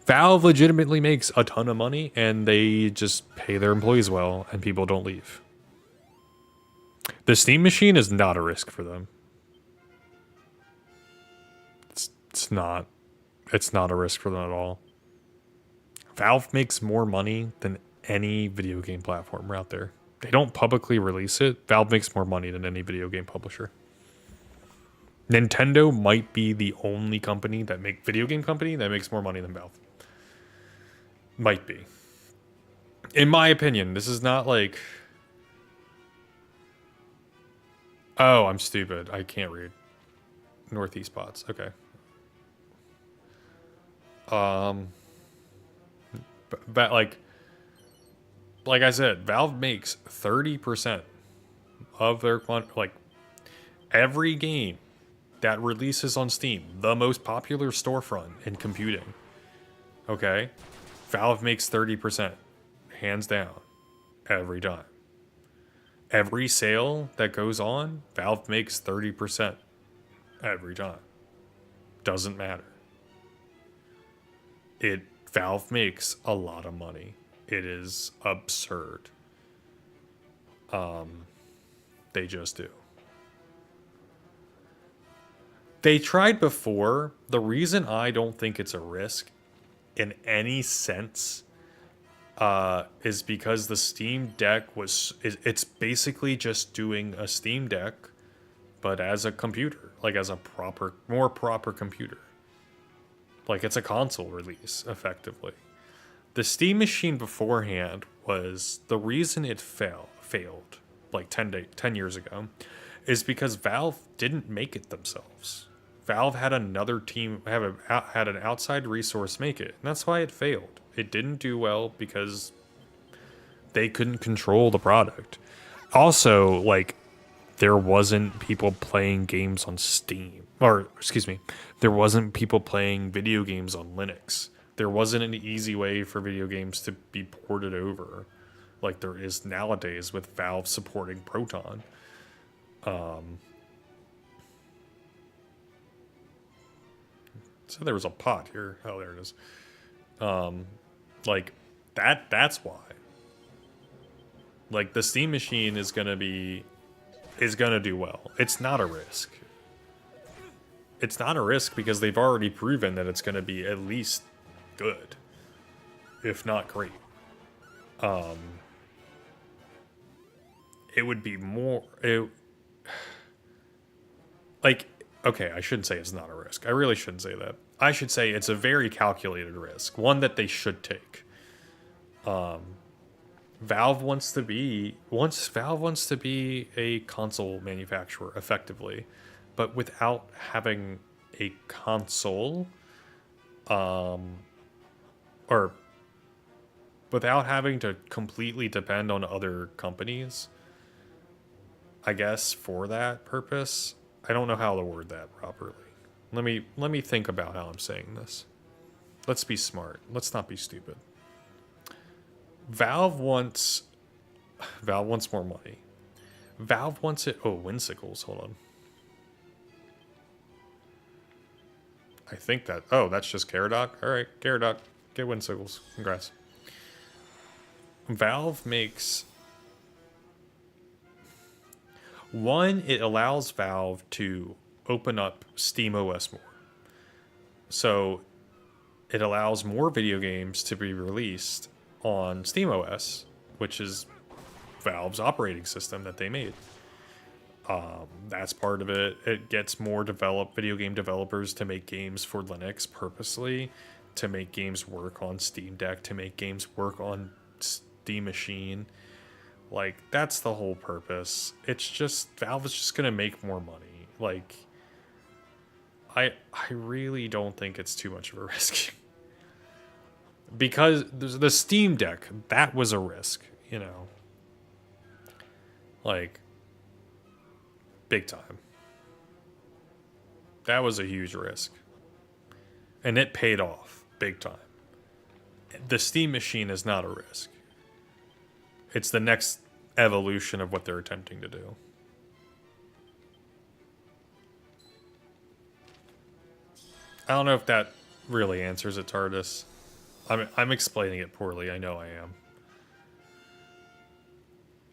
Valve legitimately makes a ton of money, and they just pay their employees well, and people don't leave. The Steam machine is not a risk for them. It's not a risk for them at all. Valve makes more money than any video game platform out there. They don't publicly release it. Valve makes more money than any video game publisher. Nintendo might be the only video game company that makes more money than Valve. Might be. In my opinion, this is not like... Oh, I'm stupid. I can't read. Northeast spots. Okay. But like I said, Valve makes 30% of their every game that releases on Steam, the most popular storefront in computing. Okay? Valve makes 30%, hands down, every time. Every sale that goes on, Valve makes 30% every time. Doesn't matter. Valve makes a lot of money. It is absurd. They just do. They tried before. The reason I don't think it's a risk in any sense is because the Steam Deck it's basically just doing a Steam Deck, but as a computer, like as a more proper computer. Like it's a console release, effectively. The Steam machine beforehand was the reason it failed like 10 years ago is because Valve didn't make it themselves. Valve had another team had an outside resource make it, and that's why it failed. It didn't do well because they couldn't control the product. Also, like, there wasn't people playing games on Steam, or excuse me, there wasn't people playing video games on Linux. There wasn't an easy way for video games to be ported over like there is nowadays with Valve supporting Proton. So there was a pot here. Oh, there it is. Like that's why. Like the Steam machine is gonna do well. It's not a risk. It's not a risk because they've already proven that it's gonna be at least good, if not great. it would be more like, okay, I shouldn't say it's not a risk. I really shouldn't say that. I should say it's a very calculated risk, one that they should take. Valve wants to be a console manufacturer effectively, but without having a console, or without having to completely depend on other companies, I guess, for that purpose. I don't know how to word that properly. Let me think about how I'm saying this. Let's be smart. Let's not be stupid. Valve wants more money. Valve wants it. Oh, Winsicles. Hold on. I think that. Oh, that's just Caradoc. All right, Caradoc, get Winsicles. Congrats. Valve makes. One, it allows Valve to open up SteamOS more. So it allows more video games to be released on SteamOS, which is Valve's operating system that they made. That's part of it. It gets more video game developers to make games for Linux purposely, to make games work on Steam Deck, to make games work on Steam Machine. Like, that's the whole purpose. It's just, Valve is just gonna make more money. Like, I really don't think it's too much of a risk. Because the Steam Deck, that was a risk, you know. Like, big time. That was a huge risk. And it paid off, big time. The Steam Machine is not a risk. It's the next evolution of what they're attempting to do. I don't know if that really answers it, TARDIS. I'm explaining it poorly. I know I am.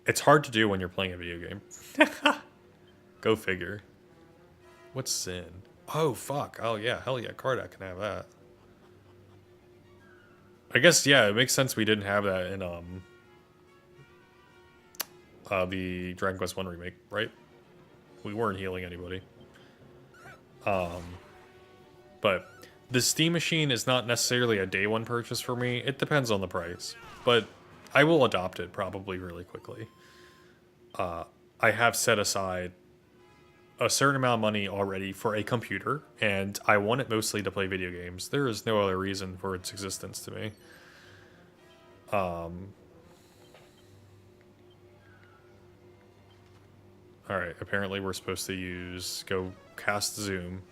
It's hard to do when you're playing a video game. Go figure. What's Sin? Oh, fuck. Oh, yeah. Hell yeah. Cardec can have that. I guess, yeah, it makes sense we didn't have that in the Dragon Quest 1 remake, right? We weren't healing anybody. But the Steam Machine is not necessarily a day one purchase for me. It depends on the price. But I will adopt it probably really quickly. I have set aside a certain amount of money already for a computer, and I want it mostly to play video games. There is no other reason for its existence to me. Alright, apparently we're supposed to go cast Zoom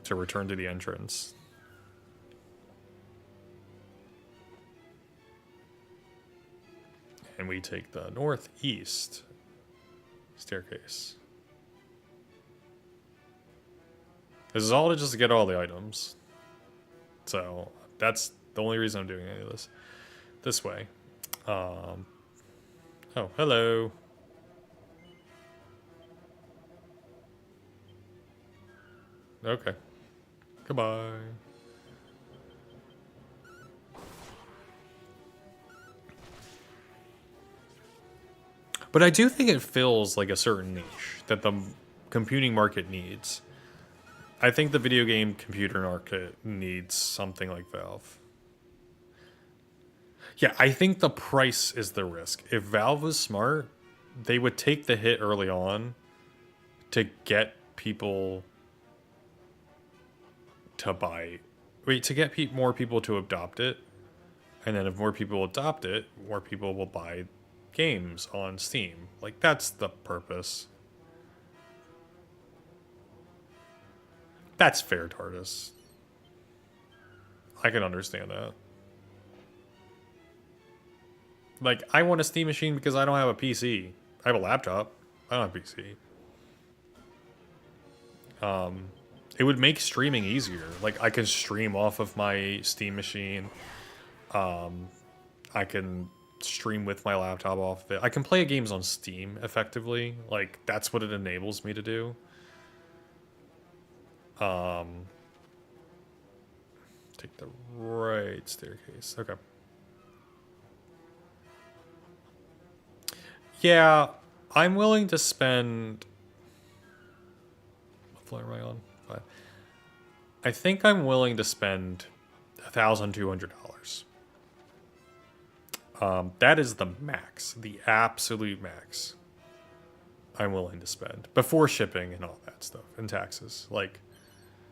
to return to the entrance. And we take the northeast staircase. This is all to just get all the items. So that's the only reason I'm doing any of this. This way. Oh, hello. Okay. Goodbye. But I do think it fills like a certain niche that the computing market needs. I think the video game computer market needs something like Valve. Yeah, I think the price is the risk. If Valve was smart, they would take the hit early on to get people to buy. Wait, to get more people to adopt it. And then if more people adopt it, more people will buy games on Steam. Like, that's the purpose. That's fair, TARDIS. I can understand that. Like, I want a Steam machine because I don't have a PC. I have a laptop. I don't have a PC. It would make streaming easier. Like, I can stream off of my Steam machine. I can stream with my laptop off of it. I can play games on Steam effectively. Like, that's what it enables me to do. Take the right staircase. Okay. Yeah, I'm willing to spend. What floor am I on? I think I'm willing to spend $1,200. That is the max, the absolute max I'm willing to spend before shipping and all that stuff and taxes. Like,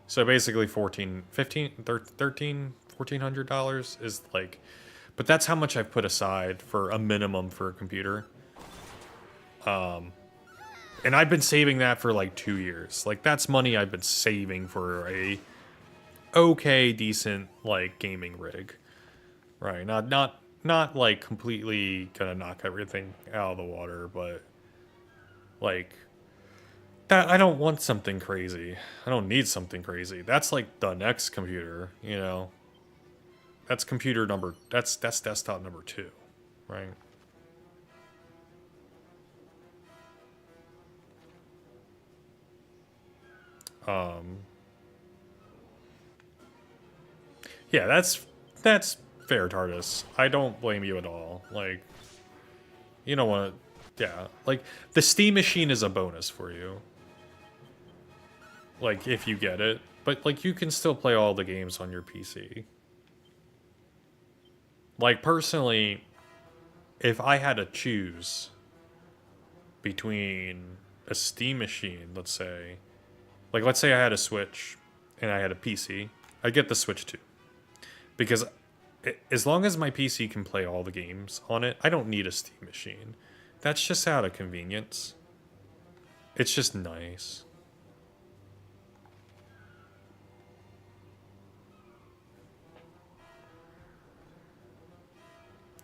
so basically 14, 15, 13, $1,400 is like, but that's how much I've put aside for a minimum for a computer. And I've been saving that for like 2 years. Like, that's money I've been saving for a okay, decent, like, gaming rig. Right, not like completely gonna knock everything out of the water, but like that I don't want something crazy. I don't need something crazy. That's like the next computer, you know. That's computer number that's desktop number 2, right? Yeah, that's fair, TARDIS. I don't blame you at all. Like, you don't want to, yeah. Like, the Steam machine is a bonus for you. Like, if you get it. But, like, you can still play all the games on your PC. Like, personally, if I had to choose between a Steam machine, let's say, like, let's say I had a Switch and I had a PC, I'd get the Switch 2. Because as long as my PC can play all the games on it, I don't need a Steam machine. That's just out of convenience. It's just nice.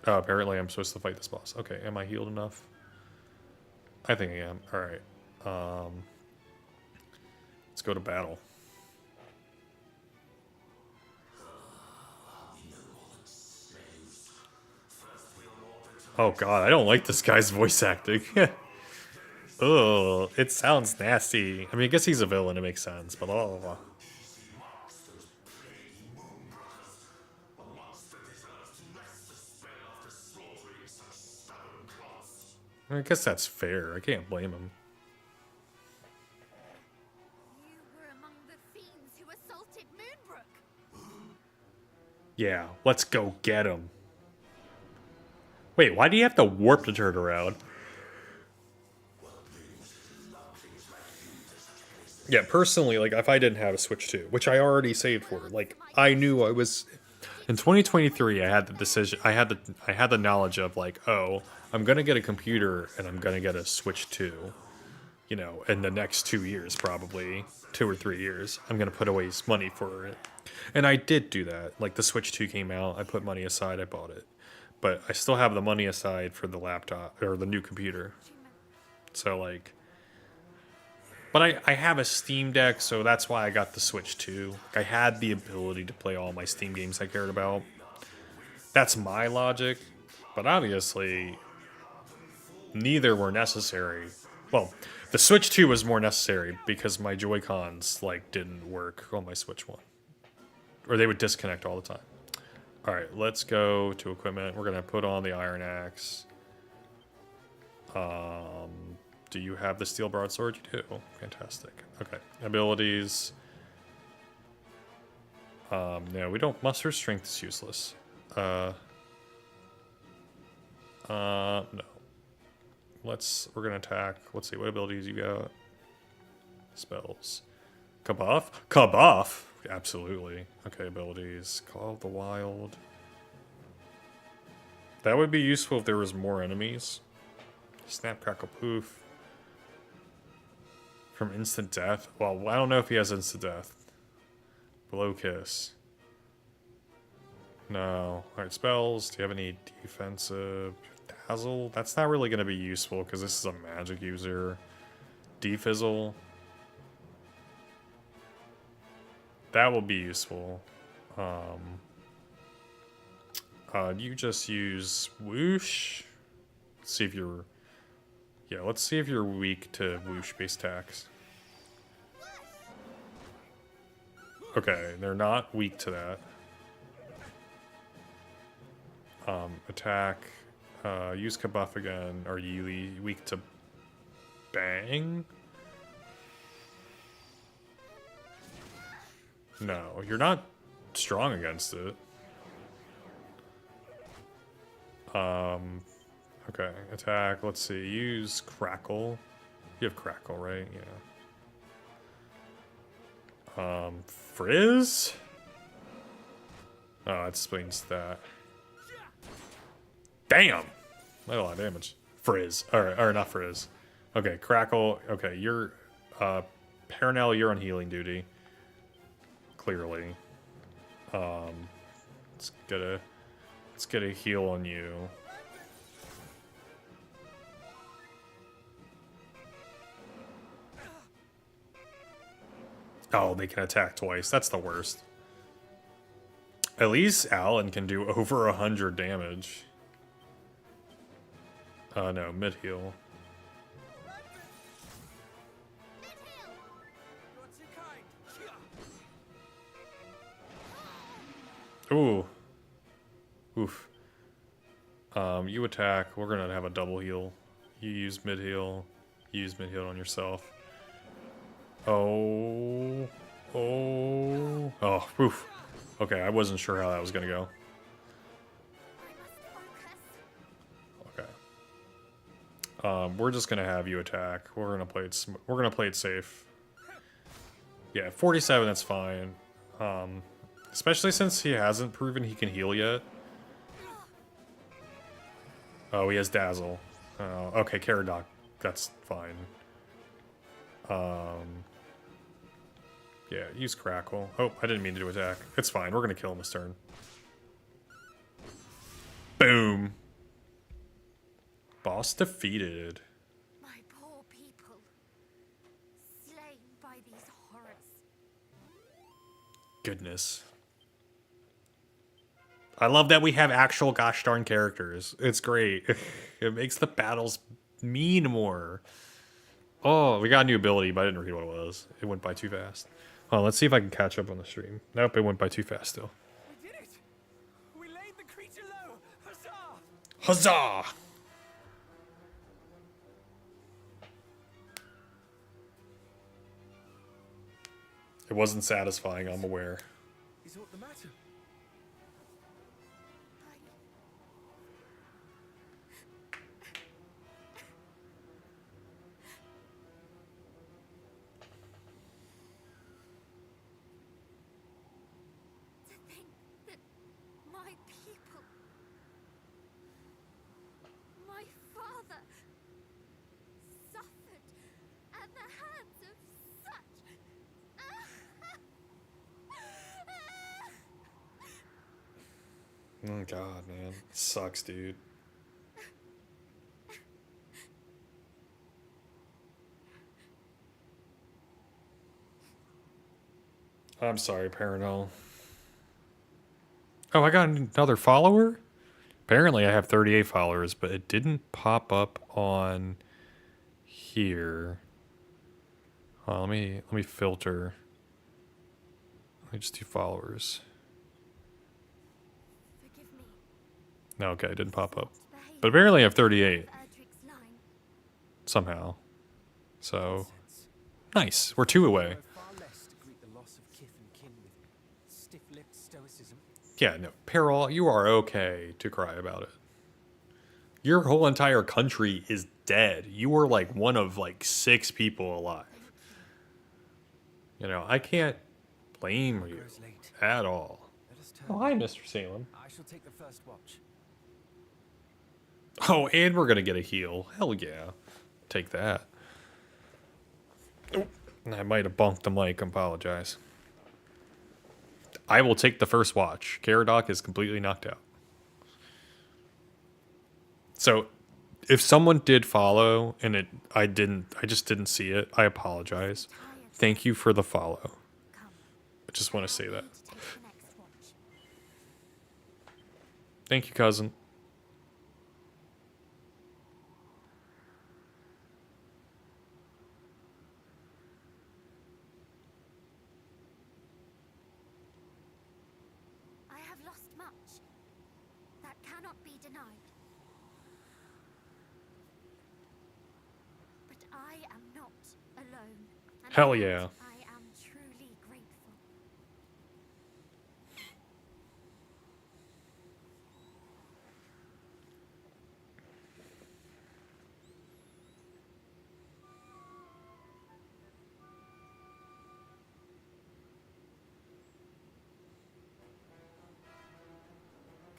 Oh, apparently I'm supposed to fight this boss. Okay, am I healed enough? I think I am. Alright. Let's go to battle. Oh god, I don't like this guy's voice acting. Oh, it sounds nasty. I mean, I guess he's a villain, it makes sense, but oh. I guess that's fair. I can't blame him. You were among the fiends who assaulted Moonbrook. Yeah, let's go get him. Wait, why do you have to warp to turn around? Yeah, personally, like, if I didn't have a Switch 2, which I already saved for, like, I knew I was in 2023, I had the decision, I had the knowledge of, like, oh, I'm gonna get a computer and I'm gonna get a Switch 2, you know, in the next 2 years, probably 2 or 3 years. I'm gonna put away money for it, and I did do that. Like, the Switch 2 came out, I put money aside, I bought it, but I still have the money aside for the laptop or the new computer. So, like, but I have a Steam Deck, so that's why I got the Switch 2. Like, I had the ability to play all my Steam games I cared about. That's my logic, but obviously, neither were necessary. Well, the Switch 2 was more necessary because my Joy-Cons, like, didn't work on my Switch 1. Or they would disconnect all the time. Alright, let's go to equipment. We're going to put on the Iron Axe. Do you have the Steel Broadsword? You do. Fantastic. Okay. Abilities. No, we don't. Muster Strength is useless. No. We're gonna attack. Let's see, what abilities you got? Spells. Kabuff? Kabuff? Absolutely. Okay, abilities. Call of the Wild. That would be useful if there was more enemies. Snap, Crackle, Poof. From instant death? Well, I don't know if he has instant death. Blow Kiss. No. Alright, spells. Do you have any defensive? Dazzle? That's not really going to be useful because this is a magic user. Defizzle. That will be useful. You just use Whoosh. Let's see if you're... Yeah, let's see if you're weak to Whoosh-based attacks. Okay, they're not weak to that. Attack. Use Kabuff again. Are you weak to bang? No, you're not strong against it. Okay, attack. Let's see. Use Crackle. You have Crackle, right? Yeah. Frizz? Oh, it explains that. Damn! Not a lot of damage. Frizz. Or not Frizz. Okay, Crackle. Okay, you're, Paranel, you're on healing duty. Clearly. Let's get a heal on you. Oh, they can attack twice. That's the worst. At least Alan can do over 100 damage. No, mid heal. Ooh. Oof. You attack. We're gonna have a double heal. You use mid heal. You use mid heal on yourself. Oh. Oh. Oh. Oof. Okay, I wasn't sure how that was gonna go. Okay. We're just gonna have you attack. We're gonna play it. We're gonna play it safe. Yeah, 47. That's fine. Especially since he hasn't proven he can heal yet. Oh, he has Dazzle. Okay, Caradoc. That's fine. Yeah, use Crackle. Oh, I didn't mean to attack. It's fine. We're gonna kill him this turn. Boom. Boss defeated. My poor people, slain by these horrors. Goodness. I love that we have actual gosh darn characters. It's great. It makes the battles mean more. Oh, we got a new ability, but I didn't read what it was. It went by too fast. Oh, let's see if I can catch up on the stream. Nope, it went by too fast still. We did it! We laid the creature low! Huzzah! Huzzah! It wasn't satisfying, I'm aware. Is what the matter? To think that my people, my father, suffered at the hands of such. Oh god, man. Sucks, dude. I'm sorry, Paranol. Oh, I got another follower? Apparently I have 38 followers, but it didn't pop up on here. Oh, let me filter. Let me just do followers. Forgive me. No, okay, it didn't pop up. But apparently I have 38 Erdrick's line. somehow. So, nice. We're 2 away. Far less to greet the loss of kith and kin with stiff-lipped stoicism. Yeah, no, Peril, you are okay to cry about it. Your whole entire country is dead. You were like one of like 6 people alive. You know, I can't blame you Grows late. at all. Let us turn. Oh, hi, Mr. Salem. I shall take the first watch. Oh, and we're gonna get a heal. Hell yeah. Take that. Oh, I might have bumped the mic. Apologize. I will take the first watch. Caradoc is completely knocked out. So, if someone did follow and I just didn't see it, I apologize. Thank you for the follow. Come. I just want to say that. To take the next watch. Thank you, cousin. I have lost much. That cannot be denied. Hell yeah. I am truly grateful.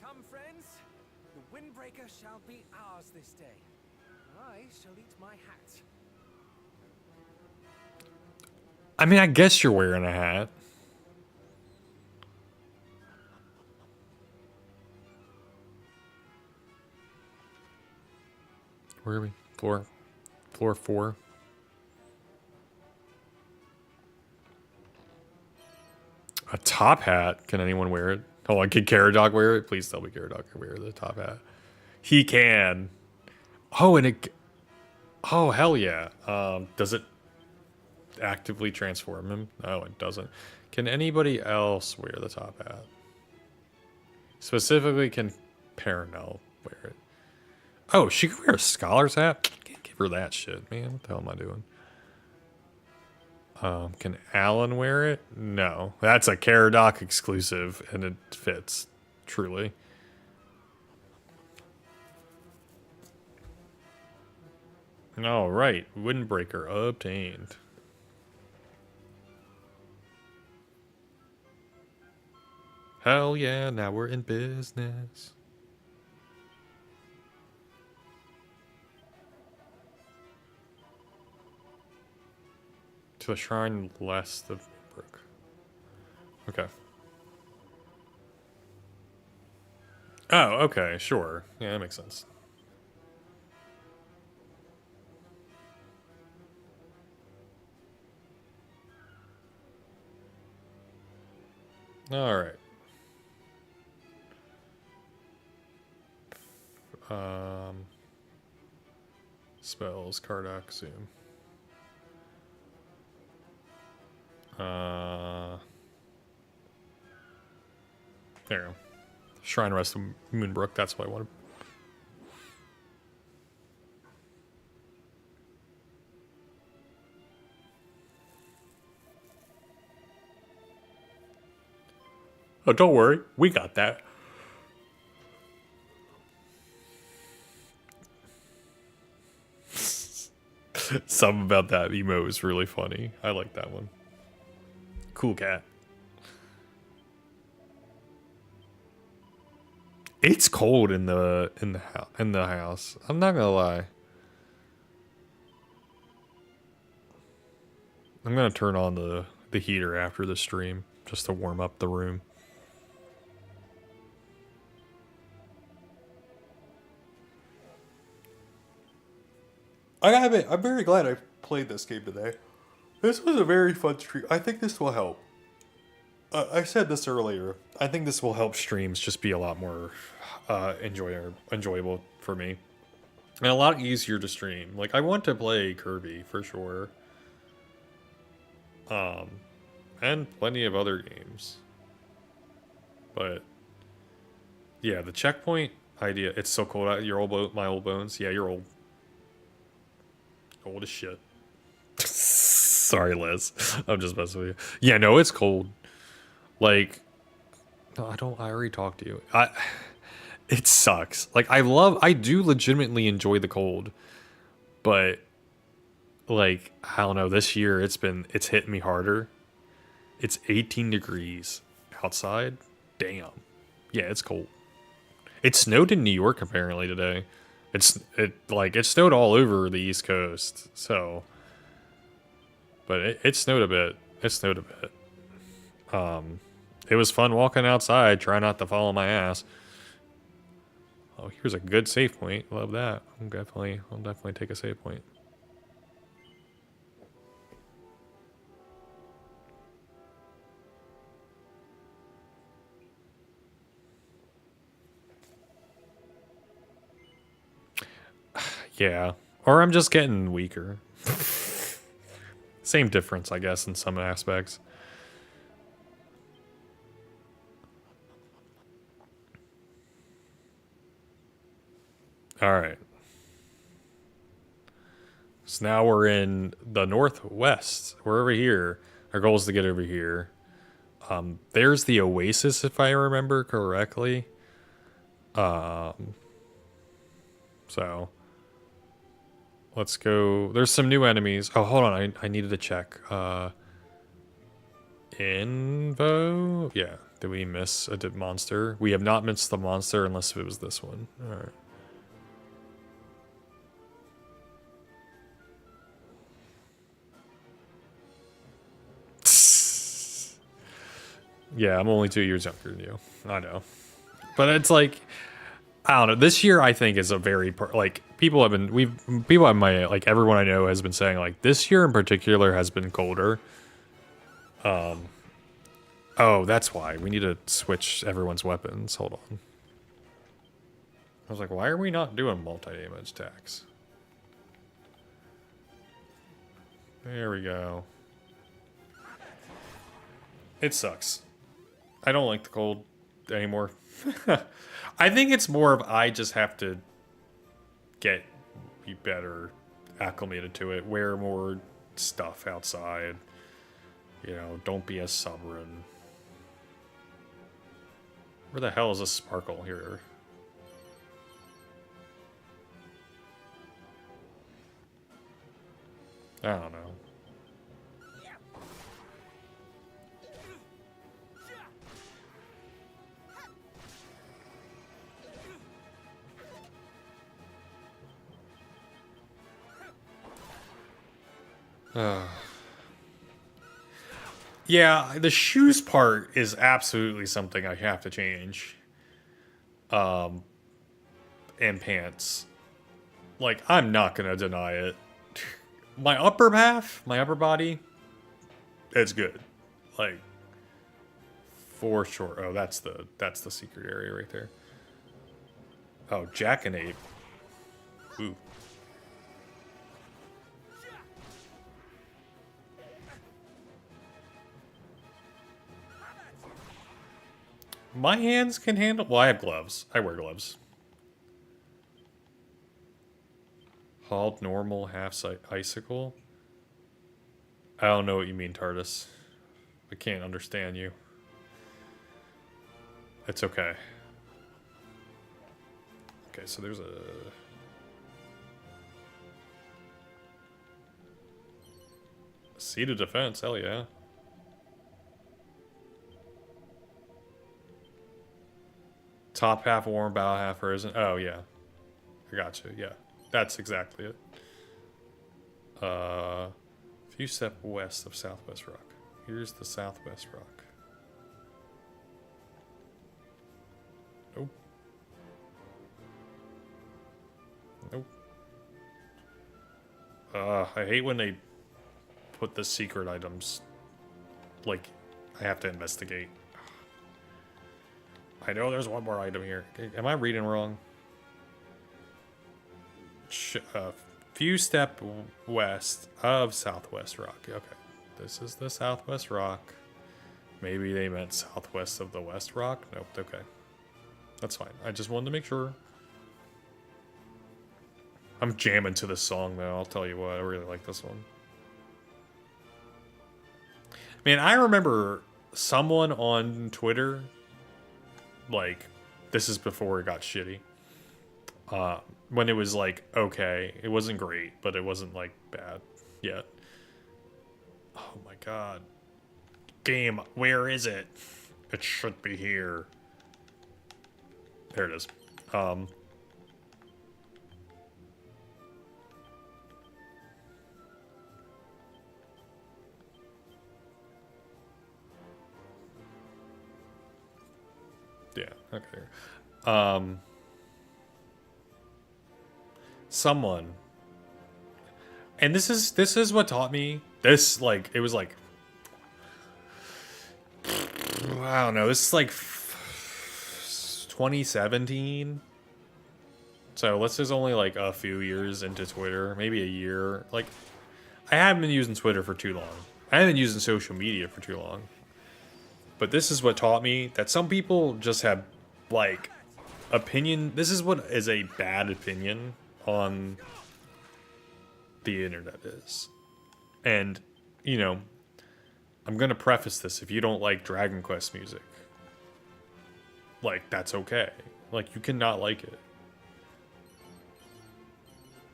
Come, friends. The Windbreaker shall be ours this day. I shall eat my hat. I mean, I guess you're wearing a hat. Where are we? Floor 4. A top hat? Can anyone wear it? Hold on, can Caradog wear it? Please tell me Caradog can wear the top hat. He can. Oh, and it... Oh, hell yeah. Does it actively transform him? No, it doesn't. Can anybody else wear the top hat? Specifically, can Paranel wear it? Oh, she can wear a scholar's hat? Can't give her that shit, man. What the hell am I doing? Can Alan wear it? No. That's a Caradoc exclusive, and it fits. Truly. All right. Windbreaker obtained. Hell yeah, now we're in business. To the shrine west of Brook. Okay. Oh, okay, sure. Yeah, that makes sense. All right. Spells, Cardoc, Zoom. There you go. Shrine Rest of Moonbrook, that's what I wanted. Oh, don't worry. We got that. Something about that emo is really funny. I like that one. Cool cat. It's cold in the house. I'm not gonna lie. I'm gonna turn on the heater after the stream just to warm up the room. I gotta admit, I'm very glad I played this game today. This was a very fun stream. I think this will help. I said this earlier. I think this will help streams just be a lot more enjoyable for me. And a lot easier to stream. Like, I want to play Kirby, for sure. And plenty of other games. But, yeah, the checkpoint idea. It's so cold out. My old bones. Yeah, you're old. Old as shit. Sorry, Liz. I'm just messing with you. Yeah, no, it's cold. Like, no, I already talked to you. It sucks. Like, I do legitimately enjoy the cold, but like, I don't know, this year it's hit me harder. It's 18 degrees outside. Damn. Yeah, it's cold. It snowed in New York apparently today. It snowed all over the East Coast. So, but it snowed a bit. It snowed a bit. It was fun walking outside. Try not to fall on my ass. Oh, here's a good save point. Love that. I'll definitely take a save point. Yeah. Or I'm just getting weaker. Same difference, I guess, in some aspects. All right. So now we're in the northwest. We're over here. Our goal is to get over here. There's the oasis, if I remember correctly. So let's go. There's some new enemies. Oh, hold on. I needed to check. Info? Yeah. Did we miss a monster? We have not missed the monster unless it was this one. All right. Yeah, I'm only 2 years younger than you. I know. But it's like, I don't know. This year, I think, is a very, like, people have my, like, everyone I know has been saying, like, this year in particular has been colder. Oh, that's why. We need to switch everyone's weapons. Hold on. I was like, why are we not doing multi-damage attacks? There we go. It sucks. I don't like the cold anymore. I think it's more of I just have to be better acclimated to it. Wear more stuff outside. You know, don't be as stubborn. Where the hell is this sparkle here? I don't know. Yeah, the shoes part is absolutely something I have to change. And pants. Like, I'm not gonna deny it. My upper half, my upper body, it's good. Like, for sure. Oh, that's the secret area right there. Oh, Jackanape. Ooh. My hands can handle... Well, I have gloves. I wear gloves. Hauled normal, half-sight icicle? I don't know what you mean, TARDIS. I can't understand you. It's okay. Okay, so there's a... Seat of defense, hell yeah. Top half warm, bow half frozen. Oh, yeah. I got you, yeah. That's exactly it. Few step west of Southwest Rock. Here's the Southwest Rock. Nope. Nope. I hate when they put the secret items, like, I have to investigate. I know there's one more item here. Am I reading wrong? Few step west of Southwest Rock. Okay. This is the Southwest Rock. Maybe they meant southwest of the West Rock. Nope. Okay. That's fine. I just wanted to make sure. I'm jamming to this song, though. I'll tell you what. I really like this one. Man, I remember someone on Twitter, like, this is before it got shitty. When it was like, okay, it wasn't great, but it wasn't like bad yet. Oh my god. Game, where is it? It should be here. There it is. Yeah, okay. Someone, and this is what taught me this, like, it was like, I don't know, this is like 2017, so this is only like a few years into Twitter, maybe a year. Like, I haven't been using Twitter for too long. I haven't been using social media for too long. But this is what taught me that some people just have, like, opinion. This is what is a bad opinion on the internet is. And, you know, I'm going to preface this. If you don't like Dragon Quest music, like, that's okay. Like, you cannot like it.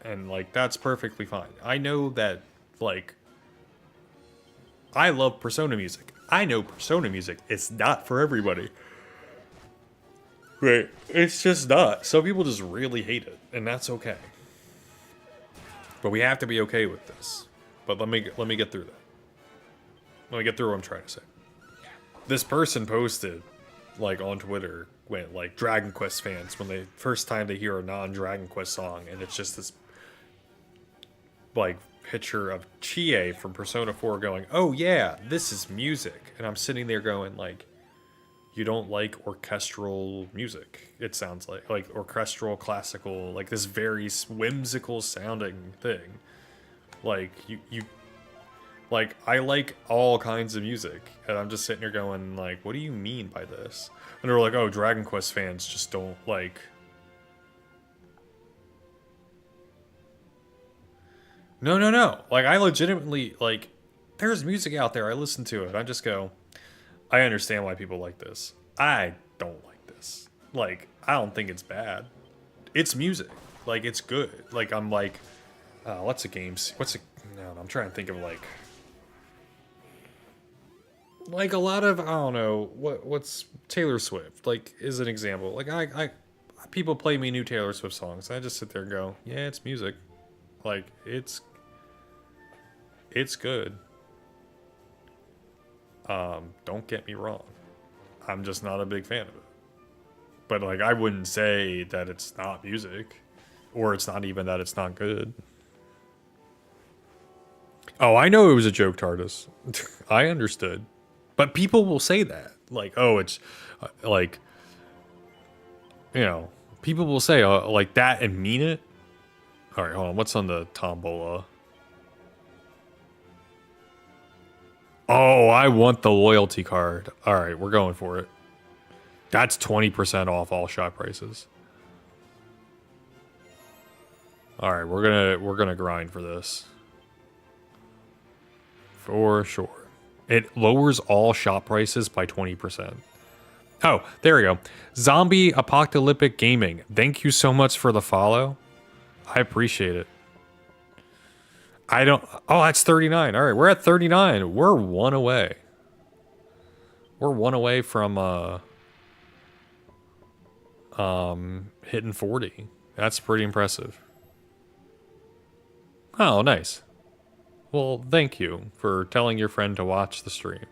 And, like, that's perfectly fine. I know that, like, I love Persona music. I know Persona music. It's not for everybody. Right. It's just not. Some people just really hate it, and that's okay. But we have to be okay with this. But let me get through that. Let me get through what I'm trying to say. This person posted, like, on Twitter, when, like, Dragon Quest fans, when they first time they hear a non-Dragon Quest song, and it's just this, like, picture of Chie from Persona 4 going, oh yeah, this is music. And I'm sitting there going, like, you don't like orchestral music, it sounds like orchestral, classical, like this very whimsical sounding thing. Like, you like, I like all kinds of music, and I'm just sitting here going, like, what do you mean by this? And they're like, oh, Dragon Quest fans just don't like... No. Like, I legitimately, like, there's music out there, I listen to it, I just go, I understand why people like this. I don't like this. Like, I don't think it's bad. It's music. Like, it's good. Like, I'm like, what's a game? No, I'm trying to think of, like a lot of, I don't know, what's Taylor Swift, like, is an example. Like, I people play me new Taylor Swift songs. I just sit there and go, yeah, it's music. Like, it's good. Don't get me wrong. I'm just not a big fan of it. But, like, I wouldn't say that it's not music. Or it's not even that it's not good. Oh, I know it was a joke, TARDIS. I understood. But people will say that. Like, oh, it's, like, you know, people will say, like, that and mean it. Alright, hold on. What's on the tombola? Oh, I want the loyalty card. Alright, we're going for it. That's 20% off all shop prices. Alright, we're gonna grind for this. For sure. It lowers all shop prices by 20%. Oh, there we go. Zombie Apocalyptic Gaming. Thank you so much for the follow. I appreciate it. I don't... Oh, that's 39. All right, we're at 39. We're one away. We're one away from hitting 40. That's pretty impressive. Oh, nice. Well, thank you for telling your friend to watch the stream.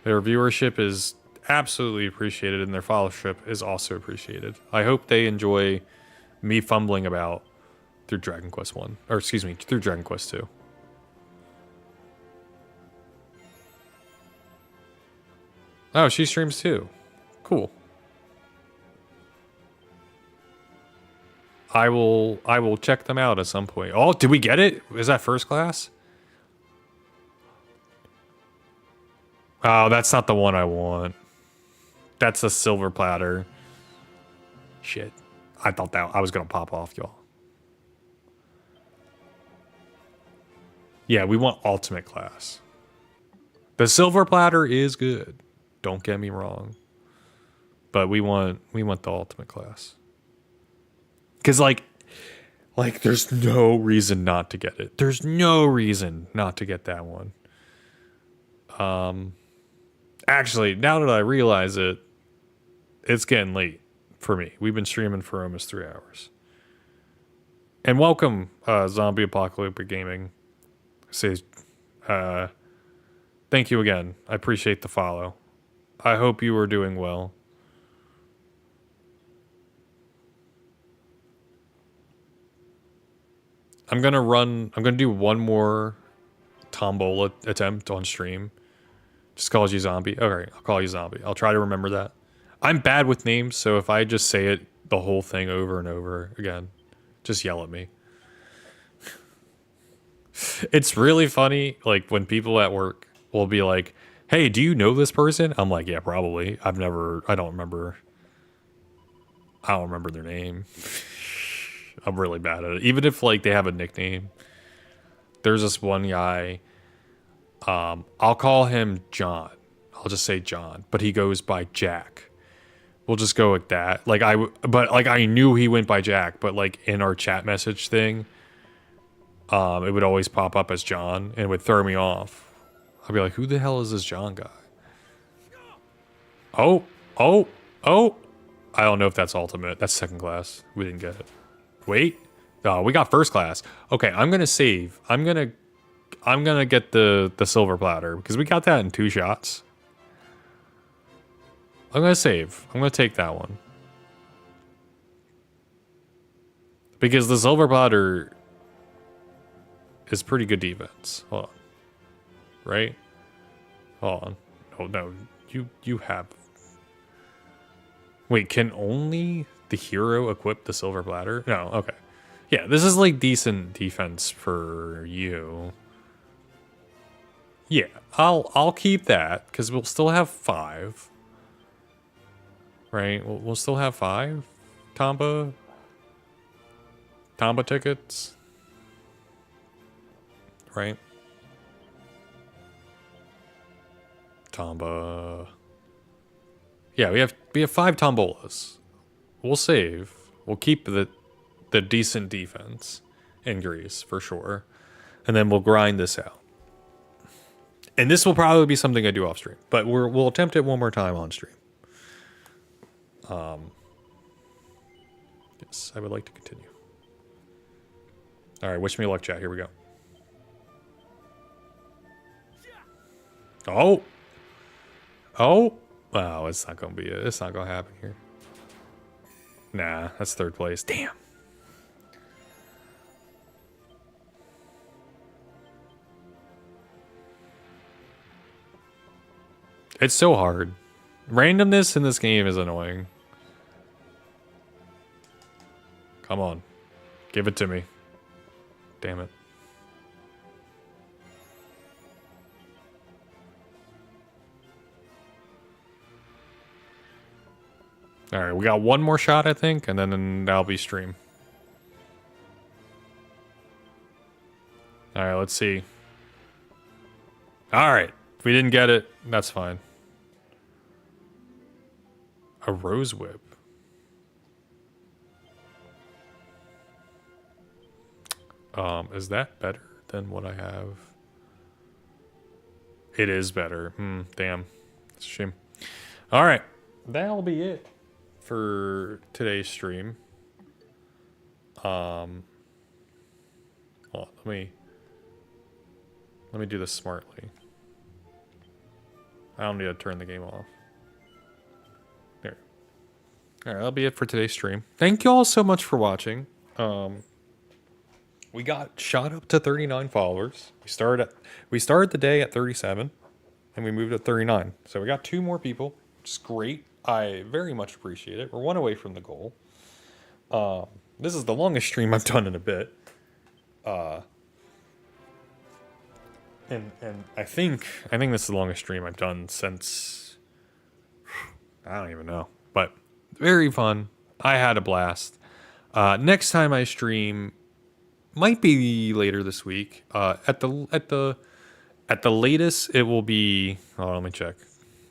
Their viewership is absolutely appreciated, and their followership is also appreciated. I hope they enjoy me fumbling about through Dragon Quest 1. Or, excuse me, through Dragon Quest 2. Oh, she streams too. Cool. I will check them out at some point. Oh, did we get it? Is that first class? Oh, that's not the one I want. That's a silver platter. Shit. I thought that I was gonna pop off, y'all. Yeah, we want ultimate class. The silver platter is good. Don't get me wrong. But we want the ultimate class. Cause like there's no reason not to get it. There's no reason not to get that one. Actually, now that I realize it, it's getting late for me. We've been streaming for almost 3 hours. And welcome, Zombie Apocalyptic Gaming. Says, thank you again. I appreciate the follow. I hope you are doing well. I'm gonna do one more tombola attempt on stream. Just calls you Zombie. Okay, I'll call you Zombie. I'll try to remember that. I'm bad with names, so if I just say it the whole thing over and over again, just yell at me. It's really funny, like, when people at work will be like, hey, do you know this person? I'm like, yeah, probably. I don't remember their name. I'm really bad at it. Even if like they have a nickname. There's this one guy. I'll call him John. I'll just say John, but he goes by Jack. We'll just go with that. But I knew he went by Jack, but like in our chat message thing, it would always pop up as John and it would throw me off. I'd be like, who the hell is this John guy? Oh. I don't know if that's ultimate. That's second class. We didn't get it. Wait. Oh, we got first class. Okay, I'm gonna save. I'm gonna get the silver platter because we got that in 2 shots. I'm gonna save. I'm gonna take that one. Because the silver platter is pretty good defense. Hold on. Right? Hold on. Oh no. You have. Wait, can only the hero equip the silver platter? No, okay. Yeah, this is like decent defense for you. Yeah, I'll keep that because we'll still have 5. Right? We'll still have 5 Tomba tickets. Right? Tomba. Yeah, we have 5 tombolas. We'll save. We'll keep the decent defense in Greece for sure. And then we'll grind this out. And this will probably be something I do off stream, but we'll attempt it one more time on stream. Yes, I would like to continue. All right, wish me luck, chat. Here we go. Oh. Wow, it's not gonna be it. It's not gonna happen here. Nah, that's 3rd place. Damn. It's so hard. Randomness in this game is annoying. Come on. Give it to me. Damn it. Alright, we got one more shot, I think, and then that'll be stream. Alright, let's see. Alright. If we didn't get it, that's fine. A rose whip. Is that better than what I have? It is better. Damn. It's a shame. Alright. That'll be it for today's stream. Hold on, let me do this smartly. I don't need to turn the game off. There. Alright, that'll be it for today's stream. Thank you all so much for watching. We got shot up to 39 followers. We started the day at 37 and we moved at 39. So we got 2 more people, which is great. I very much appreciate it. We're 1 away from the goal. This is the longest stream I've done in a bit. And I think this is the longest stream I've done since I don't even know. But very fun. I had a blast. Next time I stream might be later this week. At the latest it will be let me check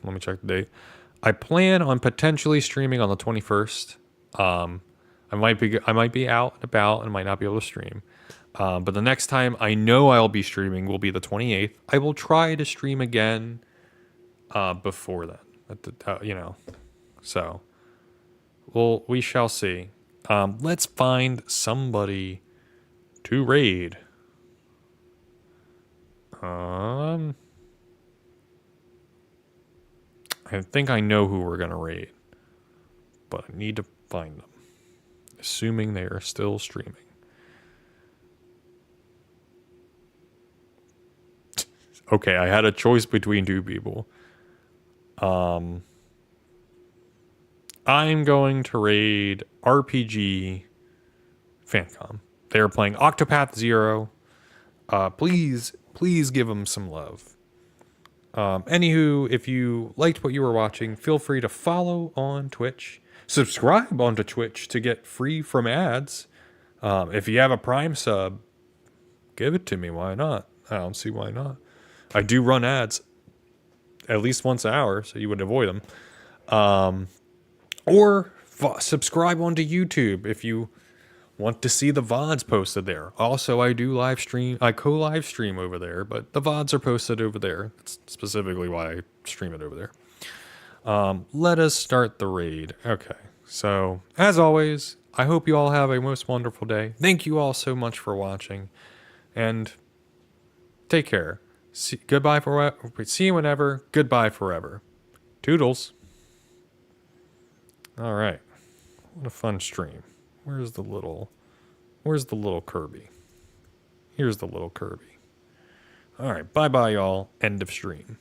the date. I plan on potentially streaming on the 21st. I might be out and about and might not be able to stream. But the next time I know I'll be streaming will be the 28th. I will try to stream again before then. So we shall see. Let's find somebody to raid. I think I know who we're gonna raid, but I need to find them. Assuming they are still streaming. Okay, I had a choice between 2 people. I'm going to raid RPG Fancom. They're playing Octopath Zero. Please give them some love. Anywho, if you liked what you were watching, feel free to follow on Twitch. Subscribe onto Twitch to get free from ads. If you have a Prime sub, give it to me. Why not? I don't see why not. I do run ads at least once an hour, so you would avoid them. Or subscribe onto YouTube if you want to see the VODs posted there. Also, I do live stream. I co-live stream over there, but the VODs are posted over there. That's specifically why I stream it over there. Let us start the raid. Okay. So, as always, I hope you all have a most wonderful day. Thank you all so much for watching. And take care. Goodbye forever. See you whenever. Goodbye forever. Toodles. All right. What a fun stream. Where's the little Kirby? Here's the little Kirby. All right. Bye-bye, y'all. End of stream.